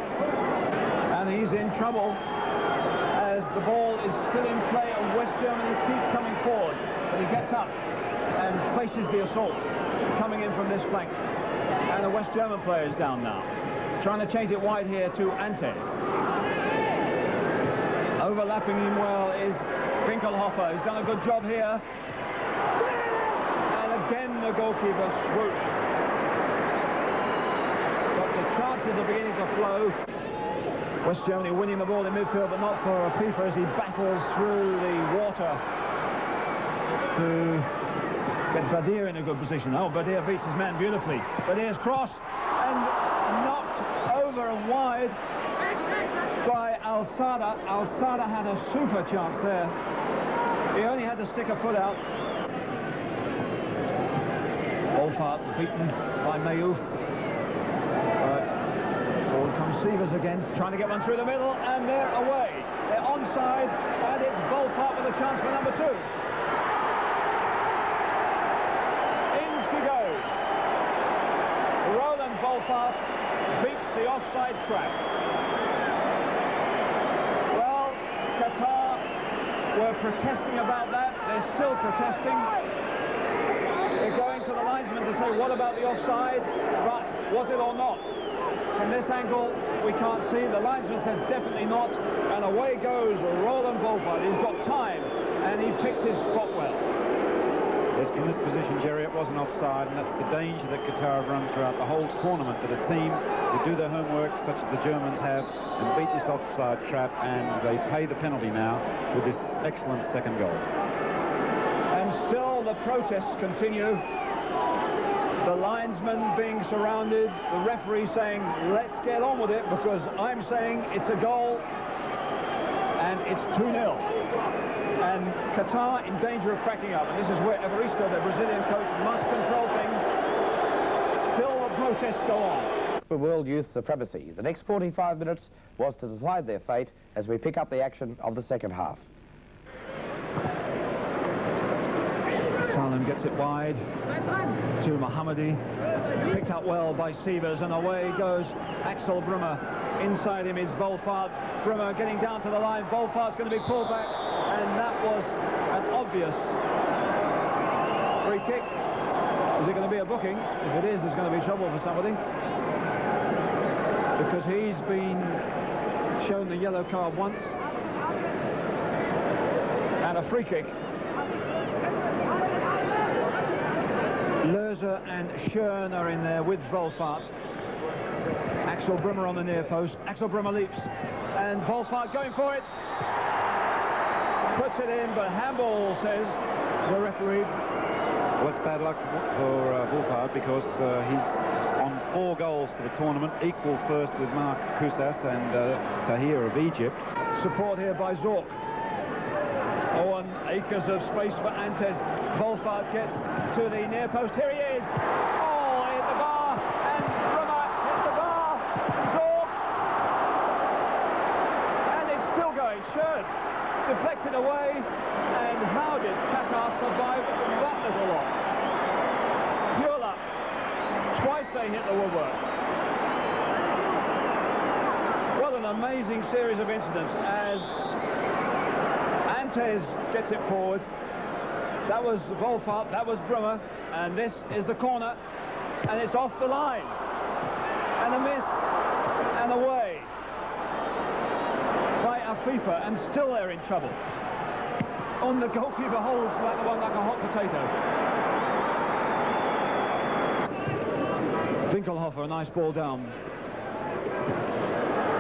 Speaker 4: And he's in trouble as the ball is still in play, and West Germany keep coming forward. But he gets up and faces the assault coming in from this flank. And the West German player is down now. Trying to change it wide here to Antes. Overlapping him well is Winkelhofer, who's done a good job here. And again the goalkeeper swoops. But the chances are beginning to flow. West Germany winning the ball in midfield, but not for FIFA as he battles through the water to get Badir in a good position. Oh, Badir beats his man beautifully. Badir's cross and knocked over and wide by Al-Sada. Al-Sada had a super chance there. He only had to stick a foot out. Volfart beaten by Mayouf. Forward comes Sievers again, trying to get one through the middle, and they're away. They're onside, and it's Volfart with a chance for number 2. Goes. Roland Volfart beats the offside trap. Well, Qatar were protesting about that. They're still protesting. They're going to the linesman to say, what about the offside? But was it or not? From this angle, we can't see. The linesman says definitely not. And away goes Roland Volfart. He's got time, and he picks his spot well.
Speaker 13: Yes, from this position, Jerry, it wasn't offside, and that's the danger that Qatar have run throughout the whole tournament, that a team who do their homework, such as the Germans have, and beat this offside trap, and they pay the penalty now with this excellent second goal.
Speaker 4: And still still the protests continue. The linesmen being surrounded, the referee saying, let's get on with it, because I'm saying it's a goal, and it's 2-0. And Qatar in danger of cracking up, and this is where Evaristo, the Brazilian coach, must control things. Still the protests go on.
Speaker 2: For world youth supremacy. The next 45 minutes was to decide their fate as we pick up the action of the second half.
Speaker 4: Salem gets it wide to Mohammadi, picked up well by Sievers, and away goes Axel Brummer. Inside him is Wolfart. Brummer getting down to the line. Wolfart's going to be pulled back, and that was an obvious free kick. Is it going to be a booking? If it is, there's going to be trouble for somebody, because he's been shown the yellow card once, and a free kick. Lerzer and Schön are in there with Wolfart. Axel Brummer on the near post. Axel Brummer leaps, and Wolfart going for it. Puts it in, but handball, says the referee.
Speaker 13: Well, it's bad luck for Wolfart, because he's on 4 goals for the tournament, equal first with Mark Kousas and Tahir of Egypt.
Speaker 4: Support here by Zorc. acres of space for Antes. Wolfart gets to the near post. Here he is. Oh, hit the bar, and Brummer hit the bar. Zorc, and it's still going. Schön deflected away, and how did Qatar survive that little lot? Pure luck. Twice they hit the woodwork. What an amazing series of incidents as Antes gets it forward. That was Wolfart, that was Brummer, and this is the corner, and it's off the line. And a miss, and away by Afifa, and still they're in trouble. On the goalkeeper holds like the one like a hot potato. Winkelhofer, a nice ball down.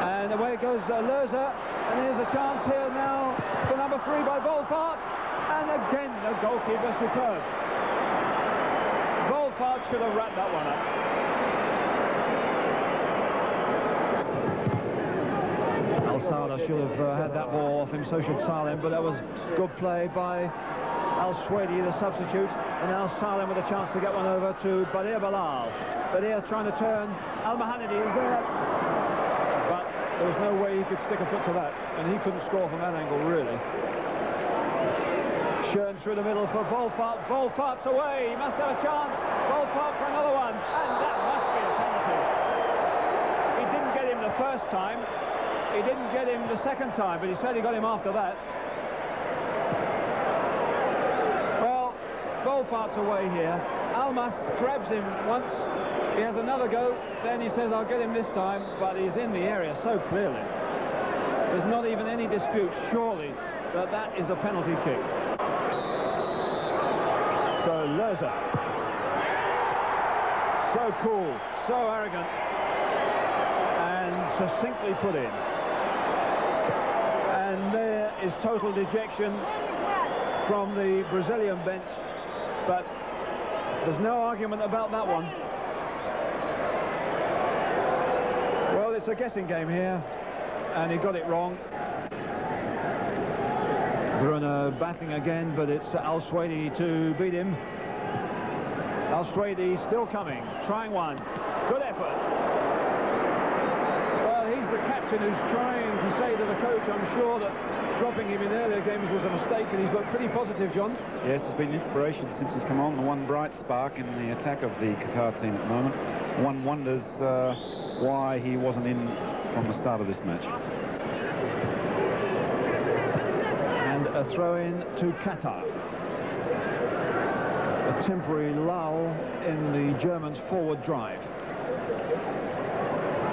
Speaker 4: And away goes Lerzer, and here's a chance here now for number 3 by Wolfart, and again the goalkeeper superb. Wolfart should have wrapped that one up. Al-Sada should have had that ball off him, so should Salem, but that was good play by Al-Swedi, the substitute, and now Salem with a chance to get one over to Badir Bilal. Badir trying to turn. Al-Mahannadi is there, but there was no way he could stick a foot to that, and he couldn't score from that angle, really. Schön through the middle for Wolfart. Wolfart's away, he must have a chance. Wolfart for another one, and that must be a penalty. He didn't get him the first time, he didn't get him the second time, but he said he got him after that. Well, Wolfart's away here. Almas grabs him once, he has another go, then he says I'll get him this time, but he's in the area so clearly. There's not even any dispute, surely, that that is a penalty kick. So Lerzer, so cool, so arrogant, and succinctly put in. And there is total dejection from the Brazilian bench, but there's no argument about that one. Well, it's a guessing game here, and he got it wrong. Brunner battling again, but it's Al-Swedi to beat him. Al-Swedi still coming, trying one. Good effort. Well, he's the captain who's trying to say to the coach, I'm sure, that dropping him in earlier games was a mistake, and he's looked pretty positive, John.
Speaker 13: Yes, it's been an inspiration since he's come on, the one bright spark in the attack of the Qatar team at the moment. One wonders why he wasn't in from the start of this match.
Speaker 4: And a throw-in to Qatar. A temporary lull in the Germans' forward drive,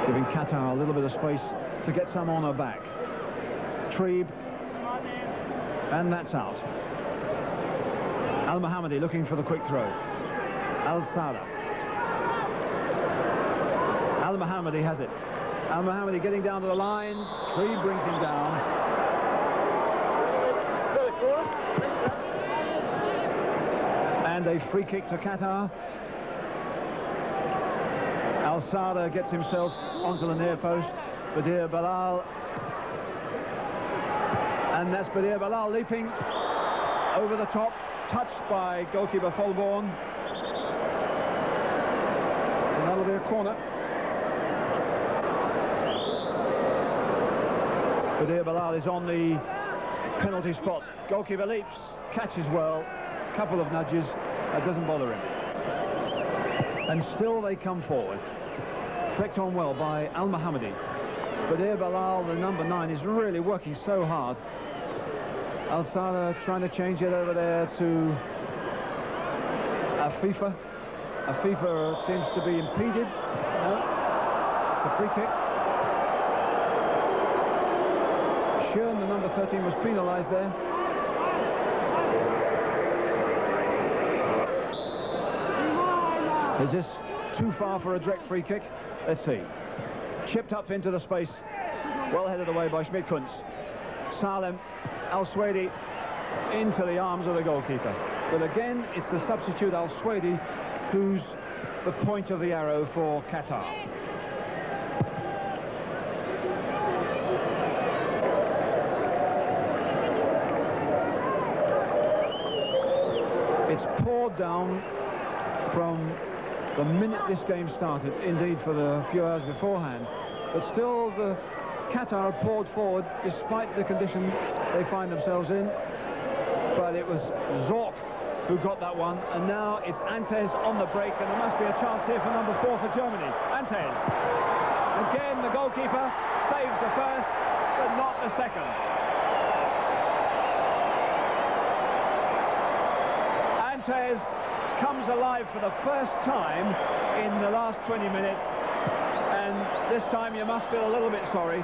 Speaker 4: giving Qatar a little bit of space to get some honour back. Treeb, and that's out. Al-Mahannadi looking for the quick throw. Al-Sada. Al-Mahannadi has it. Al-Mahannadi getting down to the line. Treeb brings him down. And a free kick to Qatar. Al-Sada gets himself onto the near post. Badir Bilal. And that's Badir Bilal leaping over the top, touched by goalkeeper Folborn. And that'll be a corner. Badir Bilal is on the penalty spot. Goalkeeper leaps, catches well, couple of nudges, that doesn't bother him. And still they come forward. Flicked on well by Al-Mohammadi. Badir Bilal, the number 9, is really working so hard. Al-Sada trying to change it over there to Afifa. Afifa seems to be impeded. No, it's a free kick. Schön, the number 13, was penalised there. Is this too far for a direct free kick? Let's see. Chipped up into the space. Well headed away by Schmidt-Kunz. Salem Al-Swedi into the arms of the goalkeeper. But again, it's the substitute Al-Swedi who's the point of the arrow for Qatar. It's poured down from the minute this game started, indeed for the few hours beforehand. But still, the Qatar poured forward despite the condition they find themselves in. But it was Zorc who got that one, and now it's Antes on the break, and there must be a chance here for number 4 for Germany. Antes. Again, the goalkeeper saves the first, but not the second. Antes comes alive for the first time in the last 20 minutes, and this time you must feel a little bit sorry.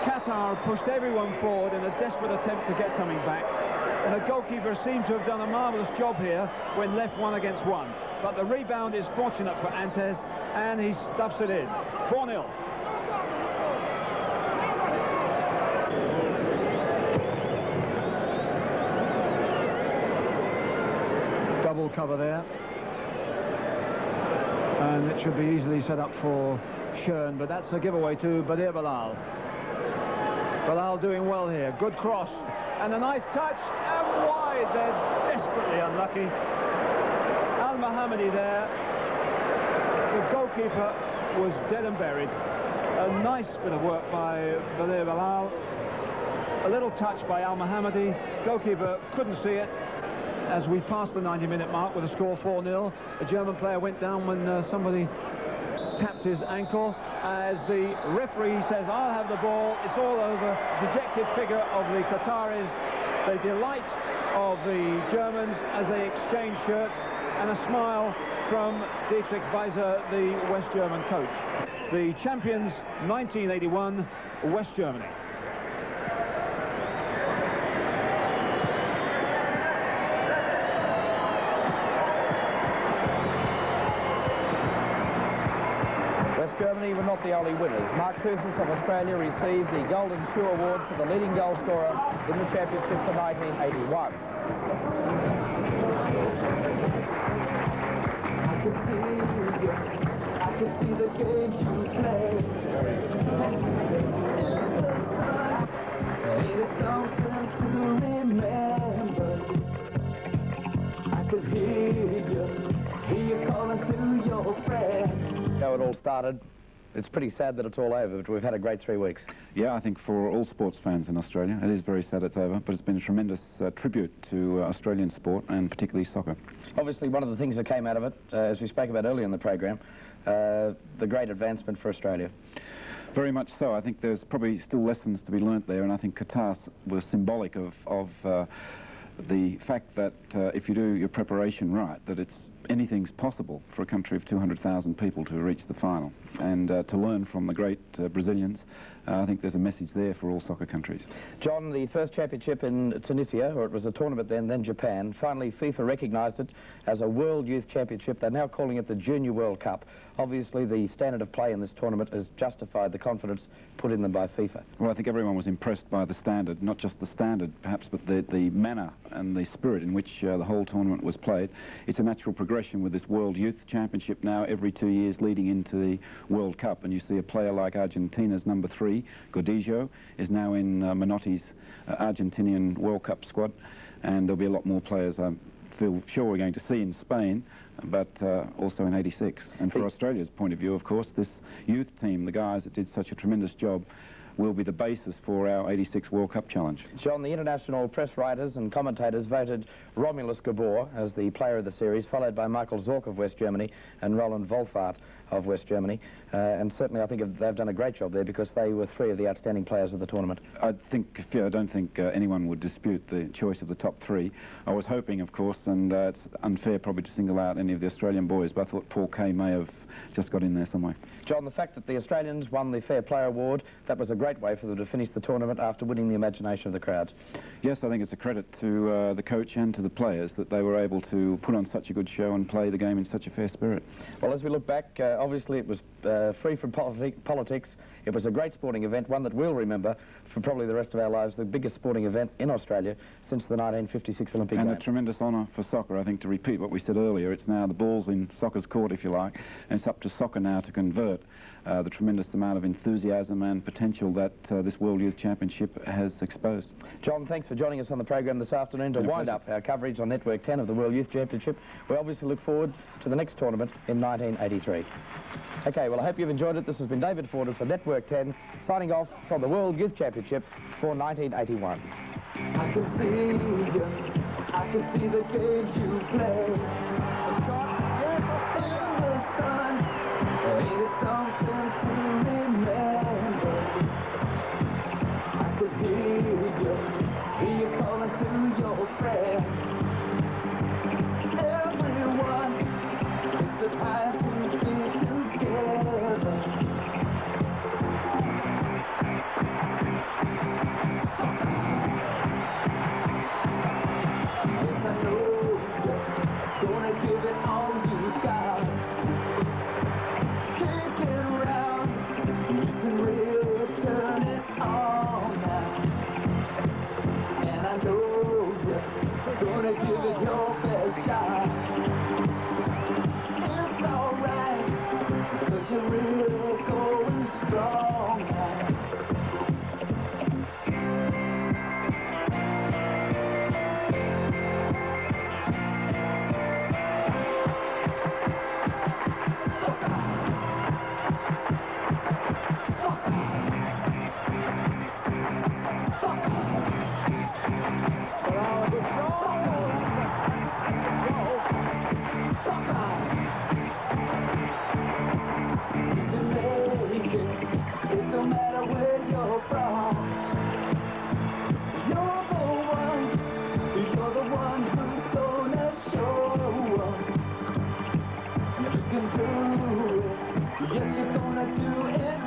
Speaker 4: Qatar pushed everyone forward in a desperate attempt to get something back, and the goalkeeper seemed to have done a marvellous job here when left 1 against 1. But the rebound is fortunate for Antes, and he stuffs it in. 4-0. Double cover there. And it should be easily set up for Schön, but that's a giveaway to Badir Bilal. Bilal doing well here. Good cross. And a nice touch. And wide. They're desperately unlucky. Al-Mohammadi there. The goalkeeper was dead and buried. A nice bit of work by Badir Bilal. A little touch by Al-Mohammadi. Goalkeeper couldn't see it. As we passed the 90-minute mark with a score 4-0, a German player went down when somebody tapped his ankle. As the referee says, I'll have the ball, it's all over. Dejected figure of the Qataris, the delight of the Germans as they exchange shirts, and a smile from Dietrich Weiser, the West German coach. The champions, 1981, West Germany.
Speaker 2: Germany were not the only winners. Mark Curtis of Australia received the Golden Shoe Award for the leading goal scorer in the championship for 1981.
Speaker 19: I could see the games you play. Ain't it something to remember? I could hear you calling to your friends.
Speaker 2: How it all started. It's pretty sad that it's all over, but we've had a great 3 weeks.
Speaker 3: Yeah, I think for all sports fans in Australia, it is very sad it's over, but it's been a tremendous tribute to Australian sport, and particularly soccer.
Speaker 2: Obviously, one of the things that came out of it, as we spoke about earlier in the program, the great advancement for Australia.
Speaker 3: Very much so. I think there's probably still lessons to be learnt there, and I think Qatar was symbolic of the fact that if you do your preparation right, that anything's possible for a country of 200,000 people to reach the final. And to learn from the great Brazilians, I think there's a message there for all soccer countries.
Speaker 2: John, the first championship in Tunisia, or it was a tournament then Japan, finally FIFA recognised it as a World Youth Championship. They're now calling it the Junior World Cup. Obviously, the standard of play in this tournament has justified the confidence put in them by FIFA.
Speaker 3: Well, I think everyone was impressed by the standard, not just the standard, perhaps, but the manner and the spirit in which the whole tournament was played. It's a natural progression with this World Youth Championship now every 2 years leading into the World Cup, and you see a player like Argentina's number 3, Gordillo, is now in Menotti's Argentinian World Cup squad, and there'll be a lot more players I feel sure we're going to see in Spain, but also in '86. And for Australia's point of view, of course, this youth team, the guys that did such a tremendous job, will be the basis for our '86 World Cup challenge.
Speaker 2: John, the international press writers and commentators voted Romulus Gabor as the player of the series, followed by Michael Zorc of West Germany and Roland Wolfart of West Germany. And certainly I think they've done a great job there because they were 3 of the outstanding players of the tournament. I don't think anyone would dispute the choice of the top 3. I was hoping, of course, and it's unfair probably to single out any of the Australian boys, but I thought Paul Kay may have just got in there somewhere. John, the fact that the Australians won the Fair Play Award, that was a great way for them to finish the tournament after winning the imagination of the crowds. Yes, I think it's a credit to the coach and to the players that they were able to put on such a good show and play the game in such a fair spirit. Well, as we look back, obviously it was free from politics. It was a great sporting event, one that we'll remember for probably the rest of our lives, the biggest sporting event in Australia since the 1956 Olympic Games. And a tremendous honour for soccer, I think, to repeat what we said earlier. It's now the ball's in soccer's court, if you like, and it's up to soccer now to convert the tremendous amount of enthusiasm and potential that this World Youth Championship has exposed. John, thanks for joining us on the program this afternoon to wind up our coverage on Network 10 of the World Youth Championship. We obviously look forward to the next tournament in 1983. OK, well, I hope you've enjoyed it. This has been David Fordham for Network 10, signing off from the World Youth Championship for 1981.
Speaker 19: I can see you, I can see the games you play. In the sun, ain't it something to remember? I could hear you calling to your friend. Everyone, it's the time to be together. Yes, I know you're gonna give it all you got. Kick it around, you can really turn it on now. And I know you're gonna give it your best shot. It's alright, 'cause you're really going strong now. It don't matter where you're from. You're the one who's gonna show up. You can do it. Yes, you're gonna do it.